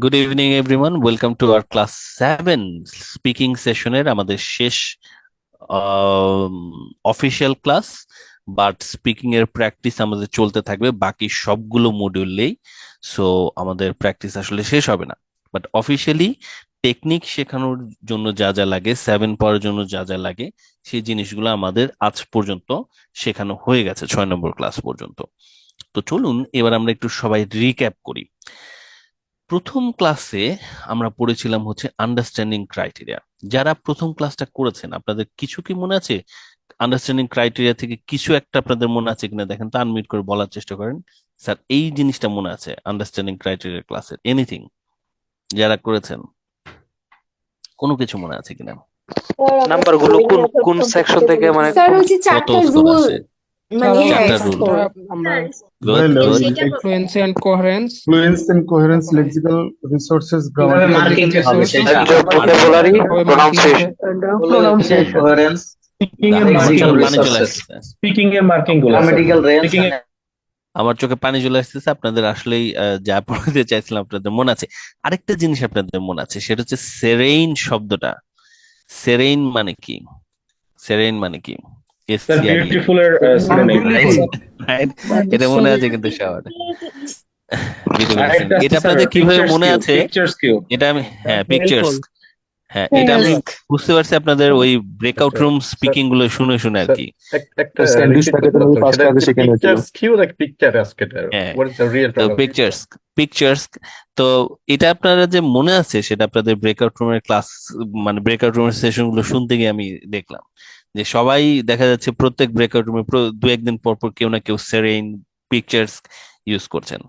Good evening everyone, welcome to our class 7 speaking সেশনের আমাদের শেষ অফিসিয়াল ক্লাস। বাট স্পিকিং এর প্র্যাকটিস আমাদের চলতে থাকবে বাকি সবগুলো মডিউলেই। সো আমাদের প্র্যাকটিস আসলে শেষ হবে না, বাট অফিসিয়ালি টেকনিক শেখানোর জন্য যা যা লাগে, 7 পড়ার জন্য যা যা লাগে, সেই জিনিসগুলো আমাদের আজ পর্যন্ত শেখানো হয়ে গেছে 6 নম্বর ক্লাস পর্যন্ত। তো চলুন এবার আমরা একটু সবাই রিক্যাপ করি। প্রথম ক্লাসে আমরা পড়েছিলাম হচ্ছে আন্ডারস্ট্যান্ডিং ক্রাইটেরিয়া। যারা প্রথম ক্লাসটা করেছেন আপনাদের কিছু কি মনে আছে? আন্ডারস্ট্যান্ডিং ক্রাইটেরিয়া থেকে কিছু একটা আপনাদের মনে আছে কিনা দেখেন তো, আনমিউট করে বলার চেষ্টা করেন। স্যার এই জিনিসটা মনে আছে আন্ডারস্ট্যান্ডিং ক্রাইটেরিয়া ক্লাসের এনিথিং যারা করেছেন? কোনো কিছু মনে আছে কিনা? নাম্বার গুলো কোন কোন সেকশন থেকে মানে স্যার কোন ওই যে কত চারটা স্কোর রুল, আসে? মানে হ্যাঁ চারটা রুল। স্কোর। আমরা good Well, good. fluency and coherence, fluence and coherence, lexical resources, grammatical marking lexical হবে resources, সেটা ভোকাবুলারি কিভাবে marking pronunciation pronunciation, coherence, speaking and আমার lexical চোখে পানি চলে resources, আসতেছে, স্পিকিং এর মার্কিং গুলো grammatical range, স্পিকিং and আমার চোখে পানি চলে আসতেছে। আপনাদের আসলেই যা পড়াতে চাইছিলাম আপনাদের মনে আছে। আরেকটা জিনিস আপনাদের মনে আছে, সেটা হচ্ছে সেরেইন শব্দটা। সেরেইন মানে কি? সেরেইন মানে কি? স্যার SCRE, বিউটিফুল এর সিনোনিম right? Right? এটা মনে আছে কিন্তু সবার। Beautiful আরেকটা synonym। আছে এটা স্যার আপনাদের কিভাবে পিকচার মনে স্কিল, আছে? পিকচার স্কিল এটা আমি, হ্যাঁ, পিকচার্স, হ্যাঁ, এটা আমি বুঝতে পারছি আপনাদের ওই ব্রেকআউট রুম স্পিকিং গুলো শুনে শুনে আর কি। একটা স্যান্ডউইচ প্যাকেট আমি ফার্স্ট ক্লাসে শিখে নিয়েছিলাম। হ্যাঁ, তো পিকচার্স, পিকচার্স। তো এটা আপনারা যে মনে আছে সেটা আপনাদের ব্রেকআউট রুমের ক্লাস, মানে ব্রেকআউট রুমের সেশন গুলো শুনতে গিয়ে আমি দেখলাম যে সবাই দেখা যাচ্ছে প্রত্যেক ব্রেকআউট রুমে দু একদিন পর পর কেউ না কেউ সেরেইন, পিকচার্স ইউজ করছেন।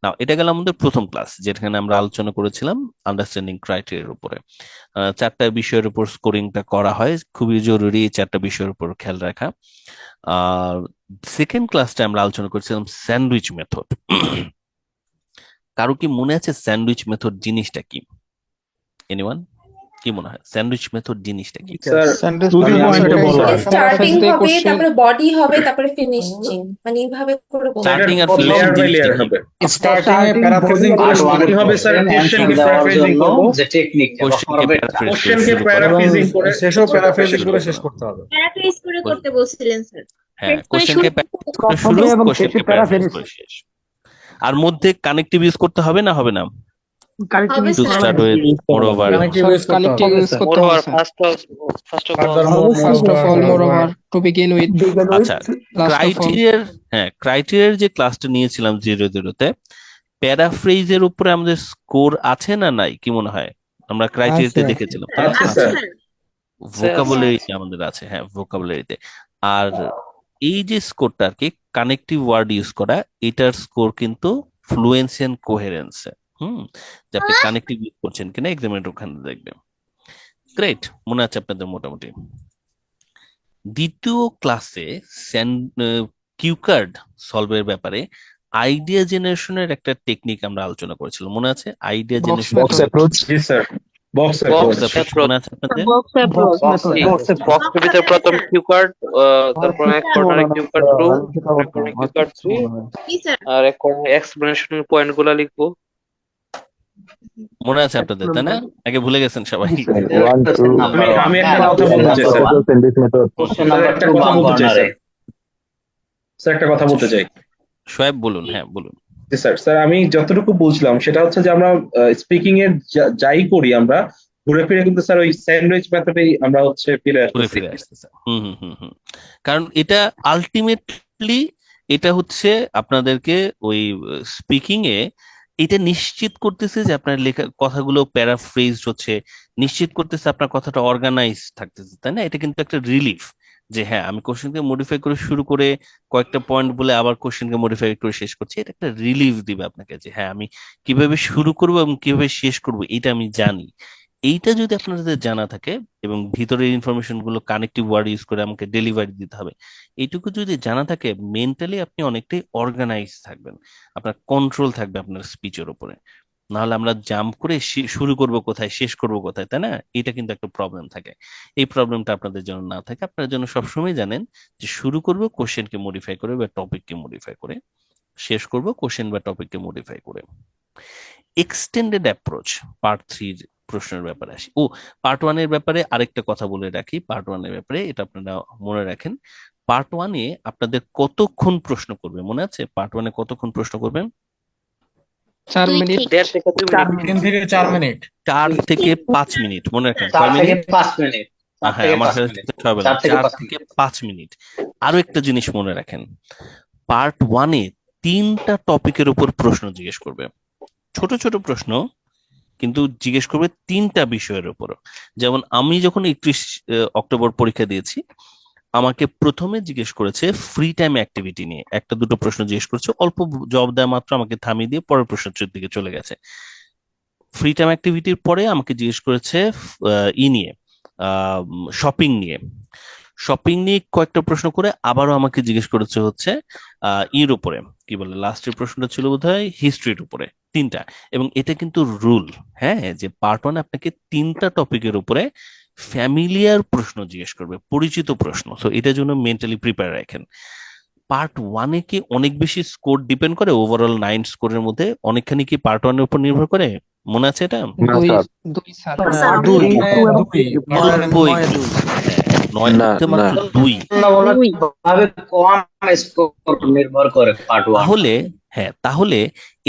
না, এটা গেল আমাদের প্রথম ক্লাস যেখানে আমরা আলোচনা করেছিলাম আন্ডারস্ট্যান্ডিং ক্রাইটেরিয়ার উপরে। চারটা বিষয়ের উপর স্কোরিংটা করা হয়, খুবই জরুরি এই চারটা বিষয়ের উপর খেয়াল রাখা। আর সেকেন্ড ক্লাসটা আমরা আলোচনা করেছিলাম স্যান্ডউইচ মেথড। কারো কি মনে আছে স্যান্ডউইচ মেথড জিনিসটা কি? এনিওয়ান, কি মনে হয় স্যান্ডউইচ মেথড জিনিসটা কি? স্যার স্টার্টিং হবে, question, তারপরে বডি হবে, তারপরে ফিনিশিং, মানে এইভাবে করে বলবো। Starting আর লেয়ার finishing বাই লেয়ার জিনিসটা কি? হবে starting paraphrasing আর কি হবে স্যার কোশ্চেন কে প্যারাফ্রেজিং করব যে টেকনিক কোশ্চেনকে প্যারাফ্রেজ কোশ্চেন করে কে শুরু করা। প্যারাফ্রেজিং করে শেষও প্যারাফ্রেজিং করে শেষ করতে হবে। প্যারাফ্রেজ করে করতে বলছিলেন স্যার। হ্যাঁ, করে কোশ্চেনকে শুরু প্যারাফ্রেজ করে শুরু, কোশ্চেনকে প্যারাফ্রেজ করে শেষ। আর মধ্যে কানেক্টিভ ইউজ করতে হবে না, হবে না? হবে to sir. Start with, moreover, connective use করতে মোর হবে over sir. First of all First of all, moreover, to begin with, আচ্ছা। last of all, ক্রাইটেরিয়ার, হ্যাঁ, ক্রাইটেরিয়ার যে ক্লাসটা নিয়েছিলাম 0-0-তে, প্যারাফ্রেজের উপরে আমাদের স্কোর আছে না নাই, কি মনে হয়? আমরা ক্রাইটেরিয়াতে দেখেছিলাম, তাই না? আছে আছে স্যার। স্যার। ভোকাবুলারিতে আমাদের আছে, হ্যাঁ, ভোকাবুলারিতে। আর এই যে স্কোরটা আর কি, কানেক্টিভ ওয়ার্ড ইউজ করা, এটার স্কোর কিন্তু ফ্লুয়েন্সি এন্ড কোহেরেন্স। যে আপনি কানেক্টিভ ইউজ করছেন কিনা এক্সামিনেটর ওখানে দেখবেন। গ্রেট, মনে আছে আপনাদের মোটামুটি। দ্বিতীয় ক্লাসে কিউ কার্ড সলভের ব্যাপারে আইডিয়া জেনারেশনের একটা টেকনিক আমরা আলোচনা করেছিলাম, মনে আছে? Idea generation method. অ্যাপ্রোচ। জি স্যার বক্স Box অ্যাপ্রোচ মনে আছে আপনাদের? বক্সের ভিতরে প্রথম কিউ কার্ড, তারপর এক কর্নারে কিউ কার্ড 2, এক কর্নারে কিউ কার্ড 3, জি স্যার। আর এক কর্নারে এক্সপ্লেনেশন পয়েন্ট গুলা লিখবো। মনে আছে আপনাদের, তাই না? আগে ভুলে গেছেন সবাই। আমি একটা কথা বলতে চাই স্যার। কোশ্চেন স্যার, নাম্বার একটা 2 কথা বাম বলতে চাই কর্নারে। স্যার একটা কথা বলতে চাই। শোয়েব বলুন, হ্যাঁ বলুন। জি স্যার। স্যার আমি যতটুকু বলছিলাম সেটা হচ্ছে যে আমরা স্পিকিং এর যাই করি আমরা ঘুরে ফিরে কিন্তু স্যার ওই স্যান্ডউইচ মেথডেই আমরা হচ্ছে ফিরে ঘুরে আসতেছি। ফিরে আসতেছে। কারণ এটা আলটিমেটলি এটা হচ্ছে আপনাদেরকে ওই স্পিকিং এ এটা নিশ্চিত করতেছে যে আপনার লেখা কথাগুলো প্যারাফ্রেজড হচ্ছে, নিশ্চিত করতেছে আপনার কথাটা অর্গানাইজ থাকতেছে, তাই না? এটা কিন্তু একটা রিলিফ যে হ্যাঁ, আমি কোশ্চেনকে মডিফাই করে শুরু করে কয়েকটা পয়েন্ট বলে আবার কোশ্চেনকে মডিফাই করে শেষ করছি। এটা একটা রিলিফ দিবে আপনাকে যে হ্যাঁ, আমি কিভাবে শুরু করবো এবং কিভাবে শেষ করবো এটা আমি জানি। এইটা যদি আপনাদের জানা থাকে এবং ভিতরের ইনফরমেশন গুলো কানেক্টিভ ওয়ার্ড ইউজ করে আমাকে ডেলিভারি দিতে হবে, এইটুকু যদি জানা থাকে, মেন্টালি আপনি অনেকটাই অর্গানাইজ থাকবেন, আপনার কন্ট্রোল থাকবে আপনার স্পিচের উপরে। নাহলে আমরা জাম্প করে শুরু করব কোথায়, শেষ করব কোথায়, তাই না? এটা কিন্তু একটা প্রবলেম থাকে। এই প্রবলেমটা আপনাদের জন্য না থাকে, আপনারা যেন সবসময় জানেন যে শুরু করব কোশ্চেনকে মডিফাই করে বা টপিককে মডিফাই করে, শেষ করব কোশ্চেন বা টপিককে মডিফাই করে। এক্সটেন্ডেড অ্যাপ্রোচ পার্ট 3 প্রশ্নের ব্যাপারে আসি। ও, পার্ট 1 এর ব্যাপারে আরেকটা কথা বলে রাখি। পার্ট 1 এর ব্যাপারে এটা আপনারা মনে রাখেন, পার্ট 1 এ আপনাদের কতক্ষণ প্রশ্ন করবে মনে আছে? পার্ট 1 এ কতক্ষণ প্রশ্ন করবেন? 4 2 মিনিট। থেকে 1.5 থেকে 2 মিনিট। 3 থেকে 4 মিনিট। 4 থেকে 5 মিনিট মনে রাখেন। 4 কয় থেকে মিনিট? 5 মিনিট। 4 হ্যাঁ, থেকে আমার 5 কাছে মিনিট। ছয় বললাম। 4 থেকে 4 5 থেকে মিনিট। 5 মিনিট। আরো একটা জিনিস মনে রাখেন, পার্ট 1 এ 3টা টপিকের উপর প্রশ্ন জিজ্ঞেস করবে, ছোট ছোট প্রশ্ন, কিন্তু জিজ্ঞেস করবে 3টা বিষয়ের উপর। যেমন আমি যখন 31 অক্টোবর পরীক্ষা দিয়েছি, আমাকে প্রথমে জিজ্ঞেস করেছে ফ্রি টাইম অ্যাক্টিভিটি নিয়ে, একটা দুটো প্রশ্ন জিজ্ঞেস করেছে, অল্প জবাব দেওয়া মাত্র আমাকে থামিয়ে দিয়ে পরের প্রশ্নের দিকে চলে গেছে। ফ্রি টাইম অ্যাক্টিভিটির পরে আমাকে জিজ্ঞেস করেছে ই নিয়ে, শপিং নিয়ে। শপিং নিয়ে কয়েকটা প্রশ্ন করে আবারও আমাকে জিজ্ঞেস করেছে হচ্ছে ইর উপরে, কি বলে, লাস্টের প্রশ্নটা ছিল বোধহয় হিস্ট্রির উপরে। 3টা। এবং এটা কিন্তু রুল, হ্যাঁ, যে পার্ট 1 আপনাকে 3টা টপিকের উপরে ফ্যামিলিয়ার প্রশ্ন জিজ্ঞেস করবে, পরিচিত প্রশ্ন। তো এটার জন্য মেন্টালি প্রিপেয়ার রাখেন। পার্ট 1 এ কি অনেক বেশি স্কোর ডিপেন্ড করে? ওভারঅল 9 স্কোরের মধ্যে অনেকখানি কি পার্ট 1 এর উপর নির্ভর করে? মনে আছে এটা? না দুই স্যার। দুই স্যার। স্যার, দুই। দুই। অল্পই। হ্যাঁ, 9 মাত্র 2। তুলনামূলকভাবে কম স্কোর নির্ভর করে পার্ট 1। তাহলে তাহলে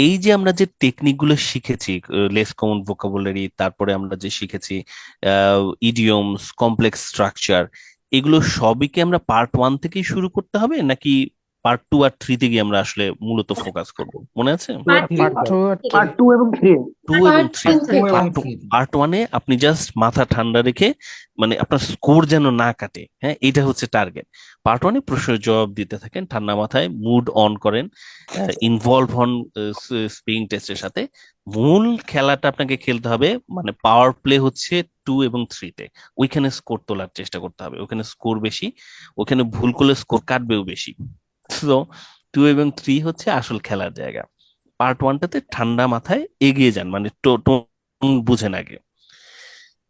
এই যে আমরা যে টেকনিক গুলো শিখেছি, লেস কমন ভোকাবুলারি, তারপরে আমরা যে শিখেছি ইডিয়মস, কমপ্লেক্স স্ট্রাকচার, এগুলো সবই কি আমরা পার্ট 1 থেকেই শুরু করতে হবে, নাকি পার্ট 2 আর 3 তে গিয়ে আমরা আসলে মূলত ফোকাস করব? মনে আছে? পার্ট পার্ট 2 2 এবং 3। 2 এবং 3। পার্ট 1 এ আপনি জাস্ট মাথা ঠান্ডা রেখে, মানে আপনার স্কোর যেন না কাটে, হ্যাঁ, এটা হচ্ছে টার্গেট। পার্ট 1 এ প্রশ্নের জবাব দিতে থাকেন ঠান্ডা মাথায়, মুড অন করেন, ইনভলভ হন স্পিকিং টেস্টের সাথে। মূল খেলাটা আপনাকে খেলতে হবে, মানে পাওয়ার প্লে হচ্ছে 2 এবং 3 তে। ওইখানে স্কোর তোলার চেষ্টা করতে হবে, ওখানে স্কোর বেশি, ওখানে ভুল করলে স্কোর কাটবেও বেশি। তো 2 এবং 3 হচ্ছে আসল খেলার জায়গা। পার্ট 1টাতে ঠান্ডা মাথায় এগিয়ে যান, মানে টোন বুঝেন আগে।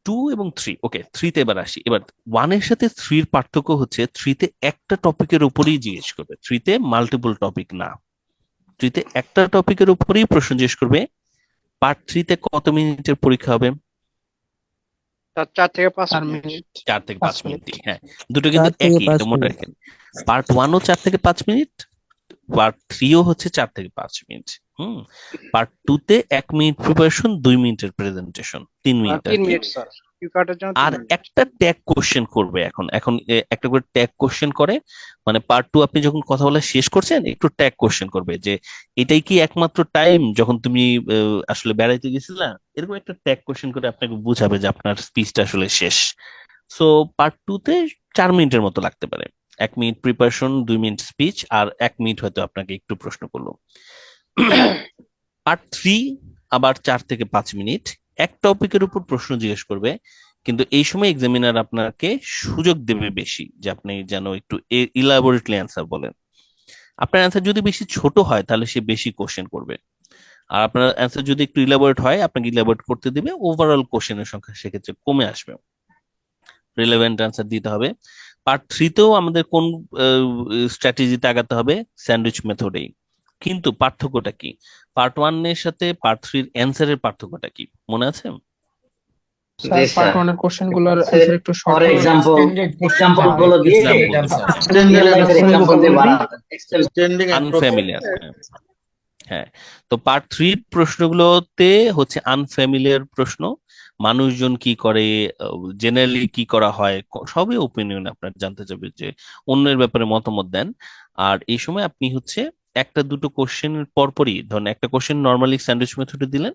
2 এবং 3, ওকে, 3 তে এবার আসি। এবার 1 এর সাথে 3 এর পার্থক্য হচ্ছে 3 তে একটা টপিকের উপরেই জিজ্ঞেস করবে, 3 তে মাল্টিপল টপিক না। 3 তে একটা টপিকের উপরেই প্রশ্ন জিজ্ঞেস করবে। পার্ট 3 তে কত মিনিটের পরীক্ষা হবে? 4 থেকে 5 4 মিনিট। মিনিট। 4 থেকে 5 5 মিনিট। মিনিট। হ্যাঁ, দুটো কিন্তু 4 থেকে একই, 5 এটা মনে মিনিট। রাখেন। পার্ট 1ও 4 থেকে 5 মিনিট, পার্ট 3ও হচ্ছে 4 থেকে 5 মিনিট। পার্ট 2 তে 1 মিনিট প্রিপারেশন, 2 মিনিটের প্রেজেন্টেশন, 3 মিনিট আর 3 কি। মিনিট স্যার, কিউ কার্ডের জন্য 3 আর মিনিট। একটা ট্যাগ কোশ্চেন করবে এখন এখন একটা করে ট্যাগ কোশ্চেন করে, মানে পার্ট 2 আপনি যখন কথা বলা শেষ করছেন একটু ট্যাগ কোশ্চেন করবে যে এটাই কি একমাত্র টাইম যখন তুমি আসলে বেড়াইতে গেছিলা, এরকম একটা ট্যাগ কোশ্চেন করে আপনাকে বুঝাবে যে আপনার স্পিচটা আসলে শেষ। সো পার্ট 2 তে 4 মিনিটের মতো লাগতে পারে, 1 মিনিট প্রিপারেশন, 2 মিনিট স্পিচ, আর 1 মিনিট হয়তো আপনাকে একটু প্রশ্ন করলো। পার্ট 3 আবার 4 থেকে 5 মিনিট, এক টপিকের উপর প্রশ্ন জিজ্ঞেস করবে, কিন্তু এই সময় এক্সামিনার আপনাকে সুযোগ দেবে বেশি যে আপনি যেন একটু ইলাবোরেটলি অ্যান্সার বলেন। আপনার অ্যান্সার যদি বেশি ছোট হয় তাহলে সে বেশি কোশ্চেন করবে, আর আপনার অ্যান্সার যদি একটু ইলাবোরেট হয় আপনাকে ইলাবোরেট করতে দিবে, ওভারঅল কোশ্চেনের সংখ্যা সেক্ষেত্রে কমে আসবে, রিলেভেন্ট অ্যান্সার দিতে হবে। পার্ট 3 তেও আমাদের কোন স্ট্র্যাটেজিতে আগাতে হবে? স্যান্ডউইচ মেথডেই। কিন্তু পার্থক্যটা কি? পার্ট 1 এর সাথে পার্ট 3 এর অ্যান্সারের পার্থক্যটা কি মনে আছে? স্যার পার্ট 1 এর কোশ্চেন গুলোর অ্যানসার একটু শর্ট ফর হবে। এক্সাম্পল গুলো দিয়ে রিয়েল লাইফের এক্সাম্পল দিয়ে বাড়াতে। আনফ্যামিলিয়ার। হ্যাঁ, তো পার্ট 3 প্রশ্নগুলোতে হচ্ছে আনফ্যামিলিয়ার প্রশ্ন, মানুষজন কি করে, জেনারেলি কি করা হয়, সবই ওপিনিয়ন আপনার জানতে চাইবে, যে অন্যের ব্যাপারে মতামত দেন। আর এই সময় আপনি হচ্ছে একটা দুটো কোশ্চেনের পরপরই, ধরেন একটা কোশ্চেন নর্মালি স্যান্ডউইচ মেথডে দিলেন,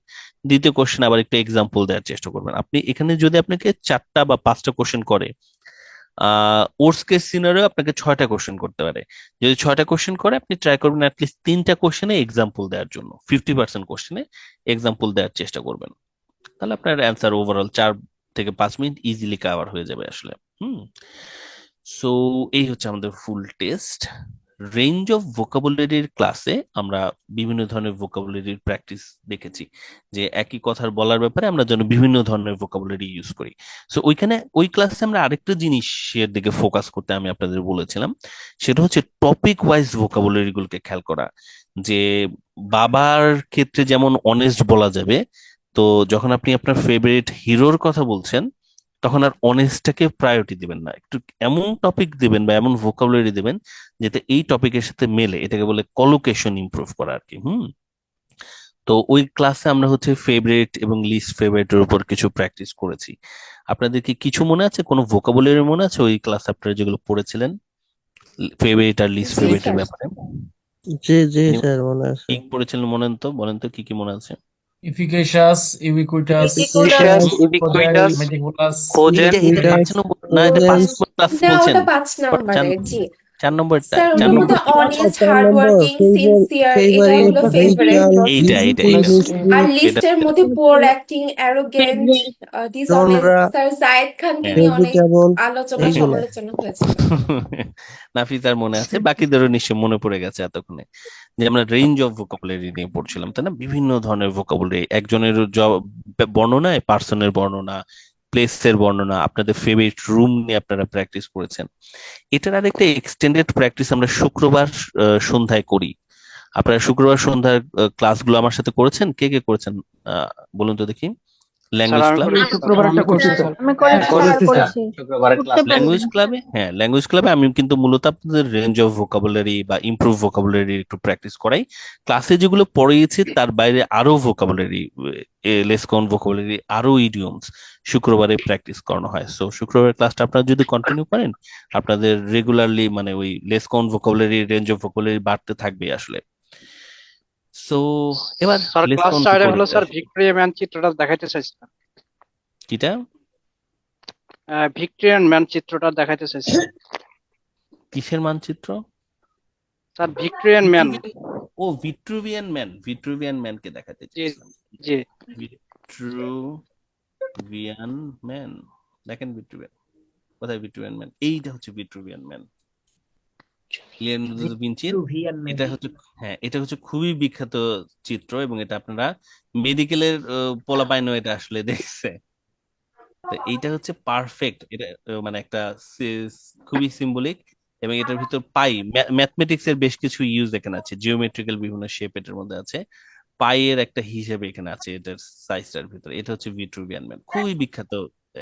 দ্বিতীয় কোশ্চেন আবার একটা এক্সাম্পল দেওয়ার চেষ্টা করবেন। আপনি এখানে যদি আপনাকে 4টা বা 5টা কোশ্চেন করে, ওর্স কেস সিনারিও আপনাকে 6টা কোশ্চেন করতে পারে। যদি 6টা কোশ্চেন করে আপনি ট্রাই করবেন অ্যাটলিস্ট 3টা কোশ্চেনে এক্সাম্পল দেওয়ার জন্য, 50% কোশ্চেনে এক্সাম্পল দেওয়ার চেষ্টা করবেন। তাহলে আপনার অ্যান্সার ওভারঅল 4 থেকে 5 মিনিট ইজিলি কভার হয়ে যাবে আসলে। সো এই হচ্ছে আমাদের ফুল টেস্ট। রেঞ্জ অফ ভোকাবুলারির ক্লাসে আমরা বিভিন্ন ধরনের ভোকাবুলারির প্র্যাকটিস দেখেছি, যে একই কথার বলার ব্যাপারে আমরা যেন বিভিন্ন ধরনের ভোকাবুলারি ইউজ করি। সো ওইখানে ওই ক্লাসে আমরা আরেকটা জিনিসের দিকে ফোকাস করতে আমি আপনাদের বলেছিলাম, সেটা হচ্ছে টপিক ওয়াইজ ভোকাবুলারি গুলোকে খেয়াল করা, যে বাবার ক্ষেত্রে যেমন অনেস্ট বলা যাবে, তো যখন আপনি আপনার ফেভারিট হিরোর কথা বলছেন তখন আর অনেস্টটাকে প্রায়োরিটি দিবেন না, একটু এমন টপিক দিবেন বা এমন ভোকাবুলারি দিবেন যাতে এই টপিকের সাথে মেলে, এটাকে বলে কলোকেশন ইমপ্রুভ করা আর কি। তো ওই ক্লাসে আমরা হচ্ছে ফেভারিট এবং লিস্ট ফেভারিটের উপর কিছু প্র্যাকটিস করেছি। আপনাদের কি কিছু মনে আছে, কোনো ভোকাবুলারি মনে আছে ওই ক্লাস আপনারা যেগুলো পড়েছিলেন ফেভারিট আর লিস্ট জি ফেভারিটের স্যার। ব্যাপারে? জি জি আপনি স্যার মনে আছে। কি পড়েছিলেন বলেন তো কি কি মনে আছে? efficacious, ubiquitous, Efficacious, cogent, ubiquitous, meticulous. cogent, এটা 5 নম্বর না, এটা 5 নম্বর ক্লাস না, বলছেন, ওটা 5 নম্বরের। জি 4 নম্বরটা, স্যার, 4 ওটার নম্বর মধ্যে honest, 4 hard number working, sincere, এটা ফেভারিট হলো ফেভারিট। ভেহিক্যাল এইটা এইটা এইটা আর লিস্ট লিস্টের মধ্যে পোর অ্যাক্টিং, অ্যারোগেন্ট, ডিসঅনেস্ট। জনরা স্যার জায়েদ খানকে হ্যাঁ নিয়ে অনেক ভেজিটেবল আলোচনা এইগুলো। সমালোচনা হয়েছিল। নাফিসার মনে আছে, বাকিদেরও নিশ্চয় মনে পড়ে গেছে এতক্ষণে, যে আমরা রেঞ্জ অফ ভোকাবুলারি নিয়ে পড়ছিলাম তাই না, বিভিন্ন ধরনের ভোকাবুলারি, একজনের বর্ণনায় পার্সনের বর্ণনা, প্লেসের বর্ণনা, আপনাদের ফেভারিট রুম নিয়ে আপনারা প্র্যাকটিস করেছেন। এটার আরেকটা এক্সটেন্ডেড প্র্যাকটিস আমরা শুক্রবার সন্ধ্যায় করি। আপনারা শুক্রবার সন্ধ্যার ক্লাসগুলো আমার সাথে করেছেন? কে কে করেছেন বলুন তো দেখি। ল্যাঙ্গুয়েজ আমি ক্লাব, করেছি স্যার। শুক্রবারটা করছি স্যার। আমি করেছি স্যার, করেছি। শুক্রবারের ক্লাস করতে পারি ল্যাঙ্গুয়েজ না। ক্লাবে, হ্যাঁ ল্যাঙ্গুয়েজ ক্লাবে আমি কিন্তু মূলত আপনাদের রেঞ্জ অফ ভোকাবুলারি বা ইমপ্রুভ ভোকাবুলারি একটু প্র্যাকটিস করাই। ক্লাসে যেগুলো পড়িয়েছি তার বাইরে আরো ভোকাবুলারি, লেস কমন ভোকাবুলারি, আরো ইডিয়মস শুক্রবারে প্র্যাকটিস করানো হয়। সো শুক্রবারের ক্লাসটা আপনারা যদি কন্টিনিউ করেন আপনাদের রেগুলারলি মানে ওই less common vocabulary, range of vocabulary বাড়তে থাকবে আসলে। সো এবার স্যার লেস ক্লাস কমন স্টার্টে হলো ভোকাবুলারি স্যার ভিক্টোরিয়া মানচিত্রটা দেখাইতে চাইছিলাম। কিটা ভিক্টোরিয়ান মানচিত্রটা দেখাইতে চাইছিলাম কিসের মানচিত্র? স্যার। Victorian man. ও ভিট্রুভিয়ান ম্যানকে দেখাতে জি চাইছিলাম। জি। ভিট্রুভিয়ান ম্যান, দেখেন ভিট্রুভিয়ান কোথায়? ভিট্রুভিয়ান ম্যান এইটা হচ্ছে ভিট্রুভিয়ান ম্যান, লিওনার্দো দা ভিঞ্চির। এটা হচ্ছে, হ্যাঁ এটা হচ্ছে খুবই বিখ্যাত চিত্র এবং এটা আপনারা মেডিকেলের পোলাপাইনও এটা আসলে দেখছে। তো এইটা হচ্ছে পারফেক্ট, এটা মানে একটা খুবই সিম্বলিক এবং এটার ভিতর পাই ম্যাথমেটিক্স এর বেশ কিছু ইউজ এখানে আছে, জিওমেট্রিক্যাল বিভিন্ন শেপ এটার মধ্যে আছে, পাই এর একটা হিসেবে এখানে আছে এটার সাইজটার ভিতরে। এটা হচ্ছে ভিট্রুভিয়ান ম্যান, খুবই বিখ্যাত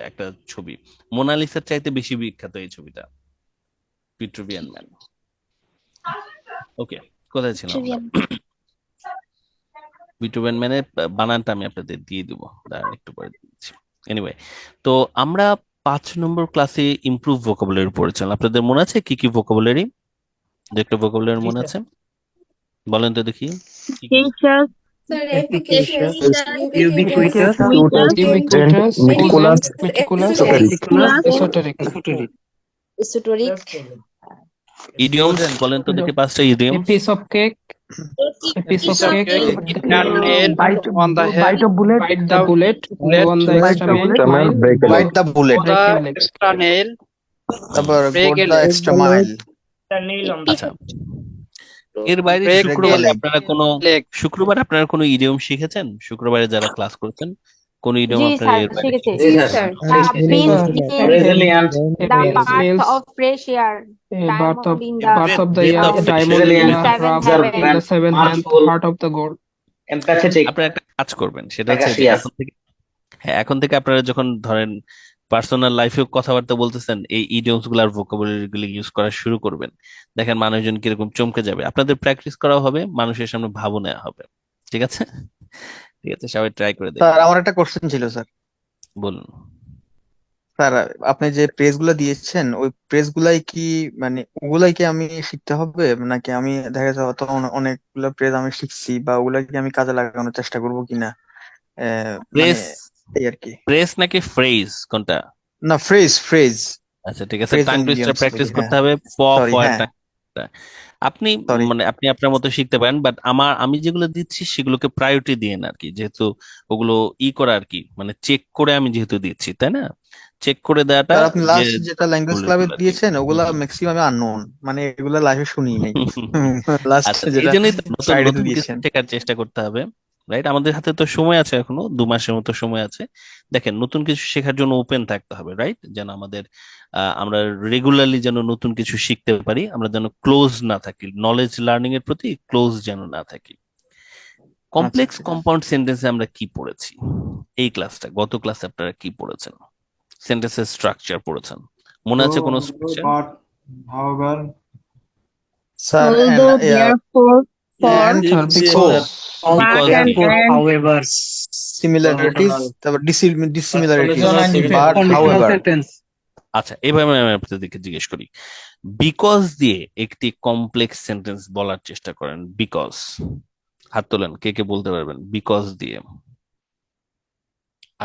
একটা ছবি, মোনালিসার চাইতে বেশি বিখ্যাত এই ছবিটা, ভিট্রুভিয়ান ম্যান। ওকে, কোথায় ছিলাম আমরা? ভিট্রুভিয়ান ম্যানের বানানটা আমি আপনাদের দিয়ে দিব, দাঁড়ান একটু পরে দিচ্ছি। এনিওয়ে, তো আমরা 5 নম্বর ক্লাসে ইমপ্রুভ ভোকাবুলারি পড়েছিলাম। আপনাদের মনে আছে কি কি ভোকাবুলারি? একটা ভোকাবুলারি মনে আছে বলেন তো দেখি। Efficacious, sir এফিকেশিয়াস, ubiquitous, ubiquitous, meticulous, cogent, meticulous, esoteric, esoteric. esoteric, idioms বলেন তো দেখি 5টা A idioms. piece of cake, a piece of cake, And nail on the head, bite of bullet, bite the bullet, go on the extra mile, break a leg. Bite the bullet. break the a leg. extra nail, তারপর break go a the leg. extra mile. আচ্ছা, এর বাইরে Break a শুক্রবারে leg. আপনারা কোনো leg. শুক্রবারে আপনারা কোনো ইডিয়ম শিখেছেন? শুক্রবারে যারা ক্লাস করেছেন কোন ইডিয়ম জি আপনারা স্যার, এর বাইরে শিখেছি। জি sir. Prince in Resilient. the Meals, birth of fresh air, a birth of diamond in the birth of the Breath year, of fresh diamond air. in the Seventh rough, heaven. in the seventh month, Mirthful. heart of the god. Empathetic. আপনারা একটা কাজ করবেন, সেটা হচ্ছে যে Sagacious. এখন থেকে, হ্যাঁ এখন থেকে আপনারা যখন ধরেন পার্সোনাল লাইফে কথাবার্তা বলতেছেন এই ইডিয়মস গুলো আর ভোকাবুলারি গুলো ইউজ করা শুরু করবেন, দেখেন মানুষজন কিরকম চমকে যাবে। আপনাদের প্র্যাকটিস করা হবে, মানুষের সামনে ভাবও নেওয়া হবে। ঠিক আছে, ঠিক আছে, সবাই ট্রাই করে স্যার দেখবেন। আমার একটা কোশ্চেন ছিল স্যার। বলুন। স্যার আপনি যে প্রেস গুলা দিয়েছেন ওই প্রেস গুলাই কি মানে ওগুলাই কি আমি শিখতে হবে নাকি আমি দেখা যাচ্ছে অত অনেকগুলো প্রেস আমি শিখছি বা ওগুলা কি আমি কাজে লাগানোর চেষ্টা করবো কিনা মানে প্রেস, এই আর কি। প্রেস নাকি ফ্রেজ কোনটা? না ফ্রেজ ফ্রেজ আচ্ছা ঠিক আছে, phrase tongue and twister idioms practice বলি, করতে হ্যাঁ হবে, সরি হ্যাঁ আপনি সরি মানে আপনি আপনার মতো শিখতে পারেন, বাট আমি যেগুলো দিচ্ছি সেগুলোকে প্রায়োরিটি দিয়েন আর কি, যেহেতু ওগুলো করা আর কি, মানে চেক করে আমি যেহেতু দিচ্ছি তাই না, চেক করে দেওয়াটা স্যার আপনি যে লাস্ট যেটা ল্যাঙ্গুয়েজ ক্লাবে ভুলগুলো আর কি। দিয়েছেন ওগুলা হুম। ম্যাক্সিমাম আননোন মানে এগুলা লাইফে শুনি নাই লাস্ট আচ্ছা, এই যেটা জন্যই তো নতুন ফ্রাইডে তে নতুন কিছু দিয়েছেন। শেখার চেষ্টা করতে হবে, রাইট? আমাদের হাতে তো সময় আছে, এখনো 2 মাসের মতো সময় আছে। দেখেন, নতুন কিছু শেখার জন্য ওপেন থাকতে হবে, রাইট? যেন আমাদের আমরা রেগুলারলি যেন নতুন কিছু শিখতে পারি, আমরা যেন ক্লোজ না থাকি, নলেজ লার্নিং এর প্রতি ক্লোজ যেন না থাকি। কমপ্লেক্স কম্পাউন্ড সেন্টেন্সে আমরা কি পড়েছি এই ক্লাসটা? গত ক্লাসে আপনারা কি পড়েছেন? সেন্টেন্সের স্ট্রাকচার পড়েছেন, মনে আছে কোনো structure? Sir Although, therefore, for, and Because, but, because and, দিয়ে। however, similarities, তারপর dissimilarities, Conditional and but however, আচ্ছা, এভাবে আমি আপনাদেরকে জিজ্ঞেস করি, বিকজ দিয়ে একটি কমপ্লেক্স সেন্টেন্স বলার চেষ্টা করেন। বিকজ, হাত তোলেন, কে কে বলতে পারবেন বিকজ দিয়ে?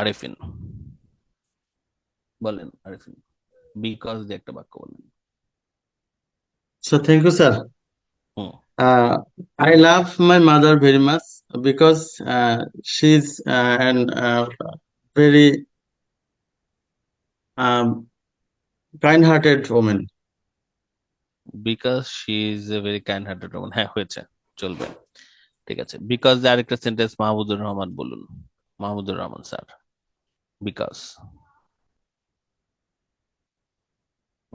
আরিফিন বলেন, আরিফিন বিকজ দিয়ে একটা বাক্য বলেন। So thank you, sir. Hmm, I love my mother very much because she's an very kind-hearted woman. Because she is a very kind hearted woman. হ্যাঁ, হয়েছে, চলবে, ঠিক আছে। বিকজ দিয়ে আরেকটা সেন্টেন্স মাহমুদুর রহমান বলুন। Mahmudur Rahman sir, because.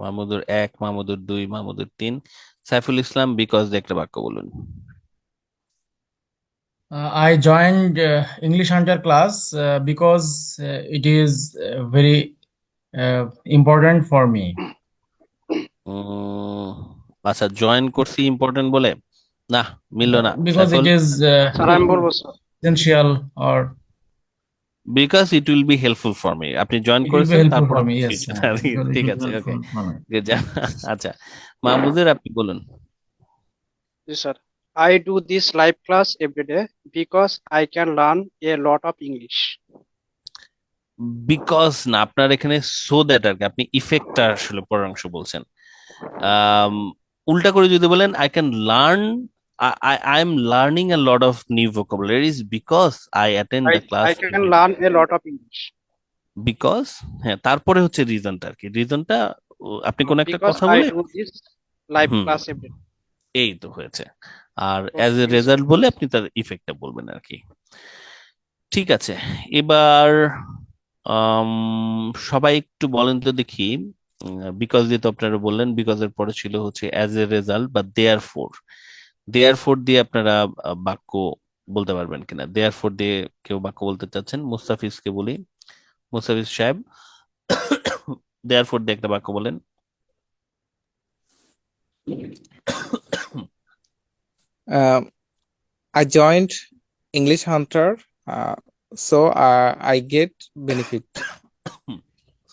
Mahmudur 1, Mahmudur 2, Mahmudur 3। Saiful Islam, because দিয়ে একটা বাক্য বলুন। I joined English Hunter class because it is very important for me. আচ্ছা, জয়েন করছি ইম্পর্টেন্ট বলে না, মিললো না। Because it is স্যার আমি বলবো sir, essential or because it will be helpful for me. আপনি জয়েন it will be করেছেন, helpful তারপর for me. Yes, future because it ঠিক will be আছে, ওকে, helpful for me. আচ্ছা, মাহমুদের আপনি বলুন। জি sir, I do this live class every day because I can learn a lot of English. Because না, আপনার এখানে সো দ্যাট আর কি, আপনি ইফেক্টটা আসলে পরের অংশ বলছেন। উল্টা করে যদি বলেন I can learn, I am learning a lot of new vocabularies because I attend the class I can learn a lot of English because, হ্যাঁ, তারপরে হচ্ছে রিজনটা আর কি। রিজনটা আপনি কোন একটা because কথা I বলে, do this live hmm, class every day. এই তো হয়েছে। আর অ্যাজ এ রেজাল্ট বলে আপনি তার ইফেক্টটা বলবেন আর কি। ঠিক আছে, এবার সবাই একটু বলেন তো দেখি, বিকজ দিয়ে তো আপনারা বললেন, বিকজ এর পরে ছিল হচ্ছে অ্যাজ এ রেজাল্ট বা দেয়ার ফোর। দেয়ার ফোর দিয়ে আপনারা বাক্য বলতে পারবেন কিনা? দেয়ার ফোর দিয়ে কেউ বাক্য বলতে চাচ্ছেন? মুস্তাফিজকে বলি, মুস্তাফিজ সাহেব, দেয়ার ফোর দিয়ে একটা বাক্য বলেন। I joined English Hunter, so I get benefit.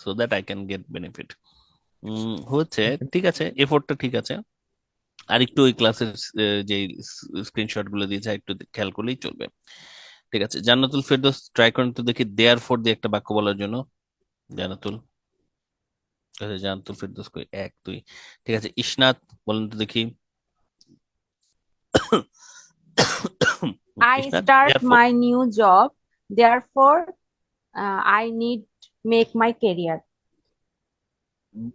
So that I can get benefit. হচ্ছে, ঠিক আছে, এফোর্টটা ঠিক আছে। আর একটু ওই ক্লাসের যে স্ক্রিনশট গুলো দিয়েছে একটু খেয়াল করলেই চলবে। ঠিক আছে, জান্নাতুল ফেরদৌস ট্রাই করেন তো দেখি দেয়ার ফোর দিয়ে একটা বাক্য বলার জন্য। জান্নাতুল, আচ্ছা, জান্নাতুল ফেরদৌস কই? 1, 2, ঠিক আছে। ইসনাত বলেন তো দেখি। I Isnat, start therefore. my new job, therefore, I need make my career.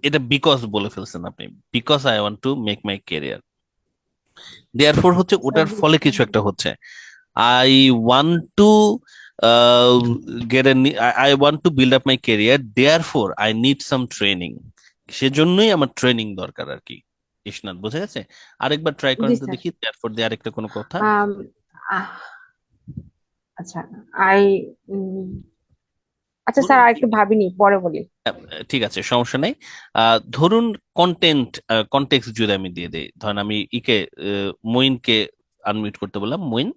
এটা বিকজ বলে ফেলছেন আপনি, because I want to make my career. Therefore হচ্ছে ওটার ফলে কিছু একটা হচ্ছে। I want to I want to build up my career, therefore I need some training. সেজন্যই আমার ট্রেনিং দরকার আর কি। ইসনাত, বোঝা গেছে? আরেকবার ট্রাই করেন জি তো স্যার। দেখি therefore দিয়ে আরেকটা কোনো কথা। আচ্ছা, আই আচ্ছা স্যার, আর একটু ভাবিনি, পরে বলি। ঠিক আছে, সমস্যা নেই। ধরুন কন্টেক্সট যদি আমি দিয়ে দেই, ধরেন আমি মইনকে আনমিউট করতে বললাম। মইন,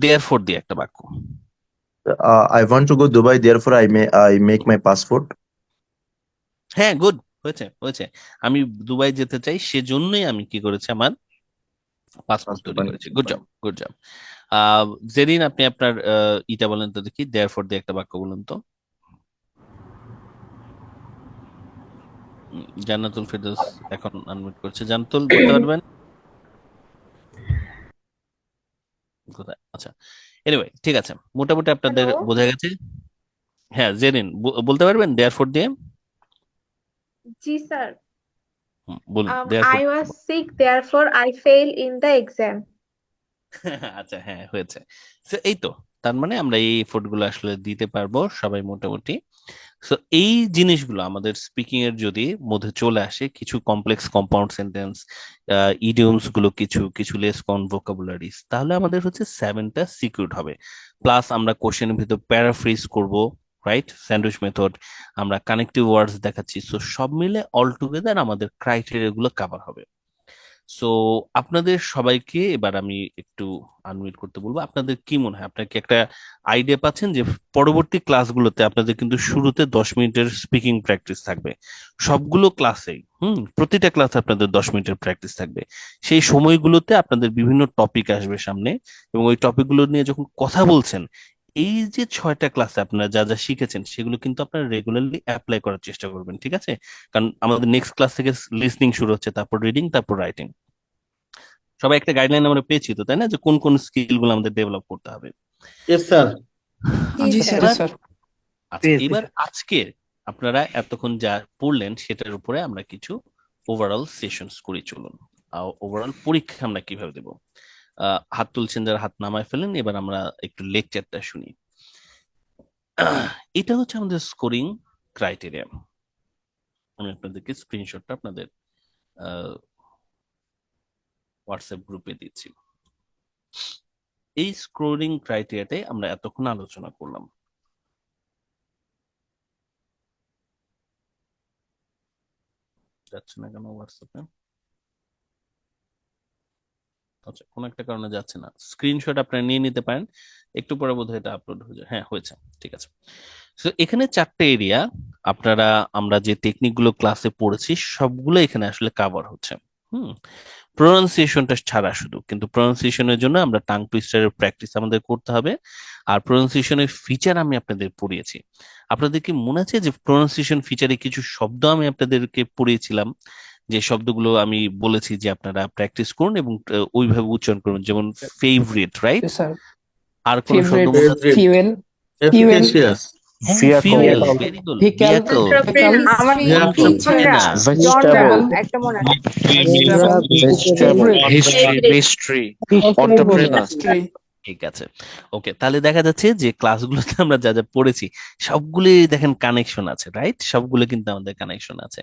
therefore দিয়ে একটা বাক্য। I want to go Dubai, therefore I make my passport. হ্যাঁ, গুড, হয়েছে। আমি দুবাই যেতে চাই, সেজন্যই আমি কি করেছি, আমার পাসপোর্ট তৈরি করেছি। Good job. জেরিন, আপনি আপনার ইটা বলেন তো দেখি, দেয়ারফর দিয়ে একটা বাক্য বলুন তো। জান্নাতুল ফেরদৌস এখন আনমিউট করছে। জান্নাতুল বলতে পারবেন কোথায়? আচ্ছা, এনিওয়ে, ঠিক আছে, মোটামুটি আপনাদের Hello? বোঝা গেছে। হ্যাঁ, জেরিন বলতে পারবেন দেয়ারফর দিয়ে? জি স্যার। বলুন therefore. I was sick, therefore I failed in the exam. আচ্ছা, হ্যাঁ হয়েছে। So, এই তো, তার মানে আমরা এই এফোর্ট গুলো আসলে দিতে পারবো সবাই মোটামুটি। সো এই জিনিসগুলো আমাদের স্পিকিং এর যদি মধ্যে চলে আসে, কিছু কমপ্লেক্স কম্পাউন্ড সেন্টেন্স, ইডিয়মস গুলো, কিছু কিছু লেস কন ভোকাবুলারিজ, তাহলে আমাদের হচ্ছে 7টা সিকিউরড হবে। প্লাস আমরা কোশ্চেনের ভিতর প্যারাফ্রেজ করব, রাইট, স্যান্ডউইচ মেথড, আমরা কানেক্টিভ ওয়ার্ডস দেখাচ্ছি। সো সব মিলে অল টুগেদার আমাদের ক্রাইটেরিয়া গুলো কভার হবে। সো আপনাদের সবাইকে এবার আমি একটু আনমিউট করতে বলবো। আপনাদের কি মনে হয়, আপনার কি একটা আইডিয়া পাচ্ছেন যে পরবর্তী ক্লাসগুলোতে আপনাদের কিন্তু শুরুতে 10 মিনিটের স্পিকিং প্র্যাকটিস থাকবে সবগুলো ক্লাসেই? প্রতিটা ক্লাসে আপনাদের 10 মিনিটের প্র্যাকটিস থাকবে। সেই সময়গুলোতে আপনাদের বিভিন্ন টপিক আসবে সামনে, এবং ওই টপিকগুলো নিয়ে যখন কথা বলছেন, এই যে 6টা ক্লাসে আপনারা যা যা শিখেছেন সেগুলো কিন্তু আপনারা রেগুলারলি অ্যাপ্লাই করার চেষ্টা করবেন, ঠিক আছে? কারণ আমাদের নেক্সট ক্লাস থেকে লিসনিং শুরু হচ্ছে, তারপর রিডিং, তারপর রাইটিং। সবাই একটা গাইডলাইন আমরা পেয়েছি তো, তাই না, যে কোন কোন স্কিল গুলো আমাদের ডেভেলপ করতে হবে? Yes, sir. জি জি স্যার। স্যার। আচ্ছা, এবার আজকে আপনারা এতক্ষণ যা পড়লেন সেটার উপরে আমরা কিছু ওভারঅল সেশনস করি, চলুন। ওভারঅল পরীক্ষা আমরা কিভাবে দেব? হাত তুলছেন যারা, হাত নামায় ফেলেন। এবার আমরা একটু লেকচারটা শুনি। এটা হচ্ছে আমাদের স্কোরিং ক্রাইটেরিয়া। আমি আপনাদেরকে স্ক্রিনশটটা আপনাদের হোয়াটসঅ্যাপ গ্রুপে দিচ্ছি। এই স্কোরিং ক্রাইটেরিয়াটাই আমরা এতক্ষণ আলোচনা করলাম। যাচ্ছে না কেন হোয়াটসঅ্যাপে? আচ্ছা, কোন একটা কারণে যাচ্ছে না। স্ক্রিনশট আপনারা নিয়ে নিতে পারেন, একটু পরে বোধহয় এটা আপলোড হয়ে যায়। হ্যাঁ, হয়েছে, ঠিক আছে। তো এখানে 4টে এরিয়া আপনারা, আমরা যে টেকনিক গুলো ক্লাসে পড়েছি সবগুলো এখানে আসলে কভার হচ্ছে। হুম প্রোনাউন্সিয়েশনটা ছাড়া শুধু, কিন্তু প্রোনাউন্সিয়েশনের জন্য আমরা টাং টুইস্টারের প্র্যাকটিস আমাদের করতে হবে। আর প্রোনাউন্সিয়েশনের ফিচার আমি আপনাদের পড়িয়েছি। আপনাদের কি মনে আছে যে প্রোনাউন্সিয়েশন ফিচারে কিছু শব্দ আমি আপনাদেরকে পড়িয়েছিলাম, যে শব্দগুলো আমি বলেছি যে আপনারা প্র্যাকটিস করুন এবং ওইভাবে উচ্চারণ করুন, যেমন ফেভারিট, রাইট? স্যার, আর কোন শব্দ ফেভারিট, মনে আছে? Fuel, fuel, Efficacious. Fuel, very good. Vehicle, vehicle, vehicle, আমার হচ্ছে না। জনরা একটা মনে আছে। ঠিক আছে, ওকে। তাহলে দেখা যাচ্ছে যে ক্লাসগুলোতে আমরা যা যা পড়েছি সবগুলি দেখেন কানেকশন আছে, রাইট? সবগুলো কিন্তু আমাদের কানেকশন আছে।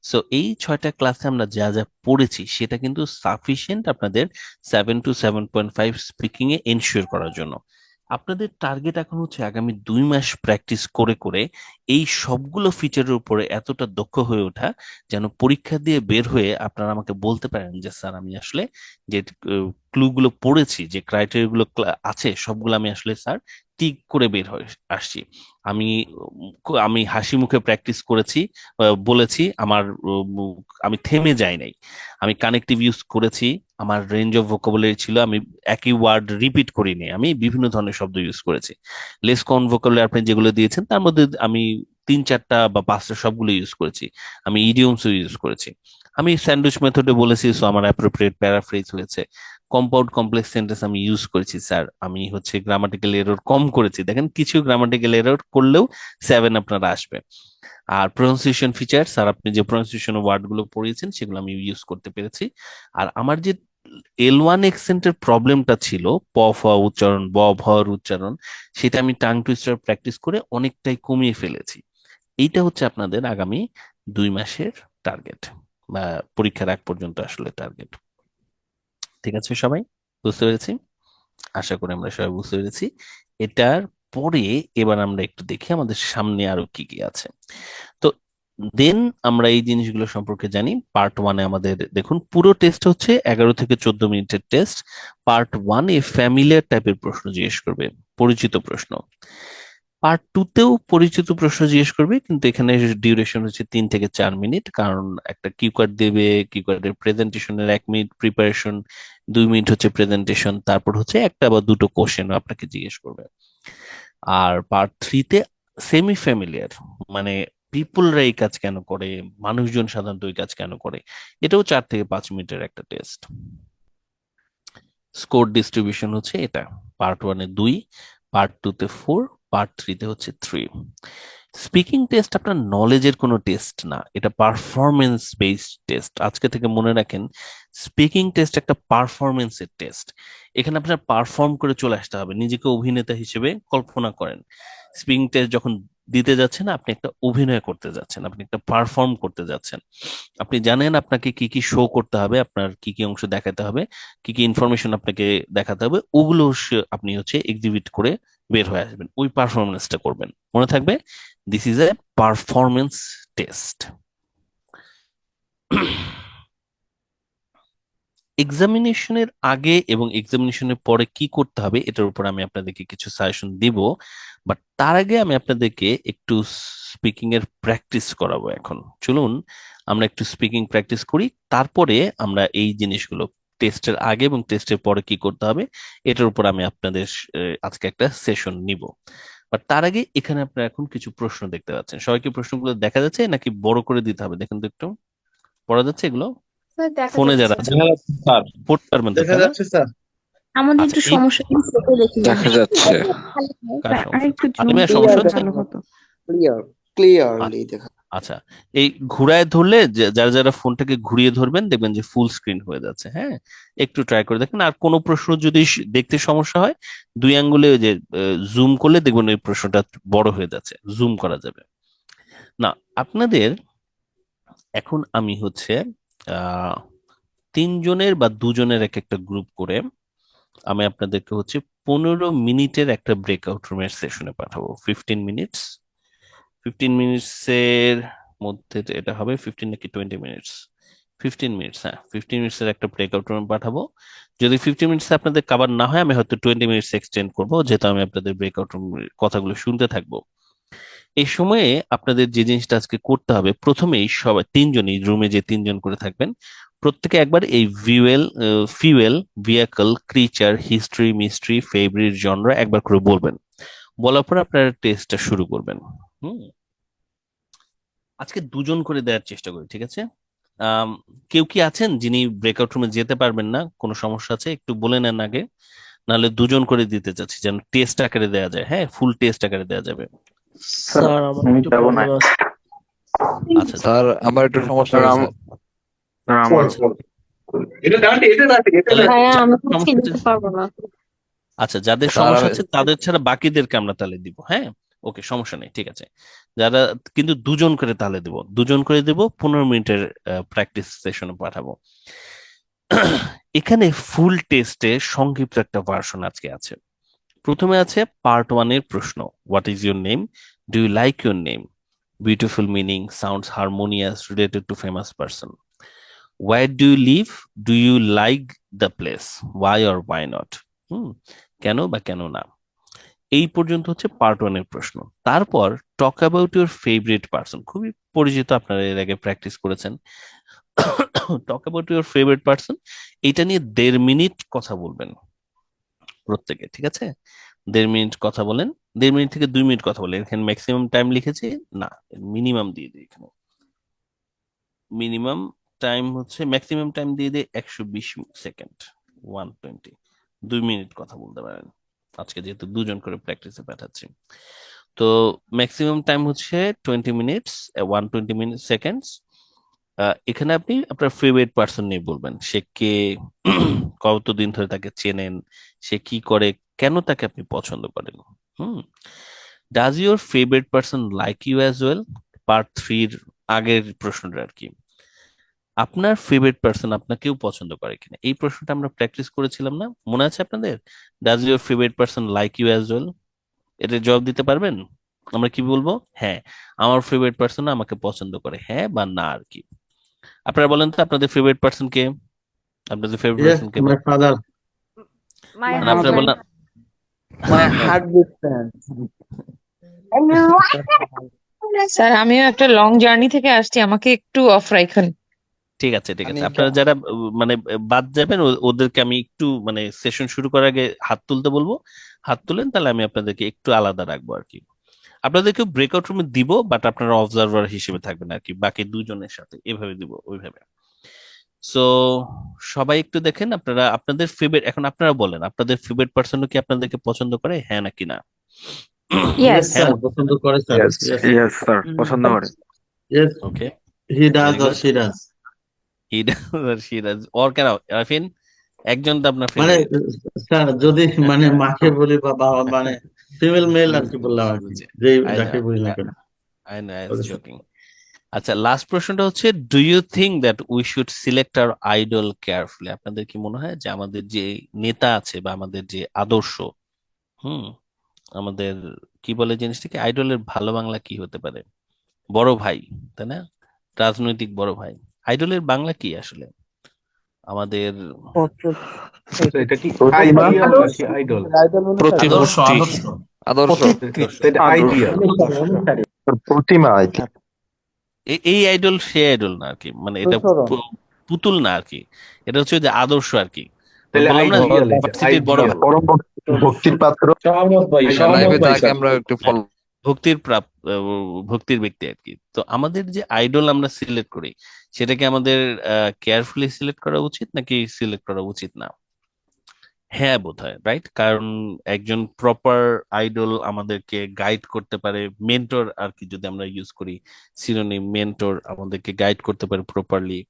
সো এই 6টা ক্লাসে আমরা যা যা পড়েছি সেটা কিন্তু সাফিসিয়েন্ট আপনাদের 7 to 7.5 স্পিকিং এ এনশিওর করার জন্য। আপনাদের টার্গেট এখন হচ্ছে আগামী 2 মাস প্র্যাকটিস করে করে এই সবগুলো ফিচারের উপরে এতটা দক্ষ হয়ে ওঠা, যেন পরীক্ষা দিয়ে বের হয়ে আপনারা আমাকে বলতে পারেন যে স্যার, আমি আসলে যে ক্লুগুলো পড়েছি, যে ক্রাইটেরিয়া গুলো আছে, সবগুলো আমি আসলে স্যার টিক করে বের হয়ে আসছি। আমি আমি হাসি মুখে প্র্যাকটিস করেছি, বলেছি, আমি থেমে যাই নাই, আমি কানেক্টিভ ইউজ করেছি, আমার রেঞ্জ অফ ভোকাবুলারি ছিল, আমি একই ওয়ার্ড রিপিট করিনি, আমি বিভিন্ন ধরনের শব্দ ইউজ করেছি। লেস কন ভোকাবুলারি আপনি যেগুলো দিয়েছেন তার মধ্যে আমি 3-4টা বা 5টা সবগুলো ইউজ করেছি। আমি ইডিয়মসও ইউজ করেছি। আমি স্যান্ডউইচ মেথডে বলেছি, সো আমার অ্যাপ্রোপ্রিয়েট প্যারাফ্রেজ হয়েছে। কম্পাউন্ড কমপ্লেক্স সেন্টেন্স আমি ইউজ করেছি স্যার, আমি হচ্ছে গ্রামাটিক্যাল এরর কম করেছি। দেখেন, কিছু গ্রামাটিক্যাল এরর করলেও 7 আপনারা আসবে। আর প্রোনাউন্সিয়েশন ফিচার, স্যার আপনি যে প্রোনাউন্সিয়েশন ওয়ার্ড গুলো পড়িয়েছেন সেগুলো আমি ইউজ করতে পেরেছি। আর আমার যে L1 এক্সেন্টের প্রবলেমটা ছিল, প ফ উচ্চারণ, ব ভর উচ্চারণ, সেটা আমি টাং টুইস্টার প্র্যাকটিস করে অনেকটাই কমিয়ে ফেলেছি। এইটা হচ্ছে আপনাদের আগামী 2 মাসের টার্গেট, বা পরীক্ষার আগ পর্যন্ত আসলে টার্গেট। ঠিক আছে সবাই, বুঝতে পেরেছি? আশা করি আমরা সবাই বুঝতে পেরেছি। এটার পরে এবার আমরা একটু দেখি আমাদের সামনে আরো কি কি আছে। তো দেন আমরা এই জিনিসগুলো সম্পর্কে জানি। পার্ট 1-এ আমাদের দেখুন, পুরো টেস্ট হচ্ছে 11 থেকে 14 মিনিটের টেস্ট। পার্ট 1-এ ফ্যামিলিয়ার টাইপের প্রশ্ন জিজ্ঞেস করবে, পরিচিত প্রশ্ন। পার্ট 2-তেও পরিচিত প্রশ্ন জিজ্ঞেস করবে, কিন্তু এখানে ডিউরেশন হচ্ছে 3 থেকে 4 মিনিট, কারণ একটা কিউ কার্ড দেবে, কিউ কার্ডের প্রেজেন্টেশনের 1 মিনিট প্রিপারেশন, 2 মিনিট হচ্ছে প্রেজেন্টেশন, তারপর হচ্ছে একটা বা দুটো কোশ্চেন আপনাকে জিজ্ঞেস করবে। আর পার্ট 3-তে সেমি ফ্যামিলিয়ার, মানে পিপুলরা এই কাজ কেন করে, মানুষজন সাধারণত এই কাজ কেন করে, এটাও 4 থেকে 5 মিনিটের একটা টেস্ট। স্কোর ডিস্ট্রিবিউশন হচ্ছে এটা, পার্ট 1-এ 2, পার্ট 2-তে 4, পার্ট 3-তে হচ্ছে 3। স্পিকিং টেস্ট আপনার নলেজের কোনো টেস্ট না, এটা পারফরমেন্স বেসড টেস্ট। আজকে থেকে মনে রাখেন, স্পিকিং টেস্ট একটা পারফরমেন্সের টেস্ট। এখানে আপনার পারফর্ম করে চলে আসতে হবে, নিজেকে অভিনেতা হিসেবে কল্পনা করেন। স্পিকিং টেস্ট যখন দিতে যাচ্ছেন, আপনি একটা অভিনয় করতে যাচ্ছেন, আপনি একটা পারফর্ম করতে যাচ্ছেন। আপনি জানেন আপনাকে কি কি শো করতে হবে, আপনার কি কি অংশ দেখাতে হবে, কি কি ইনফরমেশন আপনাকে দেখাতে হবে, ওগুলো আপনি হচ্ছে এক্সিবিট করে বের হয়ে আসবেন, ওই পারফরমেন্সটা করবেন। মনে থাকবে, this is a performance test. এক্সামিনেশনের আগে এবং এক্সামিনেশনের পরে কি করতে হবে এটার উপর আমি আপনাদেরকে কিছু সাজেশন দিব, বাট তার আগে আমি আপনাদেরকে একটু স্পিকিং এর প্র্যাকটিস করাবো। এখন চলুন আমরা একটু স্পিকিং প্র্যাকটিস করি, তারপরে আমরা এই জিনিসগুলো টেস্টের আগে এবং টেস্টের পরে কি করতে হবে এটার উপর আমি আপনাদের আজকে একটা সেশন নিব। বাট তার আগে এখানে আপনারা এখন কিছু প্রশ্ন দেখতে পাচ্ছেন। সবাইকে প্রশ্নগুলো দেখা যাচ্ছে নাকি বড় করে দিতে হবে? দেখেন তো একটু, পড়া যাচ্ছে এগুলো? স্যার দেখা ফোনে যারা যাচ্ছে। আছেন স্যার পড়তে পারবেন তো, দেখা তাই না? যাচ্ছে স্যার। আমাদের আচ্ছা, একটু এই সমস্যা ছোট দেখি দেখা যাচ্ছে। কার সমস্যা? আরেকটু জুম আলিমের করলে সমস্যা হচ্ছে? ভালো হতো। ক্লিয়ারলি দেখা। আচ্ছা, এই ঘুরায় ধরলে যারা যারা ফোনটাকে ঘুরিয়ে ধরবেন দেখবেন যে ফুল স্ক্রিন হয়ে যাচ্ছে। হ্যাঁ, একটু ট্রাই করে দেখেন। আর কোনো প্রশ্ন যদি দেখতে সমস্যা হয়, 2 আঙ্গুলে ওই যে জুম করলে দেখবেন ওই প্রশ্নটা বড় হয়ে যাচ্ছে, জুম করা যাবে না। আপনাদের এখন আমি হচ্ছে 3 জনের বা 2 জনের এক একটা গ্রুপ করে আমি আপনাদেরকে হচ্ছে 15 মিনিটের একটা ব্রেকআউট রুমের সেশনে পাঠাবো। 15 মিনিটস, 15 মিনিটসের মধ্যে এটা হবে 15 নাকি 20 মিনিটস, 15 মিনিটস, হ্যাঁ 15 মিনিটসের একটা ব্রেকআউট রুমে পাঠাবো। যদি 15 মিনিটস আপনাদের কাভার না হয়, আমি হয়তো 20 মিনিটস এক্সটেন্ড করবো, যেহেতু আমি আপনাদের ব্রেকআউট রুম কথাগুলো শুনতে থাকবো। এই সময়ে আপনাদের যে জিনিসটা আজকে করতে হবে, প্রথমেই সবাই 3জনই রুমে যে 3জন করে থাকবেন, প্রত্যেকে একবার এই fuel, vehicle, creature, history, mystery, favourite, genre একবার করে বলবেন। বলার পর আপনারা টেস্টটা শুরু করবেন। হুম, আজকে 2জন করে দেওয়ার চেষ্টা করি, ঠিক আছে? আম, কেউ কি আছেন যিনি ব্রেকআউট রুমে যেতে পারবেন না? কোনো সমস্যা আছে একটু বলে নেন আগে, নাহলে 2জন করে দিতে চাচ্ছি যেন টেস্ট আকারে দেওয়া যায়। হ্যাঁ, ফুল টেস্ট আকারে দেওয়া যাবে। স্যার আমি যাব না। আচ্ছা স্যার আমার একটু সমস্যা স্যার, হয়েছে। স্যার আমার ভাইয়া আমি সমস্যা কিছু দিতে হচ্ছে- পারবো না। আচ্ছা, যাদের স্যার সমস্যা আমি আছে তাদের ছাড়া বাকিদেরকে আমরা তাহলে দিব। হ্যাঁ, ওকে, সমস্যা নেই, ঠিক আছে। যারা, কিন্তু 2জন করে তাহলে দেব, 2জন করে দেব, 15 মিনিটের প্র্যাকটিস সেশনে পাঠাবো। এখানে ফুল টেস্টে সংক্ষিপ্ত একটা ভার্সন আজকে আছে। প্রথমে আছে পার্ট 1-এর প্রশ্ন, what is your name, do you like your name, beautiful meaning, sounds harmonious, related to famous person, where do you live, do you like the place, why or why not, কেন বা কেন না। এই পর্যন্ত হচ্ছে part 1-এর প্রশ্ন। তারপর talk about your favourite person, খুবই পরিচিত, আপনারা এর আগে প্র্যাকটিস করেছেন। Talk about your favourite person, এটা নিয়ে 1.5 মিনিট কথা বলবেন প্রত্যেকে, ঠিক আছে? 1.5 মিনিট কথা বলেন, 1.5 মিনিট থেকে 2 মিনিট কথা বলেন। এখানে ম্যাক্সিমাম টাইম লিখেছি না, মিনিমাম দিয়ে দিই। এখানে মিনিমাম টাইম হচ্ছে, ম্যাক্সিমাম টাইম দিয়ে দিই 120 সেকেন্ড, 120, 2 মিনিট কথা বলতে পারেন। আজকে যেহেতু 2জন করে প্র্যাকটিসে পাঠাচ্ছি, তো ম্যাক্সিমাম টাইম হচ্ছে 20 মিনিটস, 120 সেকেন্ডস। এখানে আপনি আপনার ফেভারিট পার্সন নিয়ে বলবেন। সে কে, কতদিন ধরে তাকে চেনেন, সে কি করে, কেন তাকে আপনি পছন্দ করেন। Does your favourite person like you as well, part 3-র আগের প্রশ্নটা আর কি। আপনার ফেভারিট পার্সন আপনাকেও পছন্দ করে কিনা, এই প্রশ্নটা আমরা প্র্যাকটিস করেছিলাম না, মনে আছে আপনাদের? Does your favourite person like you as well, এটা জবাব দিতে পারবেন? আমরা কি বলবো? হ্যাঁ, আমার ফেভারিট পার্সন আমাকে পছন্দ করে, হ্যাঁ বা না আর কি। আপনারা বলেন তো আপনাদের ফেভারিট পার্সন কে, আপনাদের ফেভারিট পার্সন কে? মাই ফাদার, মাই মানে আপনারা বললেন মাই হার্টবিট ফ্যান। স্যার আমিও একটা লং জার্নি থেকে আসছি, আমাকে একটু অফ রাখেন। ঠিক আছে, ঠিক আছে। আপনারা যারা মানে বাদ যাবেন ওদেরকে আমি একটু মানে সেশন শুরু করার আগে হাত তুলতে বলবো, হাত তুলেন, তাহলে আমি আপনাদেরকে একটু আলাদা রাখবো আর কি। আপনাদেরকে ব্রেকআউট রুমে দিব, বাট আপনারা অবজারভার হিসেবে থাকবেন আর কি, বাকি 2জনের সাথে এভাবে দিব, ওইভাবে। সো সবাই একটু দেখেন আপনারা আপনাদের ফেভারিট, এখন আপনারা বলেন আপনাদের ফেভারিট পার্সন কি আপনাদেরকে পছন্দ করে, হ্যাঁ নাকি না? Yes. হ্যাঁ স্যার পছন্দ করে sir Yes. Yes yes sir পছন্দ করে yes okay, he does very or good. She does he does she does or কেন আরফিন, একজন তো আপনার মানে ফেভারিট। স্যার যদি মানে মাকে বলি বা বাবা মানে ফিমেল মেল আর কি বললাম আর কি যে আই নো, যাকে বলি না কেন I know, I Okay, sir. Joking. আচ্ছা, লাস্ট প্রশ্নটা হচ্ছে, do you think that we should select our idol carefully? আপনাদের কি মনে হয় যে আমাদের যে নেতা আছে বা আমাদের যে আদর্শ, হুম, আমাদের কি বলে জিনিসটাকে, আইডলের ভালো বাংলা কি হতে পারে? বড় ভাই, তাই না? রাজনৈতিক বড় ভাই। আইডলের বাংলা কি আসলে আমাদের? এটা কি প্রতিমা, আইডিয়াল নাকি আইডল? আদর্শ, আদর্শ আদর্শ আদর্শ। প্রতিমা I think. এই আইডল সে আইডল না আর কি, মানে এটা পুতুল না আর কি, এটা হচ্ছে যে আদর্শ আর কি। তাহলে বললাম না, আইডিয়াল, এটা ভার্সিটির বড় আইডিয়াল। পরম ভক্তির পাত্র। সহমত ভাই, সহমত ভাই স্যার। ভক্তির ভক্তির ব্যক্তি আর কি। তো আমাদের যে আইডল আমরা সিলেক্ট করি, সেটাকে আমাদের কেয়ারফুলি সিলেক্ট করা উচিত নাকি সিলেক্ট করা উচিত না? হ্যাঁ, বোধহয় রাইট। কারণ একজন প্রপার আইডল আমাদেরকে গাইড করতে পারে, মেন্টর আর কি, যদি আমরা ইউজ করি সিনোনিম, মেন্টর আমাদেরকে গাইড করতে পারে প্রপারলি।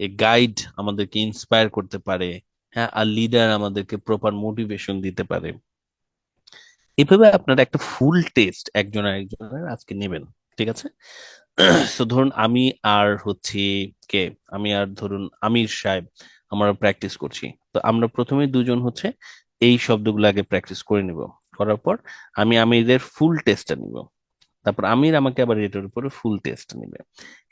এ গাইড আমাদেরকে ইন্সপায়ার করতে পারে, হ্যাঁ, আর লিডার আমাদেরকে প্রপার মোটিভেশন দিতে পারে। এভাবে আপনারা একটা ফুল টেস্ট একজন আরেকজনের আজকে নেবেন, ঠিক আছে? তো ধরুন আমি আর হচ্ছে কে, আমি আর ধরুন আমির সাহেব, আমরা প্র্যাকটিস করছি। তো আমরা প্রথমে দুজন হচ্ছে এই শব্দগুলো আগে প্র্যাকটিস করে নিব, করার পর আমি আমিরের ফুল টেস্টটা নিব, তারপর আমির আমাকে আবার এটার উপরে ফুল টেস্ট নিবে।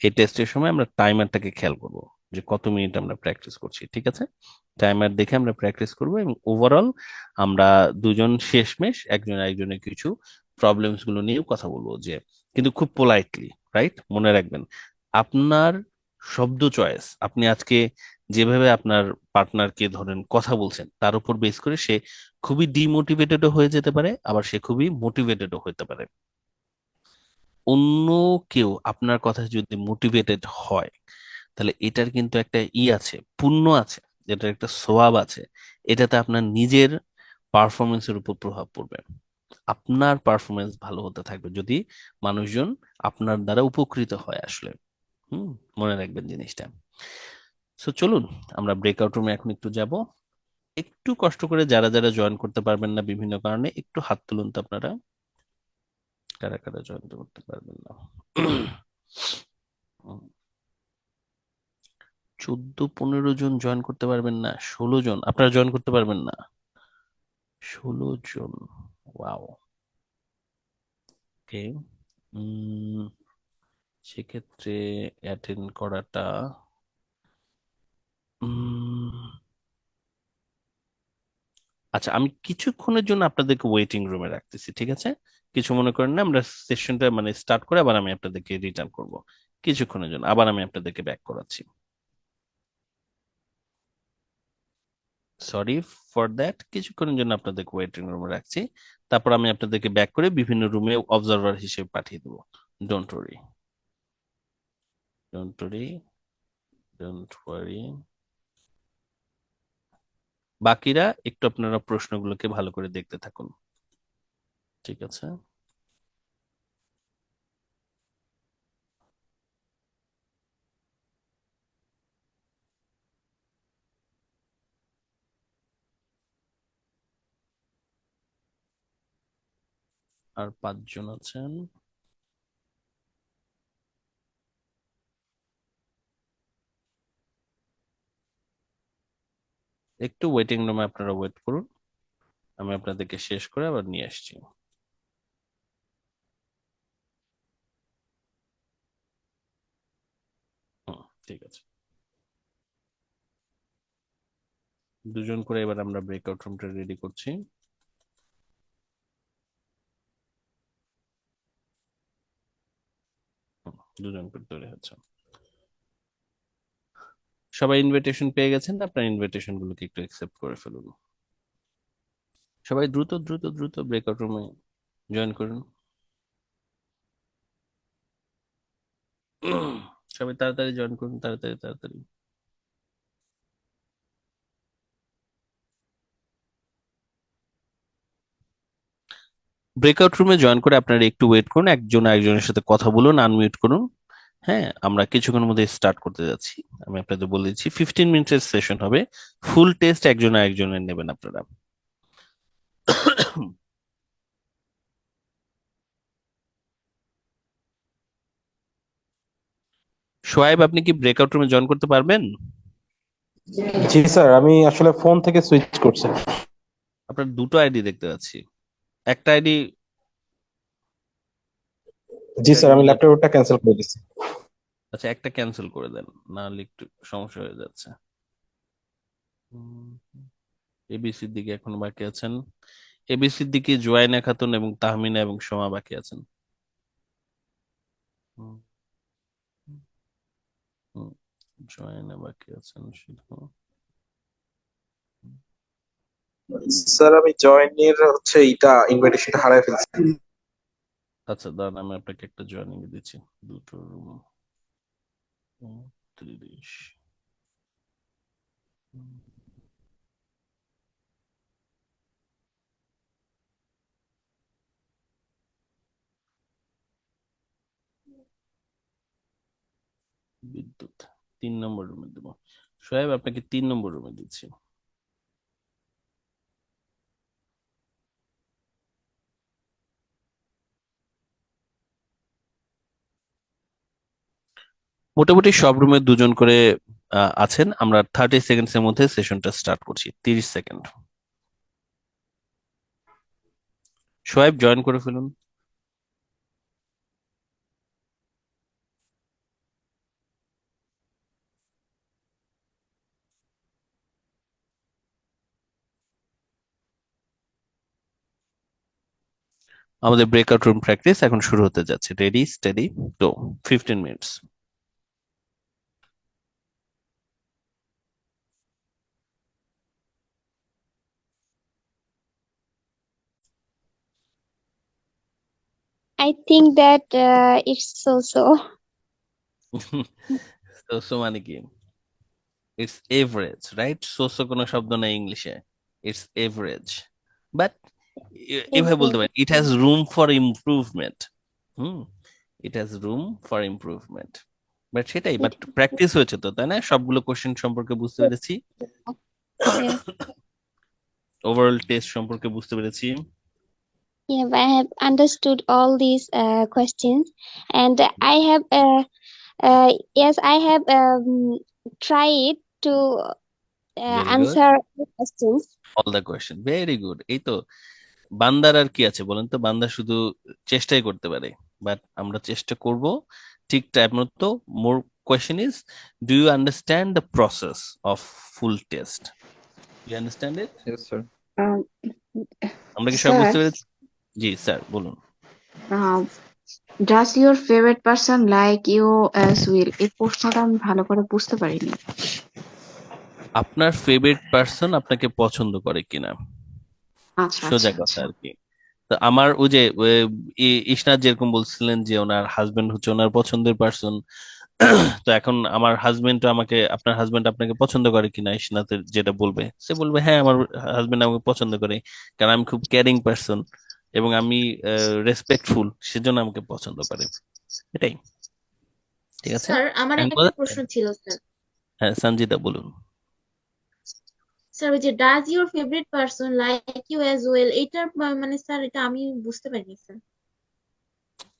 এই টেস্টের সময় আমরা টাইমারটাকে খেয়াল করব যে কত মিনিট আমরা প্র্যাকটিস করছি, ঠিক আছে? টাইমার দেখে আমরা প্র্যাকটিস করব, এবং ওভারঅল আমরা দুজন শেষমেশ একজন একজনের কিছু প্রবলেমস গুলো নিয়েও কথা বলবো, যে কিন্তু খুব পোলাইটলি, রাইট? মনে রাখবেন, আপনার শব্দ চয়েস, আপনি আজকে যেভাবে আপনার পার্টনারকে ধরেন কথা বলছেন, তার উপর বেস করে সে খুবই ডিমোটিভেটেডও হয়ে যেতে পারে, আবার সে খুবই মোটিভেটেডও হতে পারে। অন্য কেউ আপনার কথা যদি মোটিভেটেড হয়, তাহলে এটার কিন্তু একটা আছে, পুণ্য আছে, যেটার একটা সোয়াব আছে। এটাতে আপনার নিজের পারফরমেন্সের উপর প্রভাব পড়বে। আপনার পারফরমেন্স ভালো হতে থাকবে যদি মানুষজন আপনার দ্বারা উপকৃত হয় আসলে। মনে রাখবেন জিনিসটা। সো চলুন আমরা ব্রেকআউট রুমে এখন একটু যাব। একটু কষ্ট করে যারা যারা জয়েন করতে পারবেন না বিভিন্ন কারণে, একটু হাত তুলুন তো আপনারা, কারা কারা জয়েন করতে পারবেন না। 14-15 জন জয়েন করতে পারবেন না, 16 জন আপনারা জয়েন করতে পারবেন না, 16 জন। ওয়াও, ওকে। সেক্ষেত্রে অ্যাটেন্ড করাটা আচ্ছা, আমি কিছুক্ষণের জন্য আপনাদেরকে ওয়েটিং রুমে রাখতেছি, ঠিক আছে? কিছু মনে করেন না, আমরা সেশনটা মানে স্টার্ট করে আবার আমি আপনাদেরকে রিটার্ন করব কিছুক্ষণের জন্য, আবার আমি আপনাদেরকে ব্যাক করাচ্ছি। সরি ফর দ্যাট, কিছুক্ষণের জন্য আপনাদেরকে ওয়েটিং রুমে রাখছি, তারপর আমি আপনাদেরকে ব্যাক করে বিভিন্ন রুমে অবজারভার হিসেবে পাঠিয়ে দেবো। Don't worry, don't worry, don't worry. বাকিরা একটু আপনারা প্রশ্নগুলোকে ভালো করে দেখতে থাকুন, ঠিক আছে? আর 5 জন আছেন। একটু ওয়েটিং রুমে আপনারা ওয়েট করুন, আমি আপনাদেরকে শেষ করে আবার নিয়ে আসছি। ঠিক আছে, 2 জন করে এবার আমরা ব্রেকআউট রুমটা রেডি করছি। হুম, 2 জন করে তৈরি হচ্ছে। সবাই ইনভিটেশন পেয়ে গেছেন, আপনার ইনভিটেশন গুলোকে একটু অ্যাকসেপ্ট করে ফেলুন। সবাই দ্রুত দ্রুত দ্রুত ব্রেকআউট রুমে জয়েন করুন। সবাই তাড়াতাড়ি জয়েন করুন, তাড়াতাড়ি তাড়াতাড়ি। ব্রেকআউট রুমে জয়েন করে আপনারা একটু ওয়েট করুন, একজন আরেকজনের সাথে কথা বলুন, আনমিউট করুন। হ্যাঁ, আমরা কিছুক্ষণের মধ্যে স্টার্ট করতে যাচ্ছি। আমি আপনাদের বলে দিচ্ছি 15 মিনিটের সেশন হবে। ফুল টেস্ট একজন আরেকজনের নেবেন আপনারা। সোয়াইব, আপনি কি ব্রেকআউট রুমে জয়েন করতে পারবেন? জি স্যার, আমি আসলে ফোন থেকে সুইচ করছি। আপনার দুটো আইডি দেখতে পাচ্ছি। একটা আইডি জি স্যার, আমি ল্যাপটপটা ক্যান্সেল করে দিচ্ছি। আচ্ছা, একটা ক্যান্সেল করে দেন, না হলে একটু সমস্যা হয়ে যাচ্ছে। এবিসির দিকে এখন বাকি আছেন। এবিসির দিকে জোয়াইনা খাতুন এবং তাহমিনা এবং সোমা বাকি আছেন। হুম, হুম, জোয়াইনা বাকি আছেন শুধু। স্যার, আমি জয়েনের হচ্ছে ইনভাইটেশনটা হারায় ফেলছি। আচ্ছা দাঁড়ান, আমি আপনাকে একটা জয়েনিং দিচ্ছি। দুটো রুম 30। বিদ্যুৎ 3 নম্বর রুমে দেবো। সোহেব, আপনাকে 3 নম্বর রুমে দিচ্ছি। মোটামুটি সব রুমে দুজন করে আছেন। আমরা 30 সেকেন্ডস এর মধ্যে সেশনটা স্টার্ট করছি। 30 সেকেন্ড। সোহেব, জয়েন করে ফেলুন। আমাদের ব্রেকআউট রুম প্র্যাকটিস এখন শুরু হতে যাচ্ছে। Ready, steady, go. 15 minutes. I think that it's so. So মানে কি? It's average, right? সোসো কোনো শব্দ নাই ইংলিশে। ইটস এভারেজ, বাট এভাবে বলতে পারেন it has room for improvement. Hmm, it has room for improvement. But সেটাই, বাট প্র্যাকটিস হয়েছে তো, তাই না? সবগুলো কোশ্চেন সম্পর্কে বুঝতে পেরেছি, Yes. ওভারঅল টেস্ট সম্পর্কে বুঝতে পেরেছি। Yeah, but I have understood all these questions, and I have yes, I have tried to very good, answer the questions. All the question, very good. এই তো, বান্দার আর কি আছে বলেন তো? বান্দা শুধু চেষ্টাই করতে পারে, বাট আমরা চেষ্টা করব ঠিক টাইম মতো। More question is, do you understand the process of full test? You understand it? Yes, sir. Um, আমরা কি সব sir, বুঝতে পেরেছি? জি স্যার, বলুন। does your favorite person like you as well? এই প্রশ্নটা আমি ভালো করে বুঝতে পারিনি। আপনার ফেভারিট পার্সন আপনাকে পছন্দ করে কিনা, আচ্ছা সোজা আচ্ছা কথা আচ্ছা। আর কি। তো আমার ওই যে ইসনাত যেরকম বলছিলেন যে ওনার হাজবেন্ড হচ্ছে ওনার পছন্দের পার্সন, তো এখন আমার হাজবেন্ড আমাকে, আপনার হাজবেন্ড আপনাকে পছন্দ করে কিনা, ইসনাতের যেটা বলবে, সে বলবে হ্যাঁ আমার হাজবেন্ড আমাকে পছন্দ করে, কারণ আমি খুব কেয়ারিং পার্সন এবং আমি রেসপেক্টফুল, সেজন্য আমাকে পছন্দ করে। এটাই, ঠিক আছে? স্যার, আমার এখন একটা প্রশ্ন ছিল স্যার। হ্যাঁ, সঞ্জিতা বলুন। স্যার, ওই যে does your favourite person like you as well, এটার মানে স্যার এটা আমি বুঝতে পারিনি স্যার।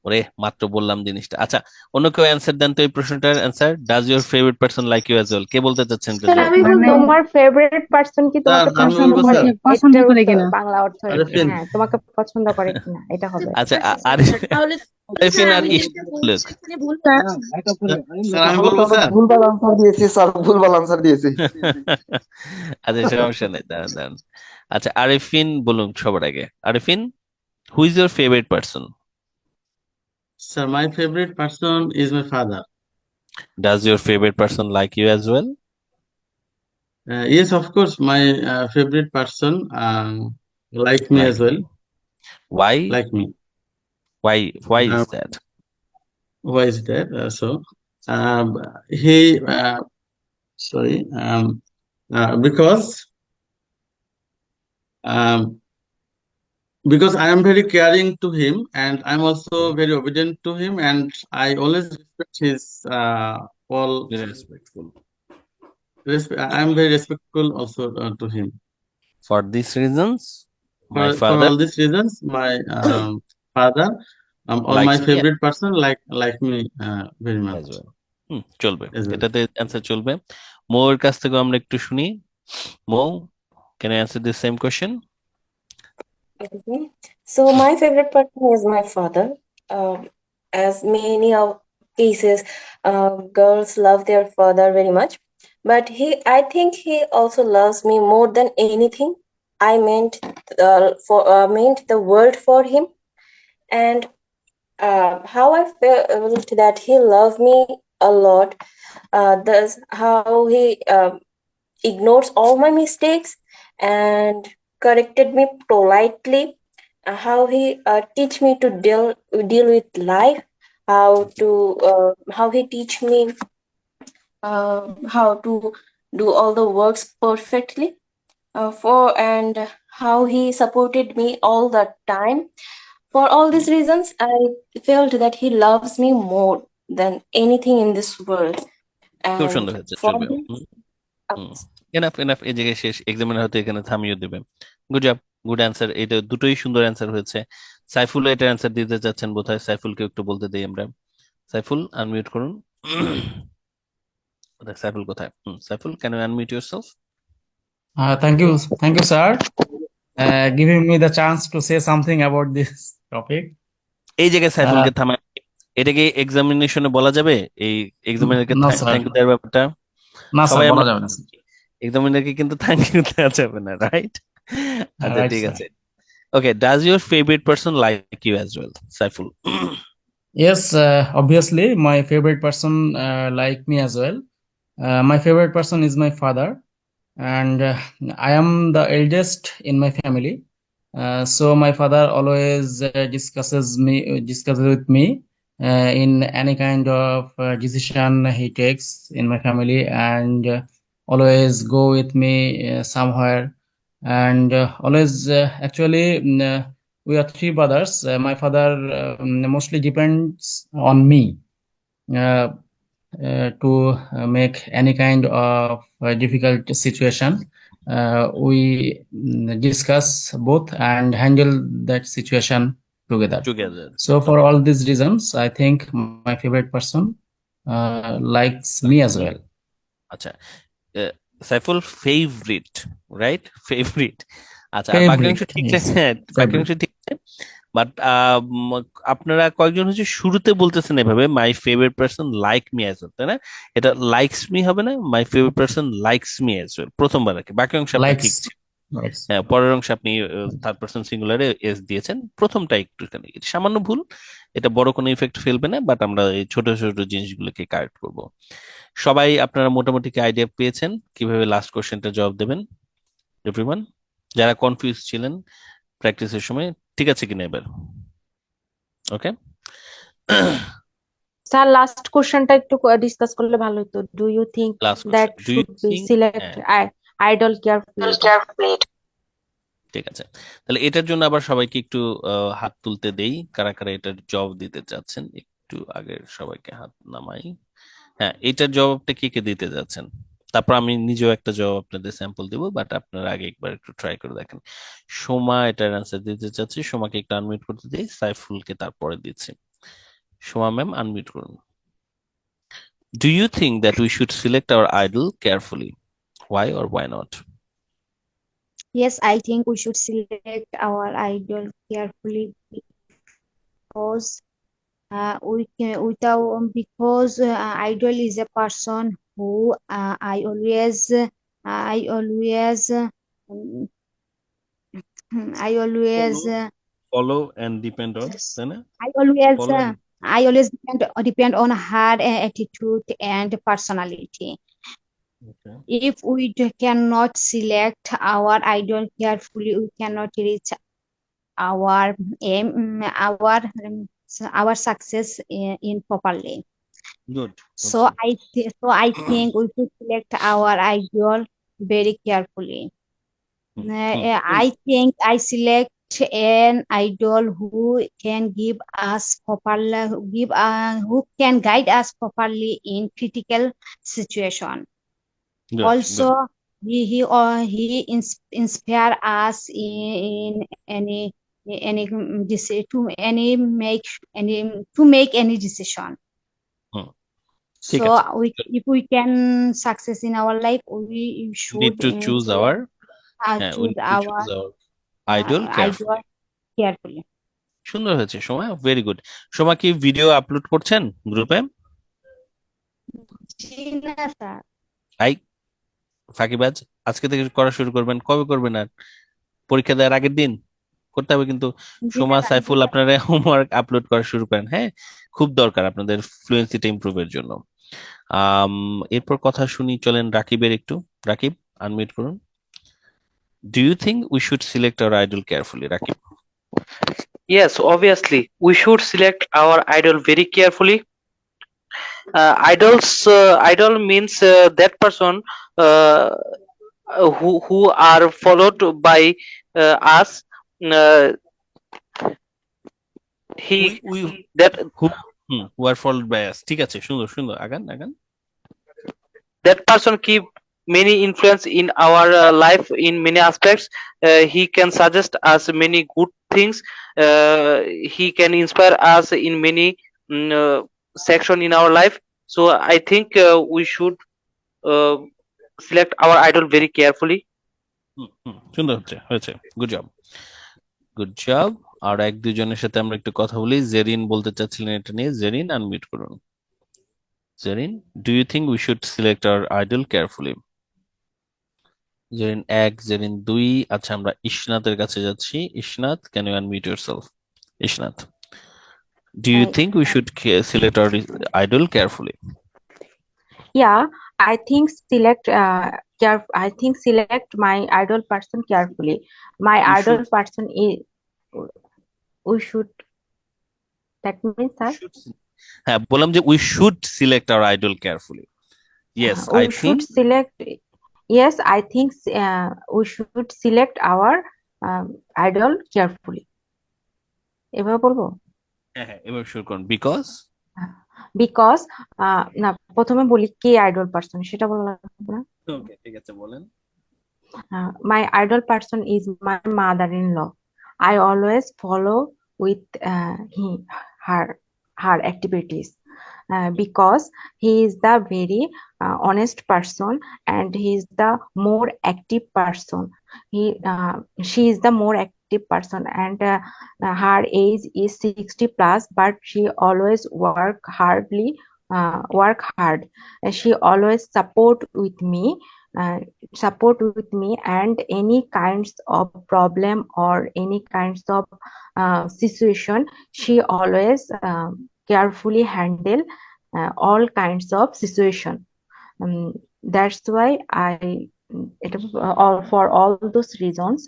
ওরে, মাত্র বললাম জিনিসটা। আচ্ছা, অন্য কেউ অ্যান্সার দেন তো এই প্রশ্নটার answer. Does your favourite person like you as well? কে বলতে চাচ্ছেন একটু স্যার জোরে? আমি বলবো তোমার ফেভারিট পার্সন কি তোমাকে আমি পছন্দ বলবো করে? স্যার। পছন্দ এটার করে উত্তর কিনা? বাংলা অর্থ আরিফিন। হ্যাঁ, তোমাকে পছন্দ করে কিনা এটা হবে। আচ্ছা, আচ্ছা আর স্যার, তাহলে আরিফিন স্যার আর আমি ইশ, যেটা লোক বলছি সেখানে ভুল স্যার, বলছি। স্যার আমি বলবো স্যার। ভুলভাল আনসার দিয়েছি স্যার, ভুলভাল আনসার দিয়েছি। আচ্ছা, সমস্যা নেই, দাঁড়ান দাঁড়ান। আচ্ছা, আরিফিন বলুন সবার আগে। Arifin, who is your favourite person? Sir, my favorite person is my father. Does your favourite person like you as well? Yes, of course, my favorite person like me like as well. Why? Like me. Why is that? Why is that? Um, he, sorry, because because I am very caring to him, and I'm also very obedient to him, and I always respect his all. Very respectful. I'm very respectful also to him. For these reasons, my For father all these reasons, my father or my likes me favorite person like me very as much well. চলবে, as well. এটাতে answer চলবে। মৌর কাছ থেকে আমরা একটু শুনি। মৌ, can I answer the same question? Okay. So my favorite person is my father. As many of cases, girls love their father very much, but I think he also loves me more than anything. I meant the world for him, and how I felt that he loved me a lot. Thus, how he ignores all my mistakes and corrected me politely. How he teach me to deal with life. How he teach me how to do all the works perfectly. And how he supported me all the time. For all these reasons, I felt that he loves me more than anything in this world. খুব And সুন্দর হয়েছে, for চলবে। this, enough enough, এই জায়গায় শেষ। Examiner হয়তো এখানে থামিয়ে দেবে। Good job, good answer. এটা দুটোই সুন্দর অ্যান্সার হয়েছে। সাইফুল এটার অ্যান্সার দিতে চাচ্ছেন বোধহয়। সাইফুলকে একটু বলতে দেই আমরা। সাইফুল, আনমিউট করুন। সাইফুল কোথায়? Saiful, can you unmute yourself? Thank you, sir, giving me the chance to say something about this topic. এই জায়গায় সাইফুলকে থামায়। এটা কি এক্সামিনেশনে বলা যাবে? এই এক্সামিনারকে No, sir. থ্যাংক ইউ দেওয়ার ব্যাপারটা না সবাই স্যার, বলা আমরা যাবে না স্যার। এক্সামিনারকে কিন্তু থ্যাংক ইউ দেওয়া যাবে না, রাইট? আচ্ছা, Right, ঠিক sir. আছে। Okay, does your favourite person like you as well? Saiful. Yes, obviously, my favorite person like me as well. My favorite person is my father, and I am the eldest in my family. So my father always discusses with me in any kind of decision he takes in my family, and always go with me somewhere, and always actually. We are three brothers. My father mostly depends on me to make any kind of difficult situation. We discuss both and handle that situation together. So for all these reasons, I think my favorite person likes me as well. আচ্ছা, Saiful favourite, right? Favourite. আচ্ছা, বাক্যাংশ ঠিক আছে, বাক্যাংশ ঠিক আছে। But আপনারা কয়েকজন হচ্ছে শুরুতে বলতেছেন এভাবে, my favourite person like me as well, তাই না? এটা লাইকস মি হবে না, my favourite person likes me as well. প্রথমবার আর কি বাক্যাংশ আপনার ঠিক ছিল। হ্যাঁ, পরের অংশে আপনি থার্ড পারসন সিঙ্গুলারে এস দিয়েছেন। প্রথমটা একটুখানি সামান্য ভুল, এটা বড় কোনো ইফেক্ট ফেলবে না, বাট আমরা এই ছোট ছোট জিনিসগুলোকে কারেক্ট করব। সবাই আপনারা মোটামুটি কি আইডিয়া পেয়েছেন কিভাবে লাস্ট কোশ্চেনটা জবাব দেবেন? এভরিওয়ান, যারা কনফিউজ ছিলেন প্র্যাকটিসের সময়, ঠিক আছে কিনা এবার? ওকে স্যার, লাস্ট কোশ্চেনটা একটু ডিসকাস করলে ভালো হতো। Do you think that should be select idol carefully? ঠিক আছে, তাহলে এটার জন্য আবার সবাইকে একটু হাত তুলতে দেই। কারা কারা এটার জবাব দিতে যাচ্ছেন? একটু আগে সবাইকে হাত নামাই। হ্যাঁ, এটার জবাবটা কে কে দিতে যাচ্ছেন? তারপর আমি নিজেও একটা জবাব আপনাদের স্যাম্পল দিব, বাট আপনারা আগে একবার একটু ট্রাই করে দেখেন। সোমা এটার অ্যান্সার দিতে চাচ্ছি। সোমাকে একটু আনমিউট করতে দিই, সাইফুলকে তারপরে দিচ্ছি। সোমা ম্যাম, আনমিউট করুন। Do you think that we should select our idol carefully? Why or why not? Yes, I think we should select our idol carefully because idol is a person who I always follow and depend on, তাই না? I always depend on her attitude and personality. Okay. If we cannot select our idol carefully, we cannot reach our aim, our success in properly. Good. So I think we should select our idol very carefully. I think I select an idol who can give us properly, who can guide us properly in critical situation. Good, Also, good. he inspire us in any to make any decision. ঠিক So আছে। if we can success in our life, we We should need to choose our we choose need to choose our idol carefully. carefully. সুন্দর হয়েছে Soma, very good. Soma কি video upload করছেন গ্রুপে? জি না sir. I ফাঁকিবাজ, আজকে থেকে করা শুরু করবেন, কবে করবেন? আর পরীক্ষা দেওয়ার আগের দিন করতে হবে কিন্তু। সোমা, সাইফুল, আপনারা হোমওয়ার্ক আপলোড করা শুরু করেন, হ্যাঁ, খুব দরকার আপনাদের ফ্লুয়েন্সিটা ইমপ্রুভের জন্য। এরপর কথা শুনি, চলেন রাকিবের একটু। রাকিব, আনমিউট করুন। Do you think we should select our idol carefully? Rakib. Yes, obviously, we should select our idol very carefully. Idol means that person who are followed by us. Who are followed by us. ঠিক আছে, সুন্দর সুন্দর, আগান আগান। That person keep many influence in our life in many aspects. He can suggest us many good things. He can inspire us in many section in our life. So I think we should select our idol very carefully. সুন্দর হয়েছে, good job, good job. আর এক দুজনের সাথে আমরা একটু কথা বলি। জেরিন বলতে চাচ্ছিলেন এটা নিয়ে। জেরিন, আনমিউট করুন। Zerin, do you think we should select our idol carefully? Zerin 1, Zerin 2। আচ্ছা, আমরা ইশনাতের কাছে যাচ্ছি। Ishnat, can you unmute yourself? Ishnat, do you think we should select our idol carefully? Yeah, I think select my idol person carefully. My idol person is we should. That means that হ্যাঁ, বললাম যে we should select our idol carefully. Yes, I think select. Yes, I think we should select our idol carefully. এভাবে বলবো? হ্যাঁ, এবার শুরু করুন। Because না, প্রথমে বলি কে আইডল পারসন, সেটা বলা লাগবে না? ওকে, ঠিক আছে, বলেন। My idol person is my mother-in-law. I always follow with her activities because he is the very honest person and he is the more active person. She is the more active person and her age is 60 plus, but she always work hard. She always support with me and any kinds of problem or any kinds of situation. She always carefully handle all kinds of situation. That's why for all those reasons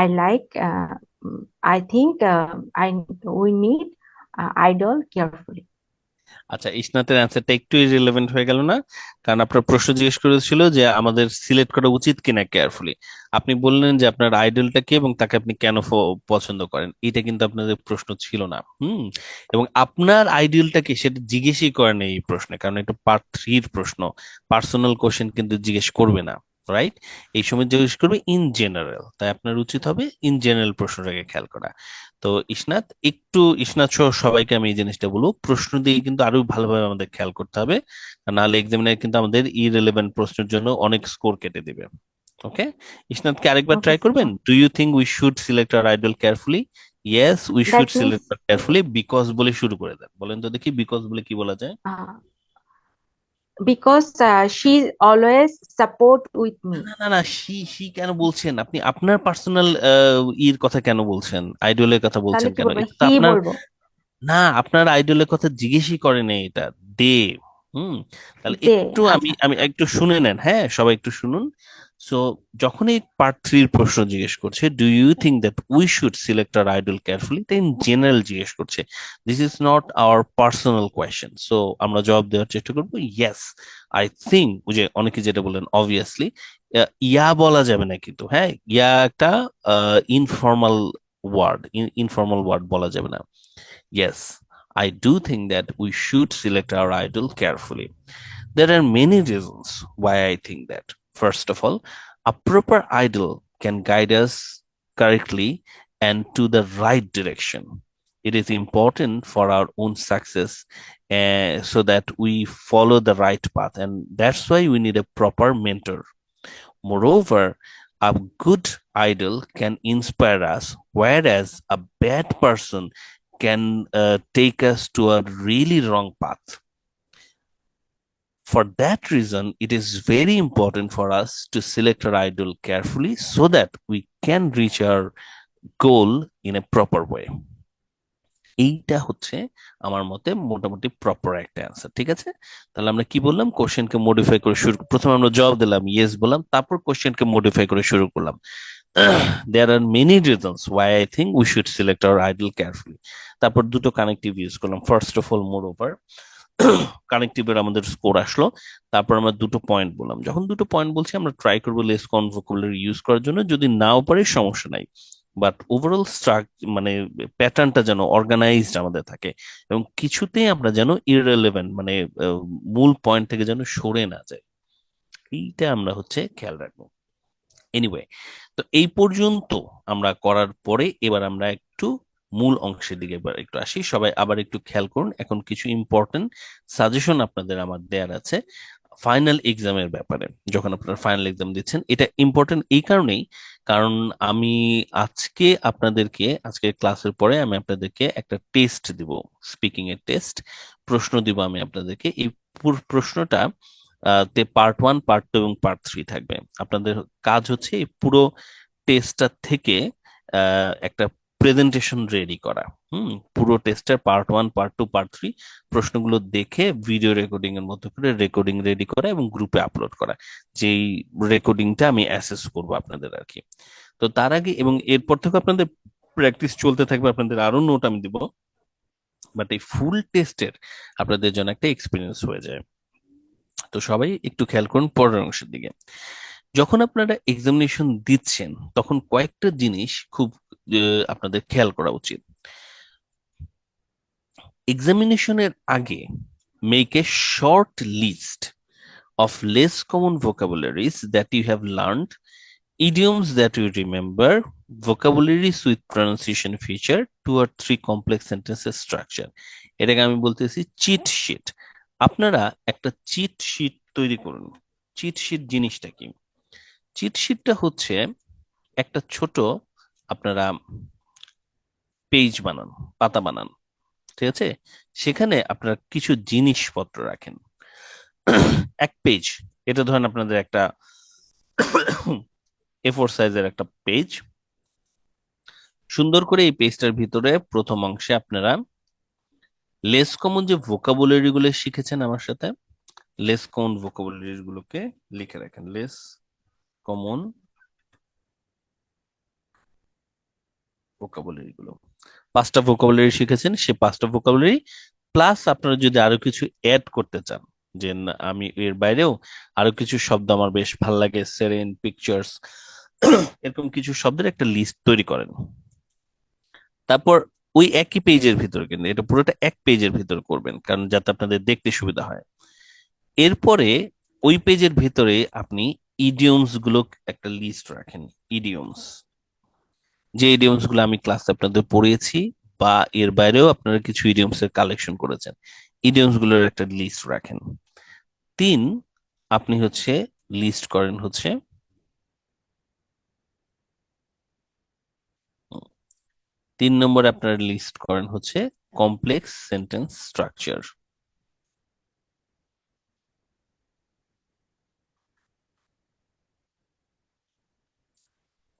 I like I think we need idol carefully. আচ্ছা, ইসনাতের অ্যান্সারটা একটু irrelevant হয়ে গেল না? কারণ আপনার প্রশ্ন জিজ্ঞেস করেছিল যে আমাদের সিলেক্ট করা উচিত কিনা কেয়ারফুলি। আপনি বললেন যে আপনার আইডলটা কে এবং তাকে আপনি কেন পছন্দ করেন। এটা কিন্তু আপনাদের প্রশ্ন ছিল না। এবং আপনার আইডলটা কি সেটা জিজ্ঞেসই করেন এই প্রশ্নে, কারণ এটা পার্ট 3 প্রশ্ন। পার্সোনাল কোশ্চেন কিন্তু জিজ্ঞেস করবে না, রাইট? এই সময় জিজ্ঞেস করবে ইন জেনারেল। তাই আপনার উচিত হবে ইন জেনারেল প্রশ্নটাকে খেয়াল করা। তো ইসনাত সহ সবাইকে আমি এই জিনিসটা বলবো, প্রশ্ন দিয়ে কিন্তু আরো ভালোভাবে আমাদের খেয়াল করতে হবে, নাহলে এক্সামিনার কিন্তু আমাদের ইররিলেভেন্ট প্রশ্নের জন্য অনেক স্কোর কেটে দিবে। ওকে, ইসনাতকে আরেকবার ট্রাই করবেন। Do you think we should select our idol carefully? Yes, we should select carefully because বলে শুরু করে দেন। বলেন তো দেখি, বিকজ বলে কি বলা যায়? Because she always support with me. না, she কেন বলছেন আপনি? আপনার পার্সোনাল কথা কেন বলছেন? আইডলের কথা বলছেন কেন? আপনার না, আপনার আইডলের কথা জিজ্ঞেসই করেন এটা দে। তাহলে একটু আমি একটু শুনে নেন, হ্যাঁ, সবাই একটু শুনুন। সো যখন এই পার্ট 3 প্রশ্ন জিজ্ঞেস করছে, do you think that we should select our idol carefully, তাই ইন জেনারেল জিজ্ঞেস করছে। This is not our personal question. So আমরা জবাব দেওয়ার চেষ্টা করবো ইয়েস আই থিঙ্ক। যে অনেকে যেটা বললেন, অবভিয়াসলি ইয়া বলা যাবে না কিন্তু, হ্যাঁ, ইয়া একটা ইনফর্মাল ওয়ার্ড, ইনফর্মাল ওয়ার্ড বলা যাবে না। Yes, I do think that we should select our idol carefully. There are many reasons why I think that. First of all, a proper idol can guide us correctly and to the right direction. It is important for our own success, so that we follow the right path, and that's why we need a proper mentor. Moreover, a good idol can inspire us, whereas a bad person can take us to a really wrong path. For that reason, it is very important for us to select our idol carefully so that we can reach our goal in a proper way. এইটা হচ্ছে আমার মতে মোটামুটি proper একটা answer. ঠিক আছে, তাহলে আমরা কি বললাম, কোশ্চেনকে মডিফাই করে শুরু, প্রথমে আমরা জবাব দিলাম ইয়েস বললাম, তারপর কোশ্চেনকে মডিফাই করে শুরু করলাম। There are many reasons why I think we should select our idol carefully. তারপর দুটো কানেক্টিভ ইউজ করলাম, first of all more over কানেক্টিভের আমাদের স্কোর আসলো, তারপর আমরা দুটো পয়েন্ট বললাম। যখন দুটো পয়েন্ট বলছি আমরা ট্রাই করবো লেস কমন ভোকাবুলারি ইউজ করার জন্য, যদি নাও পারি সমস্যা নাই, বাট ওভারঅল মানে প্যাটার্নটা যেন অর্গানাইজড আমাদের থাকে এবং কিছুতেই আমরা যেন ইররেলেভেন্ট মানে মূল পয়েন্ট থেকে যেন সরে না যায়, এইটা আমরা হচ্ছে খেয়াল রাখবো। এনিওয়ে, তো এই পর্যন্ত আমরা করার পরে এবার আমরা একটু মূল অংশের দিকে এবার একটু আসি। সবাই আবার একটু খেয়াল করুন, এখন কিছু ইম্পর্টেন্ট সাজেশন আপনাদের আমার দেয়ার আছে ফাইনাল এক্সামের ব্যাপারে। যখন আপনারা ফাইনাল এক্সাম দিচ্ছেন, এটা ইম্পর্টেন্ট এই কারণেই, কারণ আমি আজকে ক্লাসের পরে আমি আপনাদেরকে একটা টেস্ট দিব, স্পিকিং এর টেস্ট, প্রশ্ন দিব আমি আপনাদেরকে। এই প্রশ্নটা তে পার্ট 1, পার্ট 2 এবং পার্ট 3 থাকবে। আপনাদের কাজ হচ্ছে এই পুরো টেস্টটা থেকে একটা প্রেজেন্টেশন রেডি করা। পুরো টেস্টের পার্ট 1, পার্ট 2, পার্ট 3 প্রশ্নগুলো দেখে ভিডিও রেকর্ডিং এর মতো করে রেকর্ডিং রেডি করা এবং গ্রুপে আপলোড করা, যেই রেকর্ডিংটা আমি অ্যাসেস করব আপনাদের আর কি। তো তার আগে এবং এরপর থেকে আপনাদের প্র্যাকটিস চলতে থাকবে, আপনাদের আরো নোট আমি দিব, বাট এই ফুল টেস্টের আপনাদের জন্য একটা এক্সপিরিয়েন্স হয়ে যায়। তো সবাই একটু খেয়াল করুন পরের অংশের দিকে। যখন আপনারা এক্সামিনেশন দিচ্ছেন তখন কয়েকটা জিনিস খুব আপনাদের খেয়াল করা উচিত। এক্সামিনেশনের আগে make a short list of less common vocabularies that you have learned, idioms that you remember, vocabularies with pronunciation feature, 2 or 3 complex sentences structure. এটাকে আমি বলতেছি চিট শিট। আপনারা একটা চিট শিট তৈরি করুন। চিট শিট জিনিসটা কি? চিট শিটটা হচ্ছে একটা ছোট আপনারা পেজ বানান, পাতা বানান, ঠিক আছে? সেখানে আপনারা কিছু জিনিসপত্র রাখেন। এক পেজ, এটা ধরেন আপনাদের একটা A4 সাইজের একটা পেজ। সুন্দর করে এই পেজটার ভিতরে প্রথম অংশে আপনারা লেস কমন যে ভোকাবুলারি গুলো শিখেছেন আমার সাথে, লেস কমন ভোকাবুলারি গুলোকে লিখে রাখেন। লেস কমন ভোকাবুলারি গুলো, 5টা ভোকাবুলারি শিখেছেন, সে 5টা ভোকাবুলারি প্লাস আপনারা যদি আরো কিছু অ্যাড করতে চান, যে আমি এর বাইরেও আরো কিছু শব্দ আমার বেশ ভালো লাগে, সেরেন, পিকচার্স, এরকম কিছু শব্দের একটা লিস্ট তৈরি করেন। তারপর ওই একই পেজের ভিতরে, কিন্তু এটা পুরোটা এক পেজের ভিতর করবেন, কারণ যাতে আপনাদের দেখতে সুবিধা হয়। এরপরে ওই পেজের ভিতরে আপনি ইডিয়মস গুলো একটা লিস্ট রাখেন। ইডিয়মস, যে ইডিয়মস গুলো আমি ক্লাসে আপনাদের পড়িয়েছি বা এর বাইরেও আপনারা কিছু ইডিয়মস এর কালেকশন করেছেন, ইডিয়মস গুলোর একটা লিস্ট রাখেন। 3, আপনি হচ্ছে লিস্ট করেন হচ্ছে 3 নম্বরে আপনারা লিস্ট করেন হচ্ছে complex sentence structure.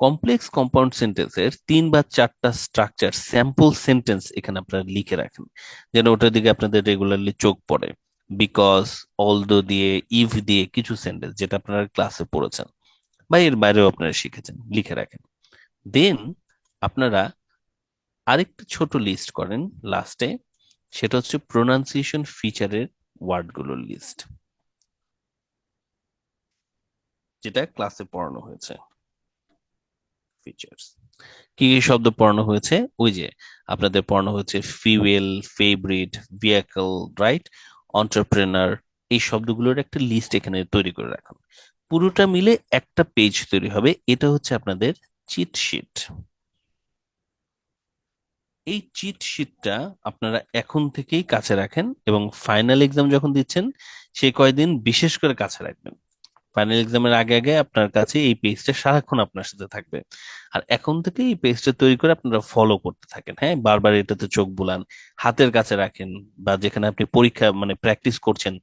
Complex compound সেন্টেন্সের 3 বা 4টা স্ট্রাকচার, স্যাম্পল সেন্টেন্স এখানে আপনারা লিখে রাখেন, যেন ওটার দিকে আপনাদের রেগুলারলি চোখ পড়ে। বিকজ, অলদো দিয়ে, ইফ দিয়ে কিছু সেন্টেন্স যেটা আপনারা ক্লাসে পড়েছেন বা এর বাইরেও আপনারা শিখেছেন, লিখে রাখেন। দেন আপনারা আরেকটা ছোট লিস্ট করেন লাস্টে, সেটা হচ্ছে প্রোনাউন্সিয়েশন ফিচারের ওয়ার্ডগুলোর লিস্ট, যেটা ক্লাসে পড়ানো হয়েছে। ফিচার্স। কি কি শব্দ পড়ানো হয়েছে? ওই যে আপনাদের পড়ানো হয়েছে fuel, favourite, vehicle, right, entrepreneur, এই শব্দগুলোর একটা লিস্ট এখানে তৈরি করে রাখুন। পুরোটা মিলে একটা পেজ তৈরি হবে, এটা হচ্ছে আপনাদের চিট শিট। এই চিট শিটটা আপনারা এখন থেকেই কাছে রাখেন এবং ফাইনাল এক্সাম যখন দিচ্ছেন সেই কয়দিন বিশেষ করে কাছে রাখবেন। ফাইনাল এক্সামের আগে আগে আপনার কাছে এই পেজটা সারাক্ষণ আপনার সাথে থাকবে। আর এখন থেকে এই পেজটা তৈরি করে আপনারা ফলো করতে থাকেন, হ্যাঁ, বারবার এটাতে চোখ বুলান, হাতের কাছে রাখেন, বা যেখানে আপনি পরীক্ষা মানে প্র্যাকটিস করছেন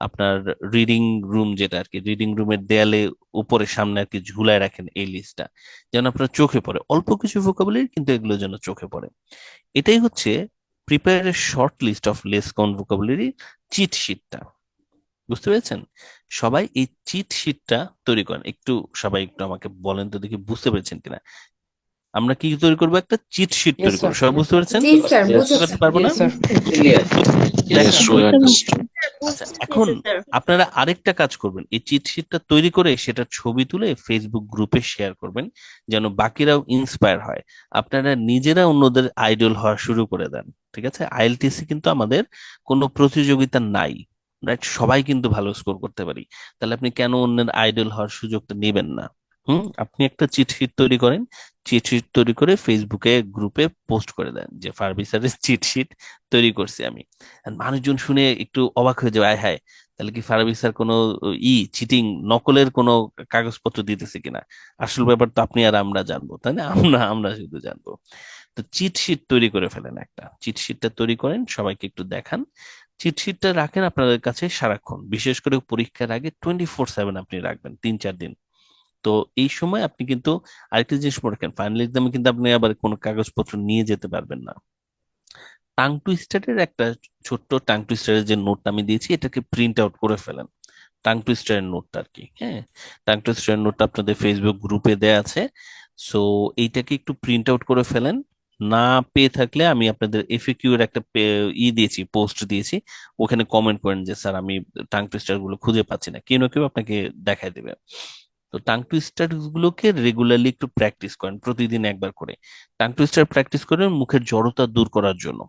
আপনার রিডিং রুম, যেটা আর কি রিডিং রুমের দেয়ালে উপরে সামনে আর কি ঝুলায় রাখেন এই লিস্টটা, যেন আপনার চোখে পড়ে। অল্প কিছু ভোকাবুলারি, কিন্তু এগুলো যেন চোখে পড়ে। এটাই হচ্ছে prepare a short list of less count vocabulary cheat শিটটা। বুঝতে পেরেছেন? সবাই এই চিট শিটটা তৈরি করেন। সবাই একটু আমাকে বলেন তো দেখি বুঝতে পেরেছেন কিনা। আমরা কি তৈরি করবো? একটা চিট শিট Yes, তৈরি করবো। sir. সবাই বুঝতে পেরেছেন? জি স্যার, বুঝতে বুঝেছি। করতে পারবো না? Yes, sir. দেখেন, বুঝতে আচ্ছা, এখন পেরেছি স্যার। আপনারা আরেকটা কাজ করবেন, এই চিট শিটটা তৈরি করে সেটা ছবি তুলে ফেসবুক গ্রুপে শেয়ার করবেন, যেন বাকিরাও ইন্সপায়ার হয়, আপনারা নিজেরা অন্যদের আইডল হওয়া শুরু করে দেন। ঠিক আছে? আইএলটিসি কিন্তু আমাদের কোনো প্রতিযোগিতা নাই, রাইট? সবাই কিন্তু ভালো স্কোর করতে পারি, তাহলে আপনি কেন অন্যের আইডল হওয়ার সুযোগটা নেবেন না? আপনি একটা চিট শিট তৈরি করেন, চিট শিট তৈরি করে ফেসবুকে গ্রুপে পোস্ট করে দেন যে ফারবি স্যারের চিট শিট তৈরি করছি আমি। আর মানুষজন শুনে একটু অবাক হয়ে যাবে, আয় হায়, তাহলে কি ফারাবি স্যার কোনো চিটিং, নকলের কোনো কাগজপত্র দিতেছে কিনা। আসল ব্যাপার তো আপনি আর আমরা জানবো, তাই না? আমরা শুধু জানবো। তো চিট শিট তৈরি করে ফেলেন, একটা চিট শিটটা তৈরি করেন, সবাইকে একটু দেখান। চিট শিটটা রাখেন আপনাদের কাছে সারাক্ষণ, বিশেষ করে পরীক্ষার আগে 24/7 আপনি রাখবেন 3-4 দিন। তো এই সময় আপনি কিন্তু আরেকটা জিনিস মনে রাখেন, ফাইনাল এক্সামে কিন্তু আপনি আবার কোনো কাগজপত্র নিয়ে যেতে পারবেন না। টাং টুইস্টারের একটা ছোট্ট টাং টুইস্টারের যে নোটটা আমি দিয়েছি, এটাকে প্রিন্ট আউট করে ফেলেন, টাং টুইস্টারের নোটটা আর কি। হ্যাঁ, টাং টুইস্টারের নোটটা আপনাদের ফেসবুক গ্রুপে দেয়া আছে। সো এইটাকে একটু প্রিন্ট আউট করে ফেলেন। না পেয়ে থাকলে আমি আপনাদের এফএকিউ এর একটা দিয়েছি, পোস্ট দিয়েছি, ওখানে কমেন্ট করেন যে স্যার আমি টাং টুইস্টার গুলো খুঁজে পাচ্ছি না, কেউ না কেউ আপনাকে দেখাই দেবে। তো টাং টুইস্টার গুলোকে রেগুলারলি একটু প্র্যাকটিস করেন, প্রতিদিন একবার করে টাং টুইস্টার প্র্যাকটিস করেন মুখের জড়তা দূর করার জন্য।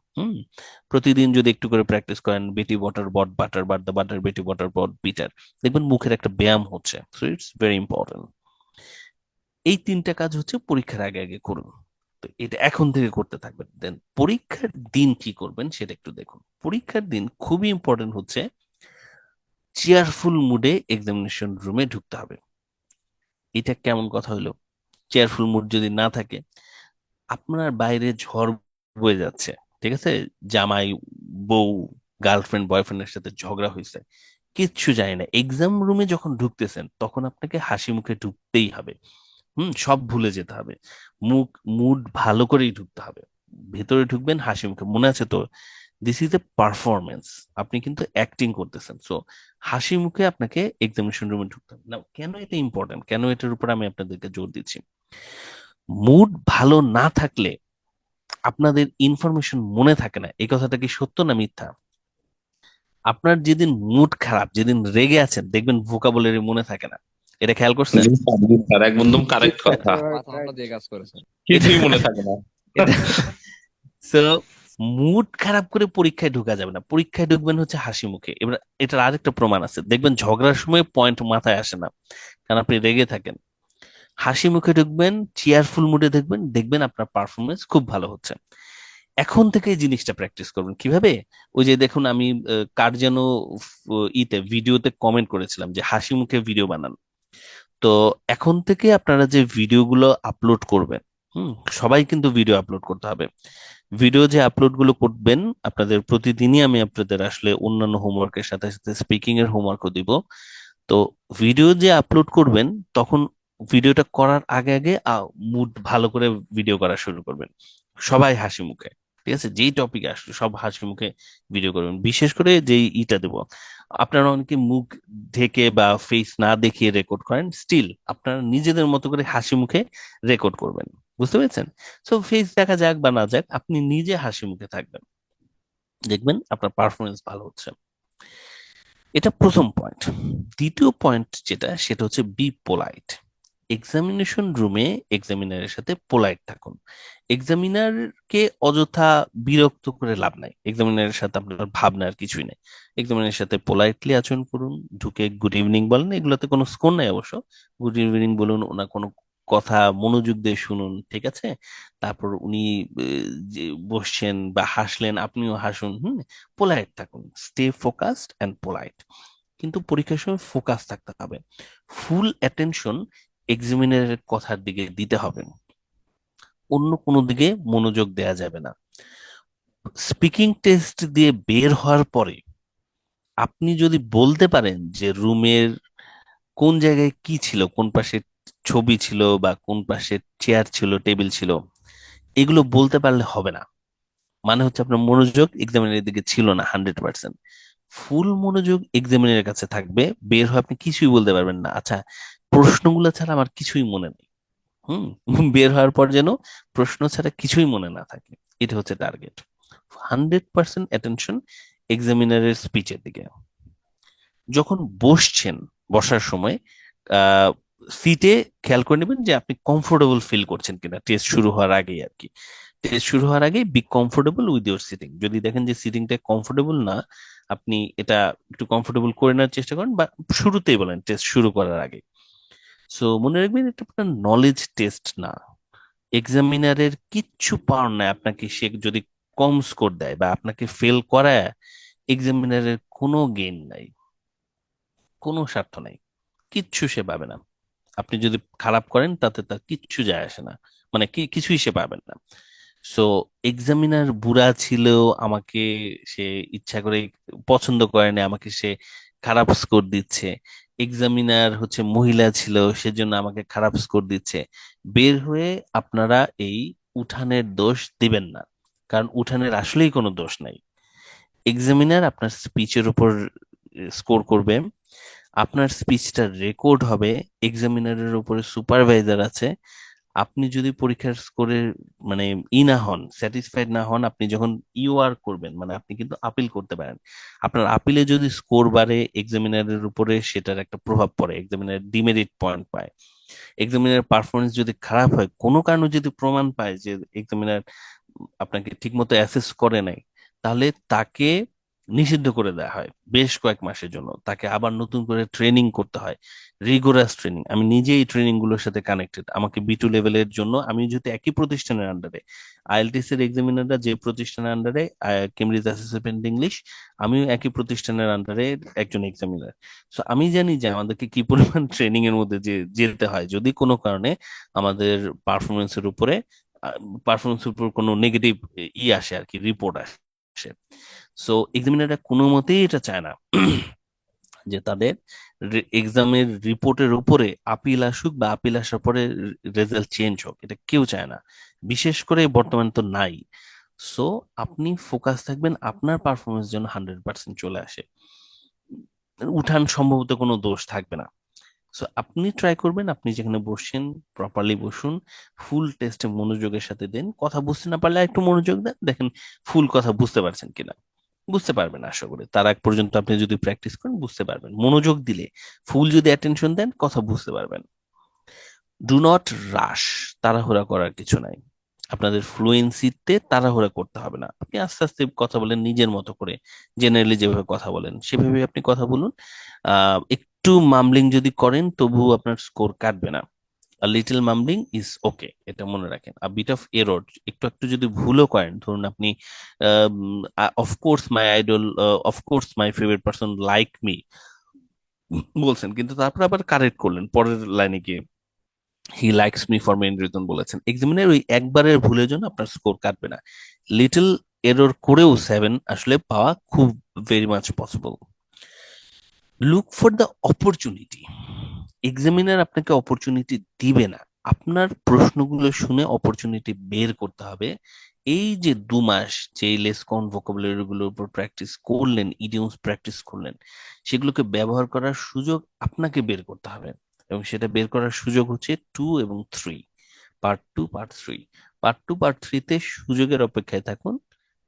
প্রতিদিন যদি একটু করে প্র্যাকটিস করেন, Betty water bought butter, but the butter, Betty water bought bitter, দেখবেন মুখের একটা ব্যায়াম হচ্ছে। So it's very important. এই 3টা কাজ হচ্ছে পরীক্ষার আগে আগে করুন। তো এটা এখন থেকে করতে থাকবেন। দেন পরীক্ষার দিন কি করবেন সেটা একটু দেখুন। পরীক্ষার দিন খুবই ইম্পর্টেন্ট হচ্ছে চেয়ারফুল মুডে এক্সামিনেশন রুমে ঢুকতে হবে। এটা কেমন কথা হলো? চেয়ারফুল মুড যদি না থাকে, আপনার বাইরে ঝড় বয়ে যাচ্ছে, ঠিক আছে, জামাই, বউ, গার্লফ্রেন্ড, বয়ফ্রেন্ডের সাথে ঝগড়া হয়েছে, কিচ্ছু যায় না, এক্সাম রুমে যখন ঢুকতেছেন তখন আপনাকে হাসি মুখে ঢুকতেই হবে। সব ভুলে যেতে হবে, মুড ভালো করেই ঢুকতে হবে। ভেতরে ঢুকবেন হাসি মুখে, মনে আছে তো? দিস ইজ এ পারফরমেন্স, আপনি কিন্তু অ্যাক্টিং করতেছেন। সো হাসি মুখে আপনাকে এক্সামিনেশন রুমে ঢুকতে হবে। না, কেন এটা ইম্পর্টেন্ট, কেন এটার উপর আমি আপনাদেরকে জোর দিচ্ছি? মুড ভালো না থাকলে আপনাদের ইনফরমেশন মনে থাকে না। এই কথাটা কি সত্য না মিথ্যা? আপনার যেদিন মুড খারাপ, যেদিন রেগে আছেন, দেখবেন ভোকাবুলারি মনে থাকে না। এটা খেয়াল করছেন? স্যার একদম কারেক্ট কথা, কিছুই মনে থাকে না। সো মুড খারাপ করে পরীক্ষায় ঢোকা যাবে না, পরীক্ষায় ঢুকবেন হচ্ছে হাসি মুখে। এবার এটার আরেকটা প্রমাণ আছে, দেখবেন ঝগড়ার সময় পয়েন্ট মাথায় আসে না, কারণ আপনি রেগে থাকেন। হাসি মুখে ঢুকবেন, চেয়ারফুল মুডে দেখবেন, দেখবেন আপনার পারফরমেন্স খুব ভালো হচ্ছে। এখন থেকে এই জিনিসটা প্র্যাকটিস করবেন। কিভাবে? ওই যে দেখুন, আমি কার যেন ভিডিওতে কমেন্ট করেছিলাম যে হাসি মুখে ভিডিও বানান। তো এখন থেকে আপনারা যে ভিডিওগুলো আপলোড করবেন, সবাই কিন্তু ভিডিও আপলোড করতে হবে। ভিডিও যে আপলোড গুলো করবেন, আপনাদের প্রতিদিনই আমি আপনাদের আসলে অন্যান্য হোমওয়ার্কের সাথে সাথে স্পিকিং এর হোমওয়ার্কও দিব। তো ভিডিও যে আপলোড করবেন, তখন ভিডিওটা করার আগে আগে মুড ভালো করে ভিডিও করা শুরু করবেন, সবাই হাসি মুখে। ঠিক আছে? যেই টপিক আসলো সব হাসি মুখে ভিডিও করবেন। বিশেষ করে যেই দেব, আপনারা অনেকে মুখ ঢেকে বা ফেস না দেখিয়ে রেকর্ড করেন, স্টিল আপনারা নিজেদের মতো করে হাসি মুখে রেকর্ড করবেন। বুঝতে পেরেছেন? সো ফেস দেখা যাক বা না যাক, আপনি নিজে হাসি মুখে থাকবেন, দেখবেন আপনার পারফরমেন্স ভালো হচ্ছে। এটা প্রথম পয়েন্ট। দ্বিতীয় পয়েন্ট যেটা, সেটা হচ্ছে বি পোলাইট। এক্সামিনেশন রুমে এক্সামিনারের সাথে পোলাইট থাকুন। এক্সামিনারকে অযথা বিরক্ত করে লাভ নাই, এক্সামিনারের সাথে আপনার ভাবনার কিছুই নাই। এক্সামিনারের সাথে পোলাইটলি আচরণ করুন, ঢুকে গুড ইভিনিং বলেন, এগুলোতে কোনো স্কোর নাই অবশ্য। গুড ইভিনিং বলুন, ওনার কোনো কথা মনোযোগ দিয়ে শুনুন, ঠিক আছে? তারপর উনি যে বসছেন বা হাসলেন, আপনিও হাসুন। পোলাইট থাকুন, স্টে ফোকাসড অ্যান্ড পোলাইট। কিন্তু পরীক্ষার সময় ফোকাস থাকতে হবে, ফুল অ্যাটেনশন এক্সামিনারের কথার দিকে দিতে হবে, অন্য কোনো দিকে মনোযোগ দেয়া যাবে না। স্পিকিং টেস্ট দিয়ে বের হওয়ার পরে আপনি যদি বলতে পারেন যে রুমের কোন জায়গায় কি ছিল, কোন পাশে ছবি ছিল বা কোন পাশে চেয়ার ছিল, টেবিল ছিল, এগুলো বলতে পারলে হবে না। মানে হচ্ছে আপনার মনোযোগ এক্সামিনারের দিকে ছিল না 100%। ফুল মনোযোগ এক্সামিনারের কাছে থাকবে, বের হয়ে আপনি কিছুই বলতে পারবেন না। আচ্ছা, প্রশ্নগুলো ছাড়া আমার কিছুই মনে নেই। বের হওয়ার পর যেন প্রশ্ন ছাড়া কিছুই মনে না থাকে, এটা হচ্ছে টার্গেট। 100% অ্যাটেনশন এক্সামিনারের স্পিচের দিকে। যখন বসছেন, বসার সময় সিটে খেয়াল করে নেবেন যে আপনি কমফোর্টেবল ফিল করছেন কিনা, টেস্ট শুরু হওয়ার আগেই আর কি। টেস্ট শুরু হওয়ার আগে be comfortable with your sitting. যদি দেখেন যে সিটিংটা কমফোর্টেবল না, আপনি এটা একটু কমফোর্টেবল করে নেওয়ার চেষ্টা করেন, বা শুরুতেই বলেন টেস্ট শুরু করার আগে। সো মনে রাখবেন, এটা আপনার নলেজ টেস্ট না। এক্সামিনারের কিচ্ছু পাওয়ার নাই আপনাকে, সে যদি কম স্কোর দেয় বা আপনাকে ফেল করায়, এক্সামিনারের কোনো গেইন নাই, কোনো স্বার্থ নাই, কিচ্ছু সে পাবে না। আপনি যদি খারাপ করেন তাতে তার কিচ্ছু যায় আসে না, মানে কি কিছুই সে পাবেন না। সো এক্সামিনার বুড়া ছিল, আমাকে সে ইচ্ছা করে পছন্দ করেনি, আমাকে সে খারাপ স্কোর দিচ্ছে। এক্সামিনার হচ্ছে মহিলা ছিল, সেজন্য আমাকে খারাপ স্কোর দিচ্ছে। বের হয়ে আপনারা এই উঠানের দোষ দিবেন না, কারণ উঠানের আসলেই কোনো দোষ নাই। এক্সামিনার আপনার স্পিচের উপর স্কোর করবে, আপনার স্পিচটা রেকর্ড হবে, এক্সামিনারের উপরে সুপারভাইজার আছে। আপনি যদি পরীক্ষার স্কোরে মানে না হন, স্যাটিসফাইড না হন, আপনি যখন ইউআর করবেন, মানে আপনি কিন্তু আপিল করতে পারেন। আপনার আপিলে যদি স্কোর বাড়ে, এক্সামিনারের উপরে সেটার একটা প্রভাব পড়ে, এক্সামিনার ডিমেরিট পয়েন্ট পায়। এক্সামিনার পারফরমেন্স যদি খারাপ হয়, কোনো কারণে যদি প্রমাণ পায় যে এক্সামিনার আপনাকে ঠিকমতো অ্যাসেস করে নাই, তাহলে তাকে নিষিদ্ধ করে দেওয়া হয় বেশ কয়েক মাসের জন্য। তাকে আবার নতুন করে ট্রেনিং করতে হয়, রিগোরাস ট্রেনিং। আমি নিজেই এই ট্রেনিং গুলোর সাথে কানেক্টেড। আমাকে B2 লেভেলের জন্য, আমি যদি একই প্রতিষ্ঠানের আন্ডারে, আইএলটিএস এর এক্সামিনাররা যে প্রতিষ্ঠানের আন্ডারে, কেমব্রিজ অ্যাসেসমেন্ট ইংলিশ, আমিও একই প্রতিষ্ঠানের আন্ডারে একজন এক্সামিনার। সো আমি জানি যে আমাদেরকে কি পরিমাণ ট্রেনিং এর মধ্যে যে যেতে হয় যদি কোনো কারণে আমাদের পারফরমেন্সের উপরে পারফরমেন্সের উপর কোনো নেগেটিভ আসে আর কি, রিপোর্ট আসে। সো এক্সামিনাররা কোনো মতেই এটা চায় না যে তাদের এক্সামের রিপোর্টের উপরে আপিল আসুক বা আপিল আসার পরে রেজাল্ট চেঞ্জ হোক, এটা কেউ চায় না, বিশেষ করে বর্তমান তো নাই। সো আপনি ফোকাস থাকবেন আপনার পারফরমেন্স যেন 100% চলে আসে, উঠান সম্ভবত কোনো দোষ থাকবে না। সো আপনি ট্রাই করবেন, আপনি যেখানে বসছেন প্রপারলি বসুন, ফুল টেস্টে মনোযোগের সাথে দেন। কথা বুঝতে না পারলে একটু মনোযোগ দেন, দেখেন ফুল কথা বুঝতে পারছেন কিনা। বুঝতে পারবেন আশা করি, তার আগ পর্যন্ত আপনি যদি প্র্যাকটিস করেন বুঝতে পারবেন। মনোযোগ দিলে, ফুল যদি অ্যাটেনশন দেন, কথা বুঝতে পারবেন। ডু নট রাশ, তাড়াহুড়া করার কিছু নাই। আপনাদের ফ্লুয়েন্সিতে তাড়াহুড়া করতে হবে না, আপনি আস্তে আস্তে কথা বলেন, নিজের মতো করে, জেনারেলি যেভাবে কথা বলেন সেভাবে আপনি কথা বলুন। একটু মামলিং যদি করেন তবুও আপনার স্কোর কাটবে না। লিটল মামলিং ইজ ওকে, এটা মনে রাখেন। আ বিট অফ এরর, একটু একটু যদি ভুলও করেন, ধরুন আপনি of course my idol, of course my favourite person like me বলছেন, কিন্তু তারপর আবার কারেক্ট করলেন পরের লাইনে গিয়ে he likes me for main reason বলেছেন। এক্সামিনার ওই একবারের ভুলের জন্য আপনার স্কোর কাটবে না। লিটল এরর করেও 7 আসলে পাওয়া খুব very much possible. Look for the opportunity, examiner আপনাকে অপরচুনিটি দিবে না, আপনার প্রশ্নগুলো শুনে অপরচুনিটি বের করতে হবে। এই যে 2 মাস যে লেসকন ভোকাবুলারি গুলোর উপর প্র্যাকটিস করলেন, ইডিয়মস প্র্যাকটিস করলেন, সেগুলোকে ব্যবহার করার সুযোগ আপনাকে বের করতে হবে। এবং সেটা বের করার সুযোগ হচ্ছে 2 এবং 3, পার্ট 2 পার্ট 3। পার্ট 2 পার্ট 3-তে সুযোগের অপেক্ষায় থাকুন,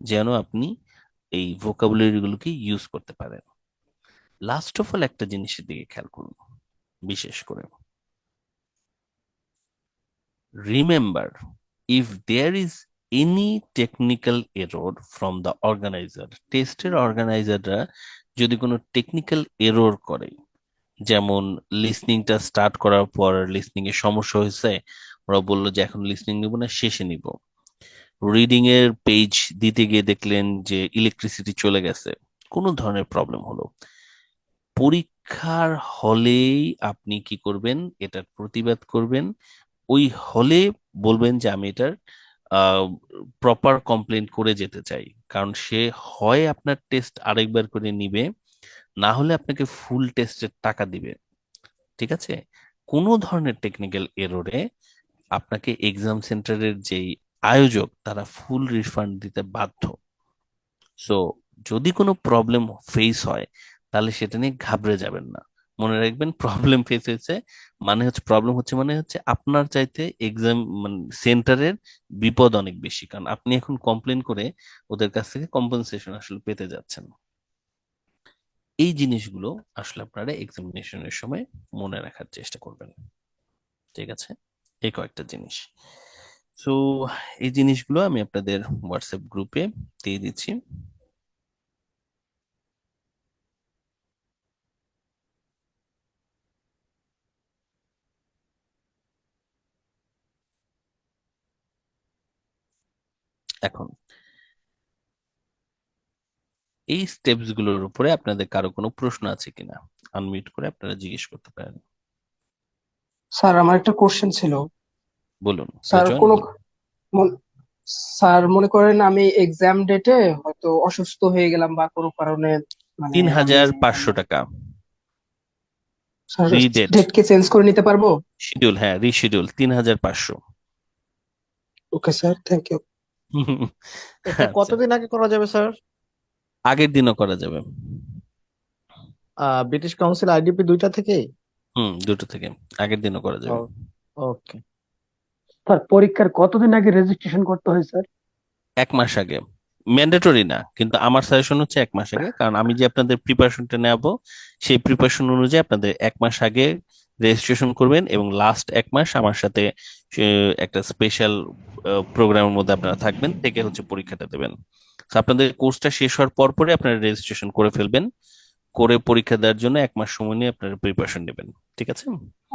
যেন আপনি এই ভোকাবুলারি গুলোকে ইউজ করতে পারেন। লাস্ট অফ অল একটা জিনিসের দিকে খেয়াল করুন বিশেষ করে, Remember, if there is any technical error from the organizer, টেস্টের অর্গানাইজাররা যদি কোনো টেকনিক্যাল এরর করে, যেমন লিসনিংটা স্টার্ট করার পর লিসনিং এর সমস্যা হয়েছে, ওরা বললো যে এখন লিসনিং নিব না, শেষে নিব। রিডিং এর পেজ দিতে গিয়ে দেখলেন যে ইলেকট্রিসিটি চলে গেছে, কোনো ধরনের প্রবলেম হলো, পরীক্ষার হলেই আপনি কি করবেন? এটার প্রতিবাদ করবেন। ওই হলে বলবেন যে আমি এটার প্রপার কমপ্লেন করে যেতে চাই, কারণ সে হয় আপনার টেস্ট আরেকবার করে নিবে, না হলে আপনাকে ফুল টেস্টের টাকা দিবে। ঠিক আছে? কোনো ধরনের টেকনিক্যাল এররে আপনাকে এক্সাম সেন্টারের যেই আয়োজক তারা ফুল রিফান্ড দিতে বাধ্য। সো যদি কোনো প্রবলেম ফেস হয় তাহলে সেটা নিয়ে ঘাবড়ে যাবেন না। মনে রাখবেন, প্রবলেম ফেস হয়েছে মানে হচ্ছে আপনার চাইতে এক্সাম মানে সেন্টারের বিপদ অনেক বেশি, কারণ আপনি এখন কমপ্লেন করে ওদের কাছ থেকে কম্পেনসেশন আসলে পেতে যাচ্ছেন। এই জিনিসগুলো আসলে আপনারা এক্সামিনেশনের সময় মনে রাখার চেষ্টা করবেন। ঠিক আছে? এই কয়েকটা জিনিস। সো এই জিনিসগুলো আমি আপনাদের হোয়াটসঅ্যাপ গ্রুপে দিয়ে দিচ্ছি। এখন এই স্টেপস গুলোর উপরে আপনাদের কারো কোনো প্রশ্ন আছে কিনা আনমিউট করে আপনারা জিজ্ঞেস করতে পারেন। স্যার আমার একটা কোশ্চেন ছিল। বলুন স্যার রেজন, কোনো বলুন। স্যার মনে করেন আমি এক্সাম ডেটে হয়তো অসুস্থ হয়ে গেলাম বা কোনো কারণে, মানে আমি ৩,৫০০ টাকা স্যার রিডেট ডেটকে চেঞ্জ করে নিতে পারবো? শিডিউল, হ্যাঁ রিশিডিউল ৩,৫০০। Okay sir, thank you. এটা আচ্ছা, কতদিন আগে করা যাবে স্যার? আগের দিনও করা যাবে। ব্রিটিশ কাউন্সিল আইডিপি দুইটা থেকে? দুটো থেকে আগের দিনও করা যাবে। ওকে। স্যার পরীক্ষার কতদিন আগে রেজিস্ট্রেশন করতে হয় স্যার? 1 মাস আগে, ম্যান্ডেটরি না, কিন্তু আমার সাজেশন হচ্ছে 1 মাস আগে, কারণ আমি যে আপনাদের প্রিপারেশনটা নেব সেই প্রিপারেশন অনুযায়ী আপনাদের 1 মাস আগে রেজিস্ট্রেশন করবেন, এবং লাস্ট 1 মাস আমার সাথে একটা স্পেশাল প্রোগ্রামের মধ্যে আপনারা থাকবেন, থেকে হচ্ছে পরীক্ষাটা দেবেন। তো আপনাদের কোর্সটা শেষ হওয়ার পর পরে আপনারা রেজিস্ট্রেশন করে ফেলবেন, করে পরীক্ষা দেওয়ার জন্য 1 মাস সময় নিয়ে আপনারা প্রিপারেশন নেবেন। ঠিক আছে?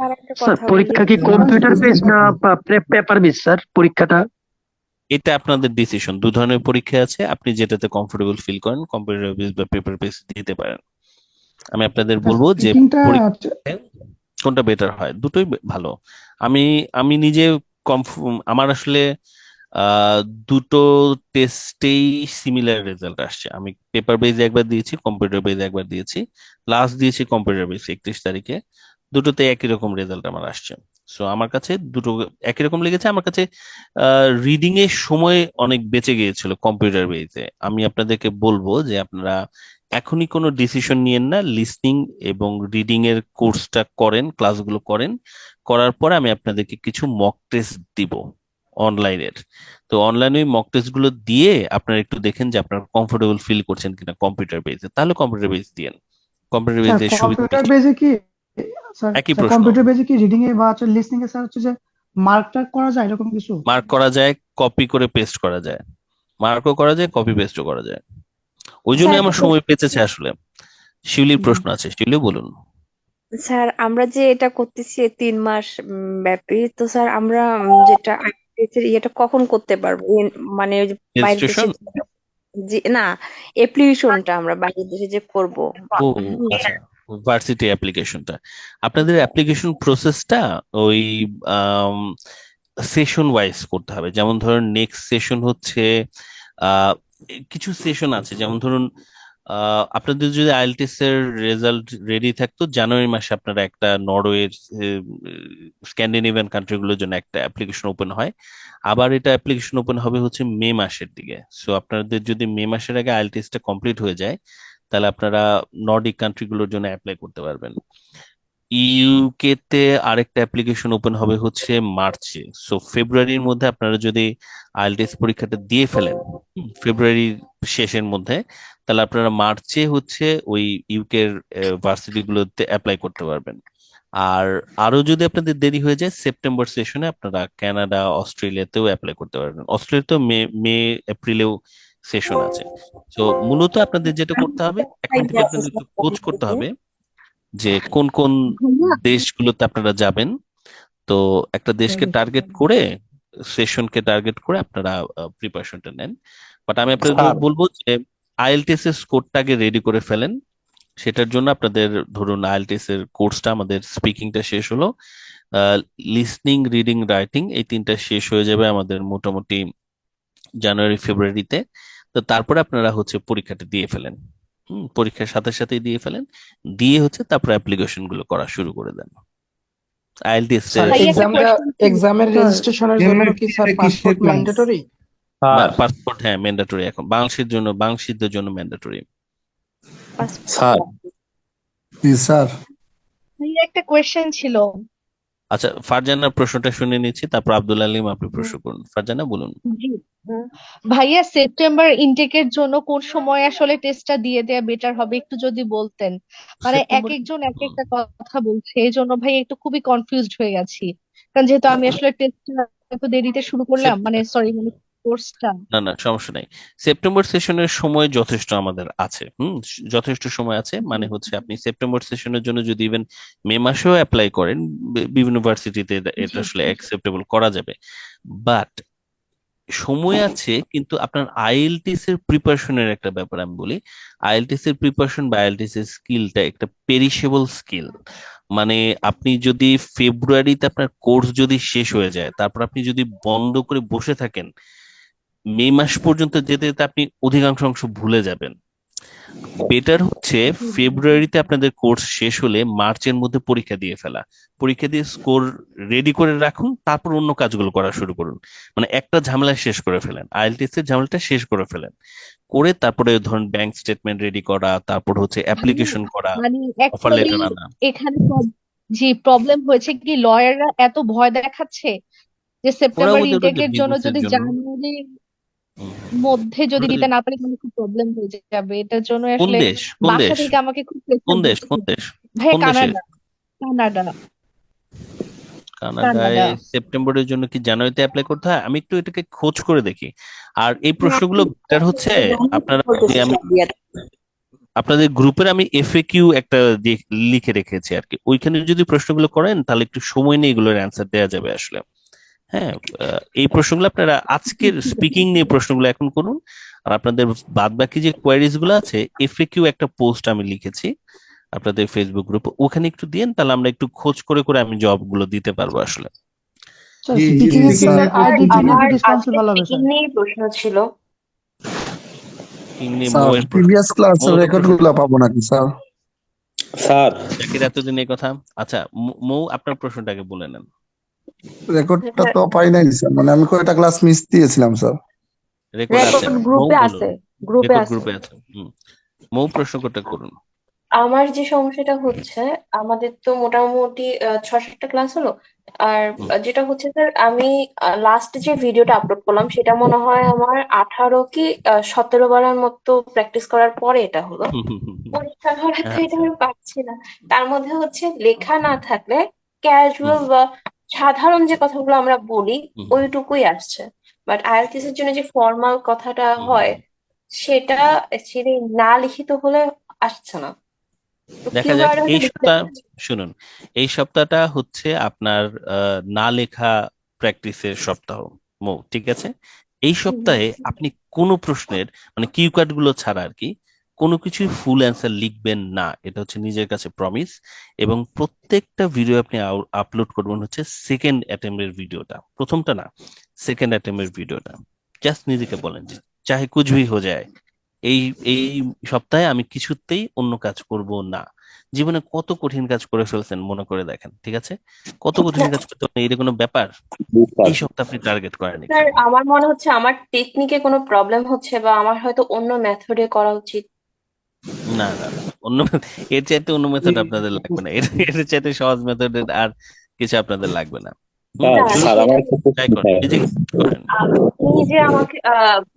আর একটা স্যার কথা বলি, পরীক্ষা কি কম্পিউটার বেস না পেপার বেস স্যার পরীক্ষাটা? এটা আপনাদের ডিসিশন। 2 ধরনের পরীক্ষা আছে, আপনি যেটাতে কমফোর্টেবল ফিল করেন, কম্পিউটার বেস বা পেপার বেস দিতে পারেন। আমি আপনাদের বলবো যে পরীক্ষায় কোনটা বেটার হয়, দুটোই ভালো। আমি আমি নিজে আমার আসলে দুটো টেস্টেই সিমিলার রেজাল্ট আসছে। আমি পেপার বেস একবার দিয়েছি, কম্পিউটার বেস একবার দিয়েছি, লাস্ট দিয়েছি কম্পিউটার বেস 31 তারিখে। দুটোতে একই রকম রেজাল্ট আমার আসছে। সো আমার কাছে দুটো একই রকম লেগেছে। আমার কাছে রিডিং এর সময় অনেক বেঁচে গিয়েছিল কম্পিউটার বেসে। আমি আপনাদেরকে বলবো যে আপনারা এখনই কোনো ডিসিশন নিয়েন না, লিসনিং এবং রিডিং এর কোর্সটা করেন, ক্লাসগুলো করেন, করার পরে আমি আপনাদেরকে কিছু মক টেস্ট দিব অনলাইনের। তো অনলাইনে ওই মক টেস্ট গুলো দিয়ে আপনারা একটু দেখেন যে আপনারা কমফোর্টেবল ফিল করছেন কিনা কম্পিউটার বেসে, তাহলে কম্পিউটার বেস দিয়েন। কম্পিউটার স্যার বেসে সুবিধা কম্পিউটার বেসে কি একই প্রশ্ন, কম্পিউটার বেসে কি রিডিং এ বা লিসনিং এ স্যার হচ্ছে যে মার্ক টার্ক করা যায় এরকম কিছু? মার্ক করা যায়, কপি করে পেস্ট করা যায়, মার্কও করা যায়, কপি পেস্টও করা যায়। ওই জন্য আমার সময় বেঁচেছে আসলে। শিউলির প্রশ্ন আছে, শিউলি বলুন। স্যার আমরা যে এটা করতেছি 3 মাস ব্যাপী, তো স্যার আমরা যেটা এটা কখন করতে পারবো? মানে ওই যে বাইরের দেশে রেজিস্ট্রেশন? যে না, অ্যাপ্লিকেশনটা আমরা বাইরের দেশে যে করব। ও আচ্ছা, ভার্সিটি অ্যাপ্লিকেশনটা, আপনাদের অ্যাপ্লিকেশন প্রসেসটা ওই সেশন ওয়াইজ করতে হবে। যেমন ধরুন নেক্সট সেশন হচ্ছে কিছু সেশন আছে, যেমন ধরুন আপনাদের যদি আইএলটিএস এর রেজাল্ট রেডি থাকতো জানুয়ারি মাসে, আপনারা একটা নরওয়ের স্ক্যান্ডিনেভিয়ান কান্ট্রিগুলোর জন্য একটা অ্যাপ্লিকেশন ওপেন হয়, আবার এটা অ্যাপ্লিকেশন ওপেন হবে হচ্ছে মে মাসের দিকে। সো আপনাদের যদি মে মাসের আগে আইএলটিএসটা কমপ্লিট হয়ে যায় তাহলে আপনারা নর্ডিক কান্ট্রিগুলোর জন্য অ্যাপ্লাই করতে পারবেন। ইউকে তে আরেকটা অ্যাপ্লিকেশন ওপেন হবে হচ্ছে মার্চে। সো ফেব্রুয়ারির মধ্যে আপনারা যদি আইএলটিএস পরীক্ষাটা দিয়ে ফেলেন ফেব্রুয়ারির শেষের মধ্যে, তাহলে আপনারা মার্চে হচ্ছে ওই ইউকের ভার্সিটি গুলোতে অ্যাপ্লাই করতে পারবেন। আর আরো যদি আপনাদের দেরি হয়ে যায়, সেপ্টেম্বর সেশনে আপনারা কানাডা, অস্ট্রেলিয়াতেও অ্যাপ্লাই করতে পারবেন। অস্ট্রেলিয়াতেও মে এপ্রিলেও সেশন আছে। তো মূলত আপনাদের যেটা করতে হবে, এখন থেকে আপনাদের একটু খোঁজ করতে হবে যে কোন কোন দেশগুলোতে আপনারা যাবেন। তো একটা দেশকে টার্গেট করে, সেশনকে টার্গেট করে আপনারা প্রিপারেশনটা নেন। বাট আমি আপনাদের স্যার বলবো যে আইএলটিএস এর স্কোরটা আগে রেডি করে ফেলেন। সেটার জন্য আপনাদের ধরুন আইএলটিএস এর কোর্সটা, আমাদের স্পিকিংটা শেষ হলো, লিসনিং, রিডিং, রাইটিং এই তিনটা শেষ হয়ে যাবে আমাদের মোটামুটি জানুয়ারি ফেব্রুয়ারিতে। তো তারপরে আপনারা হচ্ছে পরীক্ষাটা দিয়ে ফেলেন। পরীক্ষার সাথে সাথেই দিয়ে ফেলেন, দিয়ে হচ্ছে তারপর অ্যাপ্লিকেশন গুলো করা শুরু করে দেন আইএলটিএস স্যার ভাইয়া একটা এক্সামের কোয়েশ্চেন রেজিস্ট্রেশনের জন্য কি স্যার পাসপোর্ট ম্যান্ডেটরি? পাসপোর্ট, হ্যাঁ ম্যান্ডেটরি। এখন বাংলাদেশিদের জন্য ম্যান্ডেটরি। স্যার স্যার ভাইয়া একটা কোয়েশ্চেন ছিল। আচ্ছা, ফারজানার প্রশ্নটা শুনে নিচ্ছি, তারপর আব্দুল আলিম আপনি প্রশ্ন করুন। ফারজানা বলুন। জি ভাইয়া, সেপ্টেম্বর ইনটেকের জন্য কোন সময় আসলে টেস্টটা দিয়ে দেয়া বেটার হবে, একটু যদি বলতেন। মানে এক সেপ্টেম্বর একজন এক একটা কথা বলছে, এই জন্য ভাই একটু খুবই কনফিউজড হয়ে গেছি। কারণ যেহেতু আমি আসলে টেস্টটা এত দেরিতে শুরু করলাম, মানে সরি, মানে কোর্সটা। না না, সমস্যা নাই। সেপ্টেম্বর সেশনের সময় যথেষ্ট আমাদের আছে। যথেষ্ট সময় আছে, মানে হচ্ছে আপনি সেপ্টেম্বর সেশনের জন্য যদি ইভেন মে মাসেও অ্যাপ্লাই করেন, বিভিন্ন ইউনিভার্সিটিতে এটা আসলে অ্যাকসেপ্টেবল করা যাবে। বাট সময় আছে, কিন্তু আপনার আইএলটিএস এর প্রিপারেশনের একটা ব্যাপার আমি বলি। আইএলটিএস এর প্রিপারেশন বা আইএলটিএস এর স্কিলটা একটা পেরিশেবল স্কিল। মানে আপনি যদি ফেব্রুয়ারিতে আপনার কোর্স যদি শেষ হয়ে যায়, তারপর আপনি যদি বন্ধ করে বসে থাকেন, মে মাস পর্যন্ত যেতে যেতে আপনি অধিকাংশ অংশ ভুলে যাবেন। বেটার হচ্ছে ফেব্রুয়ারিতে আপনাদের কোর্স শেষ হলে মার্চের মধ্যে পরীক্ষা দিয়ে ফেলা। পরীক্ষা দিয়ে স্কোর রেডি করে রাখুন, তারপর অন্য কাজগুলো করা শুরু করুন। মানে একটা ঝামেলা শেষ করে ফেলেন, আইএলটিএস এর ঝামেলাটা শেষ করে ফেলেন, করে তারপরে ধরুন ব্যাংক স্টেটমেন্ট রেডি করা, তারপর হচ্ছে অ্যাপ্লিকেশন করা, মানে অফার অ্যাকচুয়ালি লেটার আনা। এখানে জি প্রবলেম হয়েছে কি, লয়াররা এত ভয় দেখাচ্ছে যে ওরা সেপ্টেম্বর ওদের ইনটেকের জন্য বিজনেসের যদি জন্য জানুয়ারির মধ্যে যদি দিতে না পারি তাহলে খুব প্রবলেম হয়ে যাবে। এটার জন্য কোন আসলে দেশ, কোন বাসা দেশ, থেকে আমাকে খুব প্রেসার কোন দেশ, দিচ্ছে। কোন দেশ, ভাইয়া কোন দেশে? কানাডা, কানাডা, কানাডায় কানাডা। সেপ্টেম্বরের জন্য কি জানুয়ারিতে অ্যাপ্লাই করতে হয়? আমি একটু এটাকে খোঁজ করে দেখি। আর এই প্রশ্নগুলো বেটার হচ্ছে আপনারা, আমি আপনাদের গ্রুপের আমি এফএকিউ একটা লিখে রেখেছি আর কি, ওইখানে যদি প্রশ্নগুলো করেন তাহলে একটু সময় নিয়ে এগুলোর অ্যান্সার দেওয়া যাবে আসলে। হ্যাঁ, এই প্রশ্নগুলো আপনারা আজকের স্পিকিং নিয়ে প্রশ্নগুলো এখন করুন। আর আপনাদের বাদ বাকি যে কোয়ারিজ গুলো আছে, এফএকিউ একটা পোস্ট আমি লিখেছি আপনাদের ফেসবুক গ্রুপে, ওখানে একটু দিন, তাহলে আমরা একটু খোঁজ করে করে আমি জবগুলো দিতে পারবো আসলে। স্যার স্পিকিং এর কি স্যার আইডিপি নাকি ডিসকাউন্ট ভালো হবে স্যার? নিয়ে প্রশ্ন ছিল। স্যার প্রিভিয়াস ক্লাসের রেকর্ড গুলো পাবো নাকি স্যার? স্যার জাকির এতদিন এই কথা। আচ্ছা মৌ, আপনার প্রশ্নটাকে বলে নেন। রেকর্ডটা তো পাই নাই স্যার, মানে আমি কয়টা ক্লাস মিস দিয়েছিলাম স্যার। রেকর্ড আছে, রেকর্ড মৌ গ্রুপে বলুন। আছে, গ্রুপে রেকর্ড আছে। গ্রুপে আছে। মৌ প্রশ্নটা করুন। আমার যে সমস্যাটা হচ্ছে, আমাদের তো মোটামুটি 6-7টা ক্লাস হলো। আর যেটা হচ্ছে স্যার, আমি লাস্ট যে ভিডিওটা আপলোড করলাম সেটা মনে হয় আমার 18 কি 17 বারের মতো প্র্যাকটিস করার পরে এটা হলো। পরীক্ষার হলে তো এটা আমি পাচ্ছি না। তার মধ্যে হচ্ছে লেখা না থাকলে ক্যাজুয়াল বা সাধারণ যে কথাগুলো আমরা বলি ওইটুকুই আসছে। বাট আইএলটিএস এর জন্য যে ফর্মাল কথাটা হয় সেটা অ্যাকচুয়ালি না লিখিত হলে আসছে না। তো দেখা যাক, কিওয়ার্ড এই সপ্তাহ শুনুন, এই সপ্তাহটা হচ্ছে আপনার না লেখা প্র্যাকটিসের সপ্তাহ মৌ, ঠিক আছে? এই সপ্তাহে আপনি কোনো প্রশ্নের মানে কিউকার্ড গুলো ছাড়া আর কি কোনো কিছুই ফুল অ্যান্সার লিখবেন না, এটা হচ্ছে নিজের কাছে প্রমিস। এবং প্রত্যেকটা ভিডিও আপনি আপলোড করবেন হচ্ছে সেকেন্ড অ্যাটেম্পের ভিডিওটা, প্রথমটা না, সেকেন্ড অ্যাটেম্পের ভিডিওটা। জাস্ট নিজেকে বলেন যে চাহে কুছ ভি হো যায়, এই এই সপ্তাহে আমি কিছুতেই অন্য কাজ করব না। জীবনে কত কঠিন কাজ করে ফেলছেন মনে করে দেখেন, ঠিক আছে? কত কঠিন কাজ করতে পারেন, এটা কোনো ব্যাপার? এই সপ্তাহে আপনি টার্গেট করেন একটু। স্যার, আমার মনে হচ্ছে আমার টেকনিকে কোনো প্রবলেম হচ্ছে বা আমার হয়তো অন্য মেথডে করা উচিত। না না না, অন্য এর চাইতে অন্য মেথড আপনাদের লাগবে না, এর চাইতে সহজ মেথড আর কিছু আপনাদের লাগবে না। স্যার আমার একটা ট্রাই প্রশ্ন করেন, নিজে করেন। আপনি যে আমাকে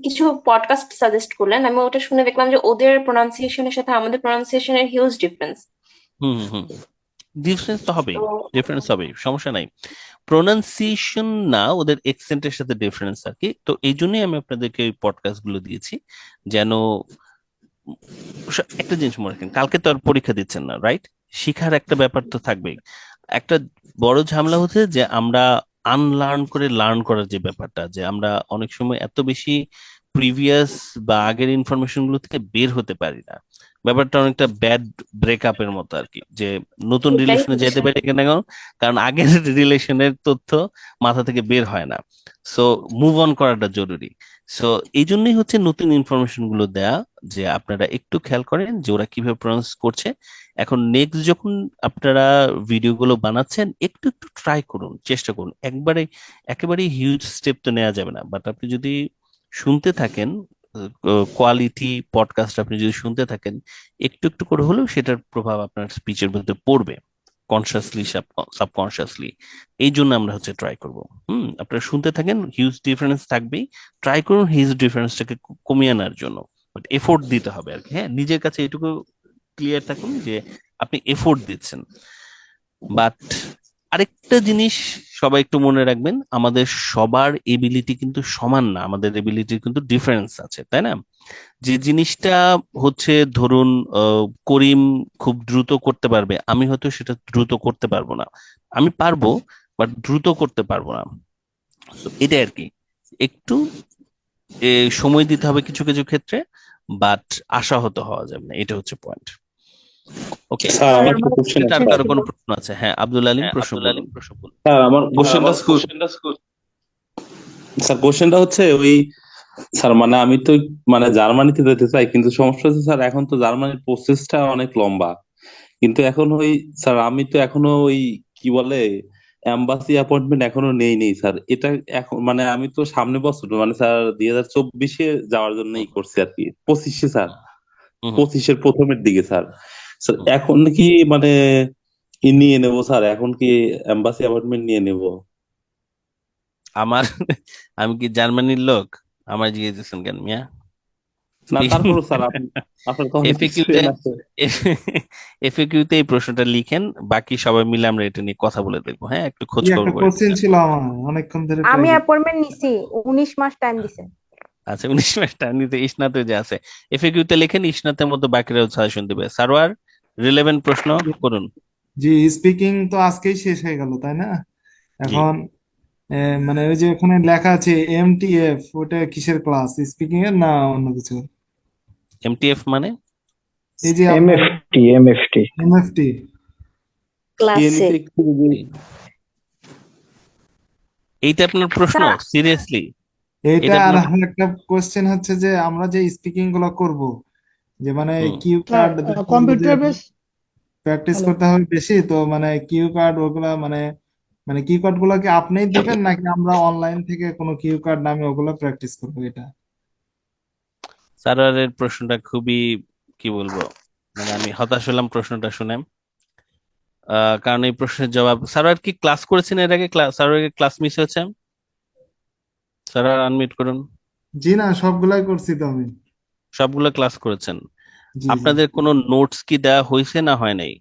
কিছু পডকাস্ট সাজেস্ট করলেন, আমি ওটা শুনে দেখলাম যে ওদের প্রোনাউন্সিয়েশনের সাথে আমাদের প্রোনাউন্সিয়েশনের হিউজ ডিফারেন্স। হুম হুম ডিফারেন্স তো হবেই, So ডিফারেন্স হবেই, সমস্যা নাই। প্রোনাউন্সিয়েশন না, ওদের এক্সেন্টের সাথে ডিফারেন্স আর কি। তো এই জন্যই আমি আপনাদেরকে ওই পডকাস্ট গুলো দিয়েছি, যেন একটা জিনিস মনে রাখেন, কালকে তো আর পরীক্ষা দিচ্ছেন না, রাইট? শিখার একটা ব্যাপার তো থাকবেই। একটা বড় ঝামেলা হচ্ছে যে আমরা আনলার্ন করে লার্ন করার যে ব্যাপারটা, যে আমরা অনেক সময় এত বেশি প্রিভিয়াস বা আগের ইনফরমেশন গুলো থেকে বের হতে পারি না। ব্যাপারটা অনেকটা ব্যাড ব্রেকআপের মতো আর কি, যে নতুন এটাই রিলেশনে যেতে হচ্ছে পারি কেন, কারণ আগের রিলেশনের তথ্য মাথা থেকে বের হয় না। সো মুভ অন করাটা জরুরি। সো এই জন্যই হচ্ছে নতুন ইনফরমেশন গুলো দেয়া, যে আপনারা একটু খেয়াল করেন যে ওরা কিভাবে প্রনাউন্স করছে। এখন নেক্সট যখন আপনারা ভিডিওগুলো বানাচ্ছেন, একটু একটু ট্রাই করুন, চেষ্টা করুন। একেবারে হিউজ স্টেপ তো নেওয়া যাবে না, বাট আপনি যদি শুনতে থাকেন কোয়ালিটি পডকাস্ট, আপনি যদি শুনতে থাকেন, একটু একটু করে হলেও সেটার প্রভাব আপনার স্পিচের মধ্যে পড়বে, কনসিয়াসলি সাবকনসিয়াসলি। এই জন্য আমরা হচ্ছে ট্রাই করব। আপনারা শুনতে থাকেন, হিউজ ডিফারেন্স থাকবেই, ট্রাই করুন হিউজ ডিফারেন্সটাকে কমিয়ে আনার জন্য। বাট এফোর্ট দিতে হবে আর কি। হ্যাঁ, নিজের কাছে এটুকু ক্লিয়ার থাকুন যে আপনি এফোর্ট দিচ্ছেন। বাট আরেকটা জিনিস সবাই একটু মনে রাখবেন, আমাদের সবার এবিলিটি কিন্তু সমান না, আমাদের এবিলিটির কিন্তু ডিফারেন্স আছে, তাই না? যে জিনিসটা হচ্ছে ধরুন করিম খুব দ্রুত করতে পারবে, আমি হয়তো সেটা দ্রুত করতে পারবো না। আমি পারবো, বাট দ্রুত করতে পারবো না। So, এটাই আর কি, একটু সময় দিতে হবে কিছু কিছু ক্ষেত্রে, বাট আশাহত হওয়া যাবে না, এটা হচ্ছে পয়েন্ট। ওকে, স্যার আমার একটা কোশ্চেন কার আছে কারো কোনো প্রশ্ন আছে? হ্যাঁ, আব্দুল আলিম প্রশ্ন বলুন। স্যার আমার কোশ্চেনটা স্যার কোশ্চেনটা হচ্ছে ওই স্যার, মানে আমি তো মানে জার্মানিতে যেতে চাই, কিন্তু সমস্যা হচ্ছে স্যার এখন তো জার্মানির প্রসেসটা অনেক লম্বা। কিন্তু এখন ওই স্যার আমি তো এখনো ওই কি বলে এম্বাসি অ্যাপয়েন্টমেন্ট এখনো নেই স্যার। এটা এখন মানে আমি তো সামনে বছর মানে স্যার 2024-এ যাওয়ার জন্যই করছি আর কি, 25-এ স্যার, 25-এর প্রথমের দিকে স্যার। স্যার এখন কি মানে কি নিয়ে নেবো স্যার, এখন কি এম্বাসি অ্যাপয়েন্টমেন্ট নিয়ে নেবো? আমি কি জার্মানির লোক? আমার জিজ্ঞেস কেন মিয়া? না তারপরও স্যার আপনার তো অনেক এক্সপেরিয়েন্স আছে। এফএকিউতে এই প্রশ্নটা লিখেন, বাকি সবাই মিলে আমরা এটা নিয়ে কথা বলে দেখবো। হ্যাঁ, একটু খোঁজ একটা খবর করে কোশ্চেন ছিল আমার, অনেকক্ষণ ধরে আমি ট্রাই অ্যাপয়েন্টমেন্ট নিছি, 19 মাস টাইম দিছে। আচ্ছা, 19 মাস টাইম নিতে ইসনাতে যে আছে, এফএকিউতে লিখেন, ইসনাতের মতো বাকিরাও সাজেশন দিবে। সারোয়ার, রিলেভেন্ট প্রশ্ন করুন। জি, স্পিকিং তো আজকেই শেষ হয়ে গেল তাই না? জি, এখন মানে ওই যে ওখানে লেখা আছে এমটিএফ, ওটা কিসের ক্লাস, স্পিকিং এর না অন্য কিছু? এমটিএফ মানে এই যে আপনার এমএফটি এমএফটি ক্লাসে এইটা আপনার প্রশ্ন? সিরিয়াসলি? এইটা এটা আর আপনার একটা কোশ্চেন হচ্ছে যে আমরা যে স্পিকিং গুলো করব, যে মানে cue sir card computer base practice hello করতে হবে বেশি, তো মানে কিউ কার্ড ওগুলা মানে মানে কিউ কার্ড গুলা কি আপনিই দিবেন নাকি আমরা অনলাইন থেকে কোনো কিউ কার্ড নামে ওগুলো প্র্যাকটিস করবো? এটা সারোয়ারের প্রশ্নটা খুবই কি বলবো, মানে আমি হতাশ হলাম প্রশ্নটা শুনে। কারণ এই প্রশ্নের জবাব, সারোয়ার কি ক্লাস করেছেন এর আগে? সারোয়ারের ক্লাস মিস হয়েছে? সারোয়ার আনমিউট করুন। জি না, সবগুলাই করছি তো আমি। সবগুলো ক্লাস করেছেন? জি জি আপনাদের কোনো নোটস কি দেওয়া হয়েছে না হয় নাই?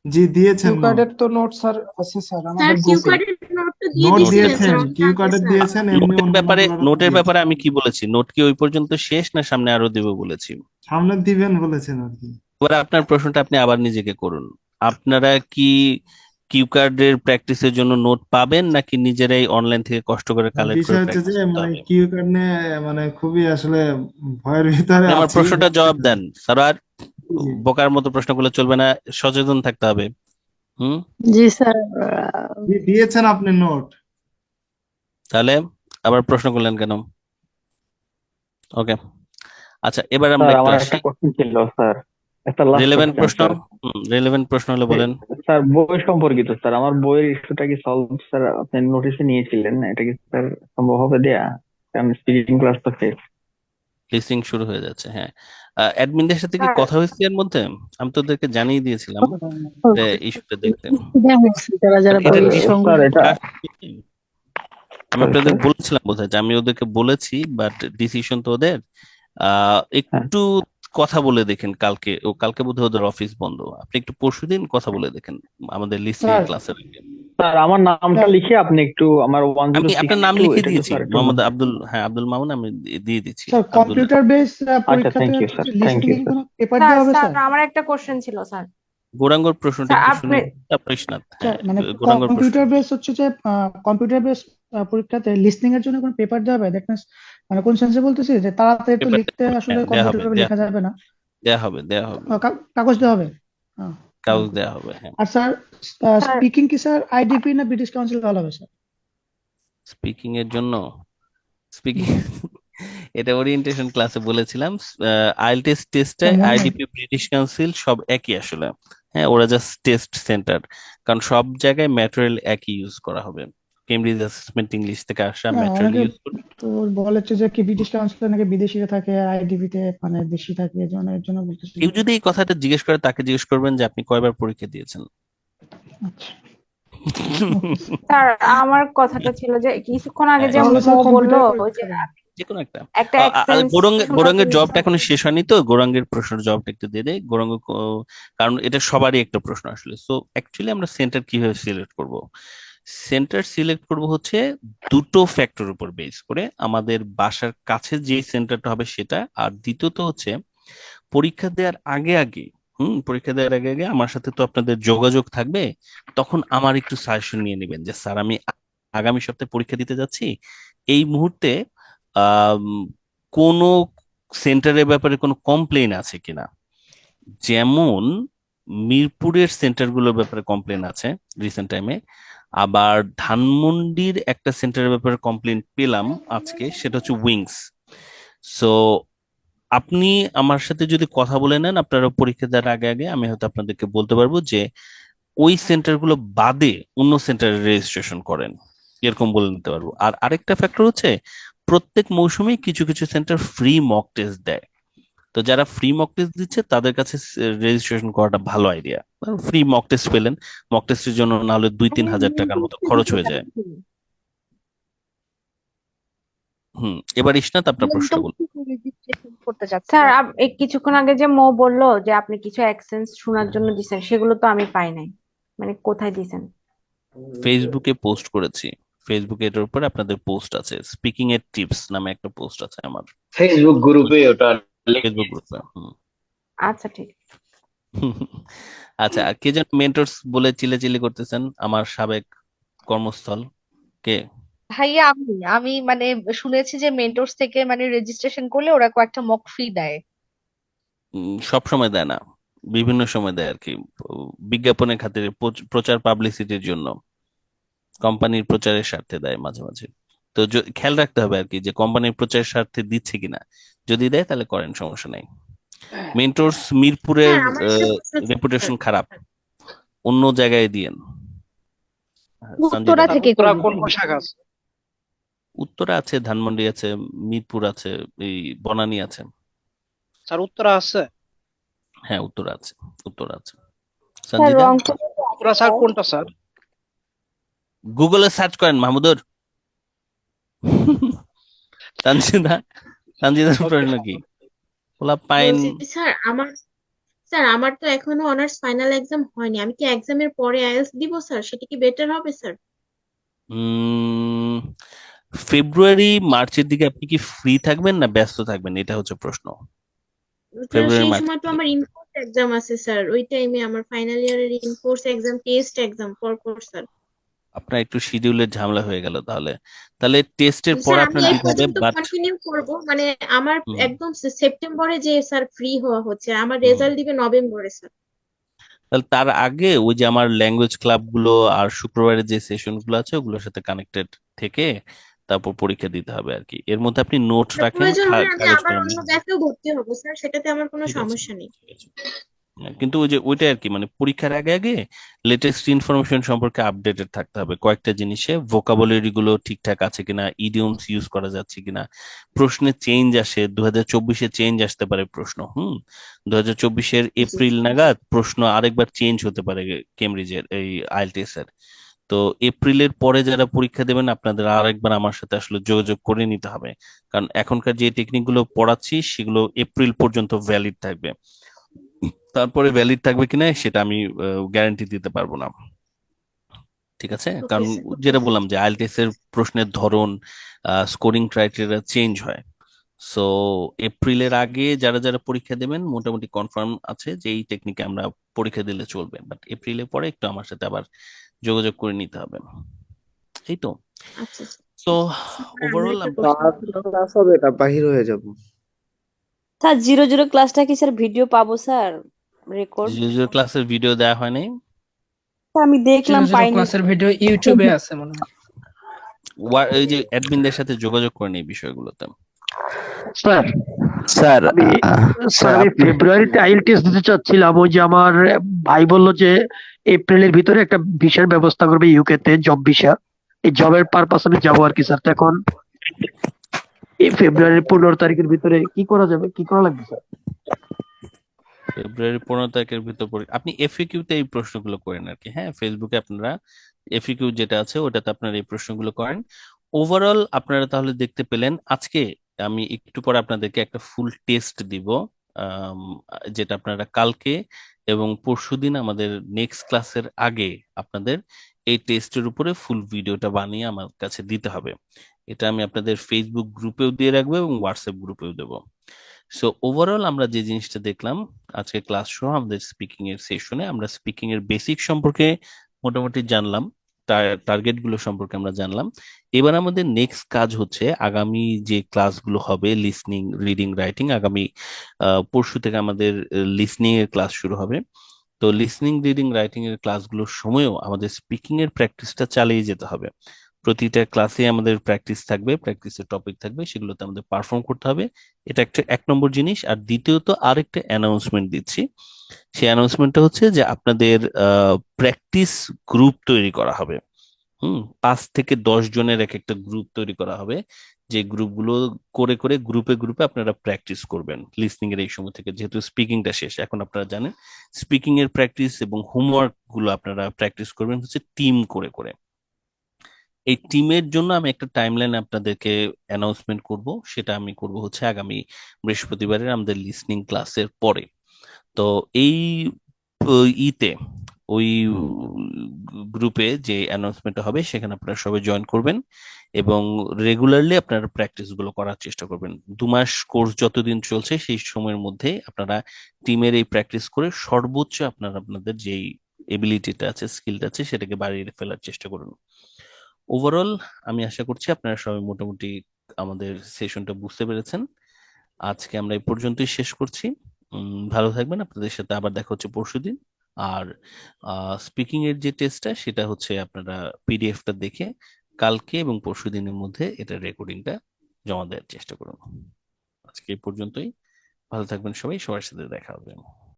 জি দিয়েছেন কিউ নোট। কার্ডের তো নোট স্যার আছে স্যার, স্যার আমাদের কিউ গ্রুপে। কার্ডের নোট তো দিয়ে নোট দিয়েছিলেন স্যার, দিয়েছেন, অনেক কিউ আগে কার্ডের স্যার। দিয়েছেন, এমনি নোটের ব্যাপারে অন্যান্যগুলোরও নোটের দিয়েছেন। ব্যাপারে আমি কি বলেছি? নোট কি ওই পর্যন্ত শেষ, না সামনে আরো দেবো বলেছি? সামনে দিবেন বলেছেন আর কি। এবার আপনার প্রশ্নটা আপনি আবার নিজেকে করুন। আপনারা কি কিউ কার্ডের প্র্যাকটিসের জন্য নোট পাবেন, নাকি নিজেরাই অনলাইন থেকে কষ্ট করে কালেক্ট করে বিষয় হচ্ছে প্র্যাকটিস যে করতে মানে হবে? কিউ কার্ড নিয়ে মানে খুবই আসলে ভয়ের ভিতরে আপনি আমার আছি। প্রশ্নটা জবাব দেন স্যার। জি বোকার মতো প্রশ্ন করলে চলবে না, সচেতন থাকতে হবে। হুম, জি স্যার, জি, দিয়েছেন আপনি নোট। তাহলে আবার প্রশ্ন করলেন কেন? ওকে, আচ্ছা, এবার আমরা স্যার একটু আমার আসি একটা কোশ্চেন ছিল স্যার, একটা লাস্ট রিলেভেন্ট কোশ্চেন প্রশ্ন। স্যার। রিলেভেন্ট প্রশ্ন হলে বলেন। স্যার বই সম্পর্কিত স্যার, আমার বইয়ের ইস্যুটা কি সলভ স্যার? আপনি নোটিশে নিয়েছিলেন, এটা কি স্যার সম্ভব হবে দেয়া? কারণ স্পিকিং ক্লাস তো শেষ। লিসিং শুরু হয়ে যাচ্ছে, হ্যাঁ। অ্যাডমিনদের সাথে কি স্যার কথা হয়েছে এর মধ্যে? আমি তো ওদেরকে জানিয়ে দিয়েছিলাম যে ইস্যুটা দেখতে। যারা যারা এটা বইয়ের ডিসিশন স্যার এটা আমি আপনাদের বলেছিলাম বোধহয় যে আমি ওদেরকে বলেছি, বাট ডিসিশন তো ওদের। হ্যাঁ একটু কথা বলে দেখেন কালকে বোধহয় ওদের অফিস বন্ধ, আপনি একটু পরশুদিন কথা বলে দেখেন আমাদের লিসনিং স্যার ক্লাসের আগে। স্যার আমার নামটা লিখে আপনি একটু আমার আমি আপনার নাম 1062 লিখে এটা একটু দিয়েছি, স্যার একটু মোহাম্মদ আব্দুল মামুন, আমি দিয়ে দিচ্ছি স্যার আব্দুল্লাহ। কম্পিউটার বেস আচ্ছা, পরীক্ষাতে থ্যাংক ইউ হচ্ছে স্যার, যে থ্যাংক ইউ লিসনিং স্যার। কোনো পেপার স্যার দেওয়া হবে স্যার স্যার? আমার একটা কোশ্চেন ছিল স্যার। গৌরাঙ্গর প্রশ্নটা স্যার একটু আপনি শুনে তারপর ইসনাত। স্যার হ্যাঁ, মানে গৌরাঙ্গর প্রশ্ন। কম্পিউটার বেস হচ্ছে যে কম্পিউটার বেস পরীক্ষাতে লিসনিং এর জন্য কোনো পেপার দেওয়া হবে? দ্যাট মিন্স মানে কোন সেন্সে বলতেছি যে তাড়াতাড়ি তো পেপার লিখতে আসলে দেয়া হবে, কম্পিউটার লেখা যাবে না, দেয়া হবে। কাগজ দেওয়া হবে। কাগজ ওকে। দেয়া হবে, হ্যাঁ। আর স্যার স্যার স্পিকিং কি স্যার আইডিপি না ব্রিটিশ কাউন্সিল ভালো হবে স্যার? স্পিকিং এর জন্য স্পিকিং এটা ওরিয়েন্টেশন ক্লাসে বলেছিলাম, আইএলটিএস টেস্টে স্যার মনে নেই। আইডিপি ব্রিটিশ কাউন্সিল সব একই আসলে। হ্যাঁ, ওরা জাস্ট টেস্ট সেন্টার, কারণ সব জায়গায় ম্যাটেরিয়াল একই ইউজ করা হবে। কেমব্রিজ অ্যাসেসমেন্ট ইংলিশ থেকে আসা না ম্যাটেরিয়াল অনেকে ইউজ করবে। তো বলেছে যে কি ব্রিটিশ কাউন্সিলে নাকি বিদেশিরা থাকে, আইডিপি তে মানে দেশি থাকে, এর জন্য বলতেছিল। কেউ যদি এই কথাটা জিজ্ঞেস করে তাকে জিজ্ঞেস করবেন যে আপনি কয়বার পরীক্ষা দিয়েছেন। আচ্ছা স্যার আমার কথাটা ছিল যে কিছুক্ষণ আগে যে তাহলে স্যার মো বললো কম্পিউটার ওই যে যে কোনো একটা একটা এক্সেন্স শোনার গৌরাঙ্গের জন্য জবটা এখনো শেষ হয়নি তো, গৌরাঙ্গের প্রশ্নের জবটা একটু দিয়ে দেয় গৌরাঙ্গ, কারণ এটা সবারই একটা প্রশ্ন আসলে। সো অ্যাকচুয়ালি আমরা সেন্টার কিভাবে সিলেক্ট করব? সেন্টার সিলেক্ট করব হচ্ছে দুটো ফ্যাক্টর উপর বেস করে, আমাদের বাসার কাছে যে সেন্টারটা হবে সেটা, আর দ্বিতীয়ত হচ্ছে পরীক্ষা দেওয়ার আগে আগে পরীক্ষা দেওয়ার আগে আগে আমার সাথে তো আপনাদের যোগাযোগ থাকবে, তখন আমার একটু সাজেশন নিয়ে নেবেন যে স্যার আমি আগামী সপ্তাহে পরীক্ষা দিতে যাচ্ছি, এই মুহূর্তে আম, কোনো সেন্টারের ব্যাপারে কোনো কমপ্লেন আছে কিনা। যেমন মিরপুরের সেন্টারগুলোর ব্যাপারে কমপ্লেন আছে রিসেন্ট টাইমে, আবার ধানমন্ডির একটা সেন্টারের ব্যাপারে কমপ্লেন পেলাম আজকে, সেটা হচ্ছে উইংস। সো আপনি আমার সাথে যদি কথা বলে নেন আপনারা পরীক্ষা দেওয়ার আগে আগে, আমি হয়তো আপনাদেরকে বলতে পারবো যে ওই সেন্টারগুলো বাদে অন্য সেন্টারে রেজিস্ট্রেশন করেন, এরকম বলে নিতে পারবো। আর আরেকটা ফ্যাক্টর হচ্ছে প্রত্যেক মৌসুমে কিছু কিছু সেন্টার ফ্রি মক টেস্ট দেয়, তো যারা ফ্রি মক টেস্ট দিচ্ছে তাদের কাছে রেজিস্ট্রেশন করাটা ভালো আইডিয়া। ফ্রি মক টেস্ট পেলেন, মক টেস্টের জন্য না হলে 2-3 হাজার টাকার মতো খরচ হয়ে যায়। এবার ইসনাত আপনার প্রশ্ন বলুন। করতে চাচ্ছি স্যার এই কিছুক্ষণ আগে যে মো বললো যে আপনি কিছু এক্সেন্স শোনার জন্য দিছেন, সেগুলো তো আমি পাই নাই, মানে কোথায় দিছেন? ফেসবুকে পোস্ট করেছি, ফেসবুকে এটার উপরে আপনাদের পোস্ট আছে, স্পিকিং এর টিপস নামে একটা পোস্ট আছে আমার ফেসবুক গ্রুপে ওটা ফেসবুক গ্রুপে। আচ্ছা ঠিক আছে। আচ্ছা, আর কে যেন মেন্টরস বলে চিল্লাচিল্লি করতেছেন, আমার সাবেক কর্মস্থল কে? ভাইয়া আমি মানে শুনেছি যে মেন্টরস থেকে মানে রেজিস্ট্রেশন করলে ওরা কয়েকটা মক ফ্রি দেয়। সব সময় দেয় না, বিভিন্ন সময় দেয় আর কি, বিজ্ঞাপনের খাতিরে, প্রচার পাবলিসিটির জন্য, কোম্পানির প্রচারের স্বার্থে দেয় মাঝে মাঝে। তো খেয়াল রাখতে হবে আর কি যে কোম্পানির প্রচারের স্বার্থে দিচ্ছে কিনা, যদি দেয় তাহলে করেন, সমস্যা নাই। মেন্টরস মিরপুরের স্যার আমার একটা প্রশ্ন ছিল রেপুটেশন স্যার। খারাপ, অন্য জায়গায় দিয়েন। উত্তরা থেকে উত্তরা করবো। কোন কোন শাখা আছে? উত্তরা আছে, ধানমন্ডি আছে, মিরপুর আছে, এই বনানী আছে। স্যার উত্তরা আছে? হ্যাঁ উত্তরা আছে, উত্তরা আছে। স্যার সঞ্জিদা, রংপুর উত্তরা স্যার কোনটা স্যার? গুগলে সার্চ করেন মাহমুদুর। সঞ্জিদার প্রশ্ন কি? পাইন বলছি স্যার আমার তো এখনো অনার্স ফাইনাল এক্সাম হয়নি, আমি কি এক্সামের পরে আইএলটিএস দিব স্যার? সেটা কি বেটার হবে স্যার? ফেব্রুয়ারি মার্চের দিকে আপনি কি ফ্রি থাকবেন না ব্যস্ত থাকবেন, এটা হচ্ছে প্রশ্ন। স্যার ফেব্রুয়ারি সেই মার্চ সময় তো আমার ইনফোর্স এক্সাম আছে স্যার, ওই টাইমে আমার ফাইনাল ইয়ারের ইনফোর্স এক্সাম, টেস্ট এক্সাম পর স্যার। আপনার একটু শিডিউলের ঝামেলা হয়ে গেল তাহলে। তাহলে টেস্টের পর স্যার আমি আপনার এই দিতে হবে, পর্যন্ত বাট কন্টিনিউ করব, মানে আমার একদম সেপ্টেম্বরে যে স্যার ফ্রি হওয়া হচ্ছে, আমার রেজাল্ট দিবে নভেম্বরে স্যার। তাহলে তার আগে ওই যে আমার ল্যাঙ্গুয়েজ ক্লাবগুলো আর শুক্রবারের যে সেশন গুলো আছে ওগুলোর সাথে কানেক্টেড থেকে তারপর পরীক্ষা দিতে হবে আর কি। এর মধ্যে আপনি নোট স্যার রাখেন, প্রয়োজন হলে আমি কাগজ আবার কলম। অন্য ব্যাচেও ভর্তি হব স্যার, সেটাতে আমার কোনো ঠিক আছে, সমস্যা নেই। ঠিক আছে। কিন্তু ওই যে ওইটাই আর কি, মানে পরীক্ষার আগে আগে লেটেস্ট ইনফরমেশন সম্পর্কে আপডেটেড থাকতে হবে কয়েকটা জিনিসে, ভোকাবুলারি গুলো ঠিকঠাক আছে কিনা, ইডিয়মস ইউজ করা যাচ্ছে কিনা, প্রশ্নে চেঞ্জ আসে, 2024-এ চেঞ্জ আসতে পারে প্রশ্ন। 2024-এর এপ্রিল নাগাদ প্রশ্ন আরেকবার চেঞ্জ হতে পারে কেমব্রিজের এই আইএলটিএস এর। তো তো এপ্রিলের পরে যারা পরীক্ষা দেবেন আপনাদের আর একবার আমার সাথে আসলে যোগাযোগ করে নিতে হবে, কারণ এখনকার যে টেকনিক গুলো পড়াচ্ছি সেগুলো এপ্রিল পর্যন্ত ভ্যালিড থাকবে। তারপরে ভ্যালিড থাকবে কিনা সেটা আমি গ্যারান্টি দিতে পারবো না। ঠিক আছে, ওকে কারণ স্যার, যেটা বললাম যে আইএলটিএস এর প্রশ্নের ধরন, স্কোরিং ক্রাইটেরিয়া চেঞ্জ হয়। সো এপ্রিলের আগে যারা যারা পরীক্ষা দেবেন মোটামুটি কনফার্ম আছে যে এই টেকনিকে আমরা পরীক্ষা দিলে চলবে, বাট এপ্রিলের পরে একটু আমার সাথে আবার যোগাযোগ করে নিতে হবে। এই তো। আচ্ছা আচ্ছা। তো স্যার আমার ওভারঅল একটা কোশ্চেন ছিল। ক্লাস হবে, এটা বাহির হয়ে যাব। স্যার 00 ক্লাসটা কি স্যার ভিডিও পাবো স্যার রেকর্ড? যে ক্লাসের ভিডিও দেওয়া হয় নাই, আমি জিরো দেখলাম জিরো পাইনি। ক্লাসের ভিডিও ইউটিউবে আছে মনে হয়। এই যে অ্যাডমিনদের সাথে যোগাযোগ করে নেই বিষয়গুলোতে। স্যার স্যার আমি স্যার আমি আপনি ফেব্রুয়ারিতে আইএলটিএস দিতে চাচ্ছিলাম। ওই যে আমার ভাই বলল যে এপ্রিলের ভিতরে একটা ভিসার ব্যবস্থা করবে ইউকে তে, জব ভিসা। এই জবের পারপাস আমি যাবো আর কি স্যার। তো এখন এই ফেব্রুয়ারির 15 তারিখের ভিতরে কি করা যাবে, কি করা লাগবে স্যার? ফেব্রুয়ারি 15 তারিখের ভিতর আপনি এফএকিউ তে এই প্রশ্নগুলো করেন আর কি। হ্যাঁ, ফেসবুকে আপনারা এফএকিউ যেটা আছে ওটাতে আপনারা এই প্রশ্নগুলো করেন। ওভারঅল আপনারা তাহলে দেখতে পেলেন আজকে আমি একটু পরে আপনাদেরকে একটা ফুল টেস্ট দিব, আম, যেটা আপনারা কালকে এবং পরশুদিন আমাদের নেক্সট ক্লাসের আগে আপনাদের এই টেস্টের উপরে ফুল ভিডিওটা বানিয়ে আমার কাছে দিতে হবে। এটা আমি আপনাদের ফেসবুক গ্রুপেও দিয়ে রাখবো এবং হোয়াটসঅ্যাপ গ্রুপেও দেবো। সো ওভারঅল আমরা যে জিনিসটা দেখলাম আজকে ক্লাস সহ আমাদের স্পিকিং এর সেশনে, আমরা স্পিকিং এর বেসিক সম্পর্কে মোটামুটি জানলাম, টার্গেট গুলো সম্পর্কে আমরা জানলাম। এবার আমাদের নেক্সট কাজ হচ্ছে আগামী যে ক্লাসগুলো হবে লিসনিং, রিডিং, রাইটিং, আগামী পরশু থেকে আমাদের লিসনিং এর ক্লাস শুরু হবে। তো লিসনিং, রিডিং, রাইটিং এর ক্লাসগুলোর সময়ও আমাদের স্পিকিং এর প্র্যাকটিসটা চালিয়ে যেতে হবে। প্রতিটা ক্লাসে আমাদের প্র্যাকটিস থাকবে, প্র্যাকটিসের টপিক থাকবে, সেগুলোতে আমাদের পারফর্ম করতে হবে। এটা একটা 1 নম্বর জিনিস। আর দ্বিতীয়ত আরেকটা অ্যানাউন্সমেন্ট দিচ্ছি। সেই অ্যানাউন্সমেন্টটা হচ্ছে যে আপনাদের প্র্যাকটিস গ্রুপ তৈরি করা হবে। 5 থেকে 10 জনের এক একটা গ্রুপ তৈরি করা হবে, যে গ্রুপগুলো করে করে গ্রুপে গ্রুপে আপনারা প্র্যাকটিস করবেন লিসনিং এর এই সময় থেকে। যেহেতু স্পিকিংটা শেষ, এখন আপনারা জানেন স্পিকিং এর প্র্যাকটিস এবং হোমওয়ার্ক গুলো আপনারা প্র্যাকটিস করবেন হচ্ছে টিম করে করে। এই টিমের জন্য আমি একটা টাইমলাইন আপনাদেরকে অ্যানাউন্সমেন্ট করব, সেটা আমি করব হচ্ছে আগামী বৃহস্পতিবারের আমাদের লিসনিং ক্লাসের পরে। তো এই ইতে ওই গ্রুপে যে অ্যানাউন্সমেন্ট হবে সেখানে আপনারা সবাই জয়েন করবেন এবং রেগুলারলি আপনারা প্র্যাকটিস গুলো করার চেষ্টা করবেন। 2 মাস কোর্স যতদিন চলছে সেই সময়ের মধ্যে আপনারা টিমের এই প্র্যাকটিস করে সর্বোচ্চ আপনারা আপনাদের যেই এবিলিটিটা আছে, স্কিলটা আছে, সেটাকে বাড়িয়ে ফেলার চেষ্টা করুন। ওভারঅল আমি আশা করছি আপনারা সবাই মোটামুটি আমাদের সেশনটা বুঝতে পেরেছেন। আজকে আমরা এই পর্যন্তই শেষ করছি। ভালো থাকবেন, আপনাদের সাথে আবার দেখা হচ্ছে পরশুদিন। আর স্পিকিং এর যে টেস্টটা সেটা হচ্ছে আপনারা পিডিএফটা দেখে কালকে এবং পরশুদিনের মধ্যে এটা রেকর্ডিংটা জমা দেওয়ার চেষ্টা করুন। আজকে এই পর্যন্তই। ভালো থাকবেন সবাই, সবার সাথে দেখা হবে।